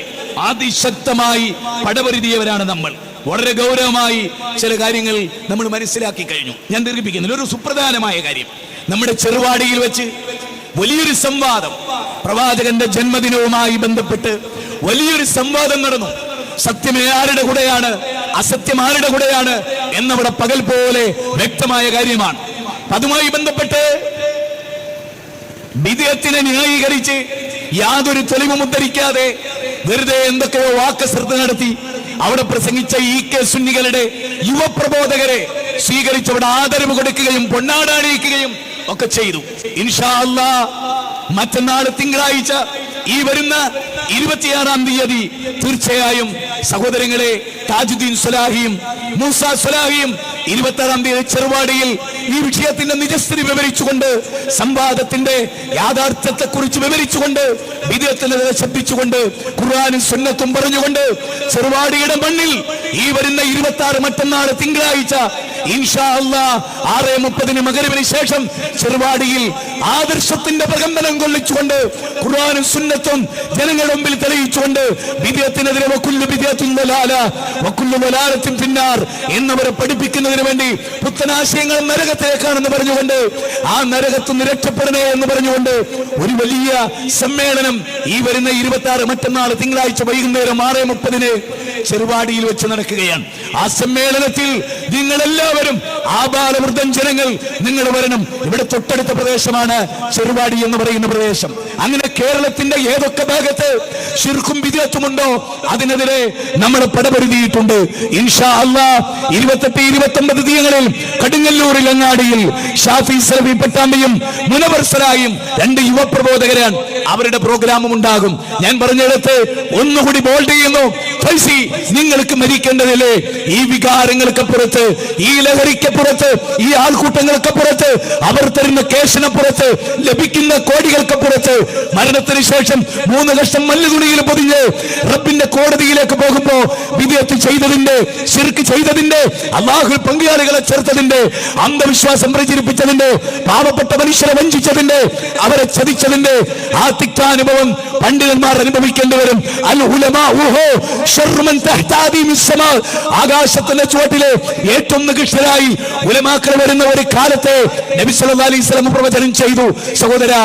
അതിശക്തമായി പടപൊരുതിയവരാണ് നമ്മൾ. വളരെ ഗൗരവമായി ചില കാര്യങ്ങൾ നമ്മൾ മനസ്സിലാക്കി കഴിഞ്ഞു. ഞാൻ ദീർഘിപ്പിക്കുന്നില്ല. ഒരു സുപ്രധാനമായ കാര്യം, നമ്മുടെ ചെറുവാടിയിൽ വെച്ച് വലിയൊരു സംവാദം, പ്രവാചകന്റെ ജന്മദിനവുമായി ബന്ധപ്പെട്ട് വലിയൊരു സംവാദം നടന്നു. സത്യം ആരുടെ കൂടെയാണ്, അസത്യം ആരുടെ കൂടെയാണ് എന്നവിടെ പകൽ പോലെ വ്യക്തമായ കാര്യമാണ്. അതുമായി ബന്ധപ്പെട്ട് ബിദ്അത്തിനെ ന്യായീകരിച്ച് യാതൊരു തെളിവും ഉദ്ധരിക്കാതെ വെറുതെ എന്തൊക്കെയോ വാക്കശ്രദ്ധ നടത്തി അവിടെ പ്രസംഗിച്ച EK സുന്നികളുടെ യുവപ്രബോധകരെ സ്വീകരിച്ച് അവിടെ ആദരവ് കൊടുക്കുകയും പൊന്നാടണിയിക്കുകയും ഒക്കെ ചെയ്തു. ഇൻഷാ അല്ലാഹ് മറ്റന്നാൾ തിങ്കളാഴ്ച ഈ വരുന്ന 26-ാം തീയതി തീർച്ചയായും സഹോദരങ്ങളെ താജുദ്ദീൻ സ്വലാഹിയും മൂസ സ്വലാഹിയും 26-ാം തീയതി ചെറുവാടിയിൽ ഈ വിഷയത്തിന്റെ നിജസ്ഥിതി വിവരിച്ചുകൊണ്ട്, സംവാദത്തിന്റെ യാഥാർത്ഥ്യത്തെ കുറിച്ച് വിവരിച്ചുകൊണ്ട്, ബിദ്അത്തിനെതിരെ ശബ്ദിച്ചുകൊണ്ട്, ഖുർആനും സുന്നത്തും പറഞ്ഞുകൊണ്ട് ചെറുവാടിയുടെ മണ്ണിൽ ഈ വരുന്ന 26 മറ്റന്നാൾ തിങ്കളാഴ്ച ഇൻഷാ അല്ലാഹ് 6:30 മഗ്‌രിബിന് ശേഷം ചെറുവാടിയിൽ ആദർശത്തിന്റെ പ്രകമ്പനം കൊള്ളിച്ചുകൊണ്ട് ഖുർആനും സുന്നത്തും ജനങ്ങളുടെ മുമ്പിൽ തെളിയിച്ചുകൊണ്ട് ബിദ്അത്തിനെതിരെ വകുല്ലു ബിദ്അത്തിൻ ദലാല വകുല്ലു ദലാലത്തിൻ ഫിന്നാർ എന്നവരെ പഠിപ്പിക്കുന്നതിന് വേണ്ടി പുത്തനാശയങ്ങൾ നരകത്തിലേക്കാണെന്ന് പറഞ്ഞുകൊണ്ട്, ആ നരകത്തിൽ നിന്ന് രക്ഷപ്പെടണേ എന്ന് പറഞ്ഞുകൊണ്ട് ഒരു വലിയ സമ്മേളനം ഈ വരുന്ന 26 മറ്റന്നാൾ തിങ്കളാഴ്ച വൈകുന്നേരം 6:30 ചെറുവാടിയിൽ വെച്ച് നടക്കുകയാണ്. ആ സമ്മേളനത്തിൽ നിങ്ങളെല്ലാവരും ആബാലവൃദ്ധൻ ജനങ്ങൾ നിങ്ങൾ വരണം. ഇവിടെ തൊട്ടടുത്ത പ്രദേശമാണ് ചെറുവാടി എന്ന് പറയുന്ന പ്രദേശം. അങ്ങനെ കേരളത്തിന്റെ ഏതൊക്കെ ഭാഗത്ത് ശിർക്കും ബിദ്അത്തുമുണ്ടോ അതിനെതിരെ നമ്മൾ പടപൊരുതിയിട്ടുണ്ട്. ഇൻഷാ അല്ലാഹ് 28, 29 തീയതികളിൽ കടുങ്ങല്ലൂരിൽ അങ്ങാടിയിൽ ഷാഫി സലഫി പട്ടാമ്പിയും മുനവർ സലായും 2 യുവപ്രബോധകരാണ്. അവരുടെ പ്രോഗ്രാമും ഉണ്ടാകും. ഞാൻ പറഞ്ഞെടുത്ത് ഒന്നുകൂടി ബോൾഡ് ചെയ്യുന്നു, ഫൈസി നിങ്ങൾക്ക് മരിക്കേണ്ടതില്ലേ? ഈ വികാരങ്ങൾക്കപ്പുറത്ത്, ഈ ലഹരിക്കപ്പുറത്ത്, ഈ ആൾക്കൂട്ടങ്ങൾക്കപ്പുറത്ത്, അവർ തരുന്ന കേശനപ്പുറത്ത്, ലഭിക്കുന്ന കോടികൾക്കപ്പുറത്ത് മരണത്തിന് ശേഷം 3 കഷ്ണം മല്ലുതുണിയിൽ പൊതിഞ്ഞ് റബ്ബിന്റെ കോടതിയിലേക്ക് പോകുമ്പോ ബിദ്അത്ത് ചെയ്തതിന്റെ, ശിർക്ക് ചെയ്തതിന്റെ, അല്ലാഹുവിൽ പങ്കാളികളെ ചേർത്തതിന്റെ, അന്ധവിശ്വാസം പ്രചരിപ്പിച്ചതിന്റെ, പാവപ്പെട്ട മനുഷ്യരെ വഞ്ചിച്ചതിന്റെ, അവരെ ചതിച്ചതിന്റെ ആ തിക്താനുഭവം പണ്ഡിതന്മാർ അനുഭവിക്കേണ്ടി വരും. അൽ ഉലമാഉഹു ശർറു മൻ തഹ്താദി മിസ്സമാ. ആകാശത്തിന്റെ ചുവട്ടിലെ ഏറ്റവും നികൃഷ്ടരായി ഉലമാക്കൾ വരുന്ന ഒരു കാലത്തെ നബി സല്ലല്ലാഹു അലൈഹി വസല്ലം പ്രവചനം ചെയ്തു. സഹോദരാ,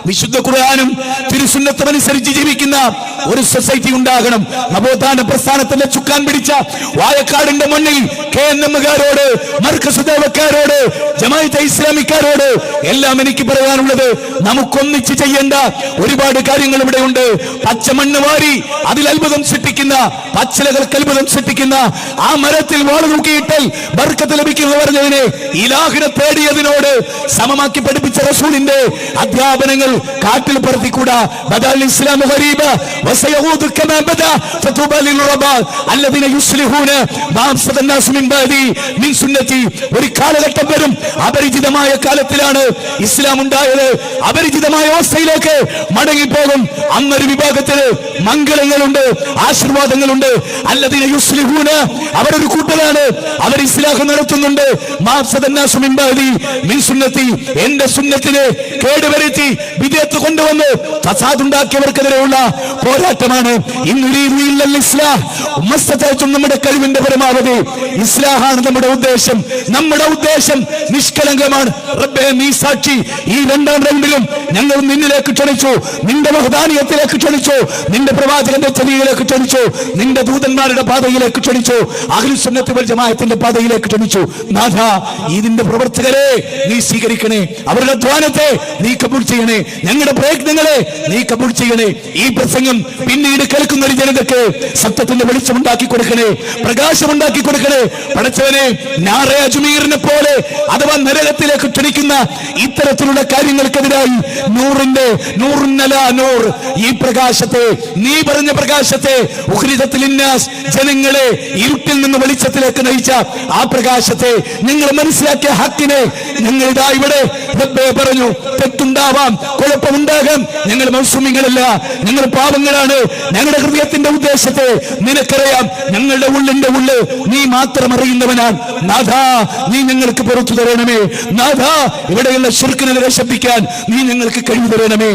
വിശുദ്ധ ഖുർആനും തിരുസുന്നത്തും അനുസരിച്ച് ജീവിക്കുന്ന ഒരു സൊസൈറ്റി ഉണ്ടാകണം. നവോത്ഥാന പ്രസ്ഥാനത്തിന്റെ ചുക്കാൻ പിടിച്ച വായക്കാടിന്റെ മണ്ണിൽ KNM-കാരോട്, മർകസ് ദേവക്കാരോട്, ജമാഅത്തെ ഇസ്ലാമിക്കാരോട് എല്ലാം എനിക്ക് പറയാനുള്ളത്, നമുക്കൊന്നിച്ച് ചെയ്യേണ്ട ഒരുപാട് കാര്യങ്ങൾ ഇവിടെ ഉണ്ട്. പച്ചമണ്ണ് വാരി അതിൽ അത്ഭുതം സൃഷ്ടിക്കുന്ന, പച്ചിലകൾക്ക് അത്ഭുതം സൃഷ്ടിക്കുന്ന ആ മരത്തിൽ വാള് തൂക്കിയിട്ടാൽ ബർക്കത്ത് ലഭിക്കുന്നു പറഞ്ഞതിനെ ഇലാഹിനെ തേടിയതിനോട് സമമാക്കി പഠിപ്പിച്ച റസൂലിന്റെ അധ്യാപനങ്ങൾ കാട്ടിൽ പറത്തിക്കൂടാ. ബദൽ ഇസ്ലാം ഗരീബ വസയഊദു കമാ ബദ ഫതുബ ലിൽറബ അല്ലദീന യുസ്ലിഹൂന മാ അഫ്സദന്നാസ് മിൻ ബഅദി മിൻ സുന്നതി. ഒരു കാലഘട്ടം വരും, അപരിചിതമായ കാലത്തിലാണ് ഇസ്ലാം ഉണ്ടായത്. അപരിചിതമായ അവസ്ഥയിലേക്ക് മടങ്ങിപ്പോകും. അന്നൊരു വിഭാഗത്തിന് മംഗളങ്ങളുണ്ട്, ആശീർവാദങ്ങളുണ്ട്. അല്ലദീന യുസ്ലിഹൂന, അവരൊരു കൂട്ടരാണ്, അവർ ഇസ്ലാഹ് നടത്തുന്നുണ്ട്. മാ അഫ്സദന്നാസ് മിൻ ബഅദി മിൻ സുന്നതി, എന്റെ സുന്നത്തിനെ കേടുവരുത്തി വിദേത്ത് കൊണ്ടുവന്ന് ഫസാദുണ്ടാക്കിയവർക്കെതിരെയുള്ള പോരാട്ടമാണ്. നമ്മുടെ കഴിവിന്റെ പരമാവധി ഇസ്ലാഹാണ് നമ്മുടെ ഉദ്ദേശം. നമ്മുടെ ഉദ്ദേശം നിഷ്കളങ്കമാണ്. റബ്ബേ നീ സാക്ഷി, ഈ രണ്ടാം റൗണ്ടിലും ഞങ്ങൾ നിന്നിലേക്ക് ക്ഷണിച്ചു, നിന്റെ മഹദാനിയത്തിലേക്ക് ക്ഷണിച്ചു, നിന്റെ പ്രവാചകന്റെ ചെവിയിലേക്ക് ക്ഷണിച്ചു, നിന്റെ ദൂതന്മാരുടെ പാതയിലേക്ക് ക്ഷണിച്ചു, അഹ്ലു സുന്നത്ത് വൽ ജമാഅത്തിന്റെ പാതയിലേക്ക് ക്ഷണിച്ചു. നാഥ, ഇതിന്റെ പ്രവർത്തകരെ നീ സ്വീകരിക്കണേ, അവരുടെ അധ്വാനത്തെ നീ കബൂൽ ചെയ്യണേ, ഞങ്ങളുടെ പ്രയത്നങ്ങളെ നീ കബൂൽ ചെയ്യണേ. ഈ പ്രസംഗം പിന്നീട് കേൾക്കുന്ന ഒരു ജനതയ്ക്ക് സത്യത്തിന്റെ വെളിച്ചമുണ്ടാക്കി കൊടുക്കണേ, പ്രകാശമുണ്ടാക്കി കൊടുക്കണേ. പടച്ചവനെ, നാറെ അജ്മീറിനെ പോലെ അഥവാ നരകത്തിലേക്ക് ക്ഷണിക്കുന്ന ഇത്തരത്തിലുള്ള കാര്യങ്ങൾക്കെതിരായി നൂർ ഈ പ്രകാശത്തെ, നീ പറഞ്ഞ പ്രകാശത്തെ, ജനങ്ങളെ ഇരുട്ടിൽ നിന്ന് വെളിച്ചത്തിലേക്ക് നയിച്ച ആ പ്രകാശത്തെ, നിങ്ങൾ മനസ്സിലാക്കിയ ഹക്കിനെ ഞങ്ങൾ ഇതാ ഇവിടെ റബ്ബേ പറഞ്ഞു. തെറ്റുണ്ടാവാം, കുഴപ്പമുണ്ടാകാം, ഞങ്ങൾ മൗസൂമികളല്ല, ഞങ്ങൾ പാവങ്ങളാണ്. ഞങ്ങളുടെ ഹൃദയത്തിന്റെ ഉദ്ദേശത്തെ നിനക്കറിയാം, ഞങ്ങളുടെ ഉള്ളിന്റെ ഉള്ള് നീ മാത്രം അറിയുന്നവനാണ്. നാഥ, നീ ഞങ്ങൾക്ക് പുറത്തു തരണമേ. നാഥ, ഇവിടെയുള്ള ശിർക്കിനെ നശിപ്പിക്കാൻ നീ ഞങ്ങൾക്ക് കഴിവ് തരണമേ.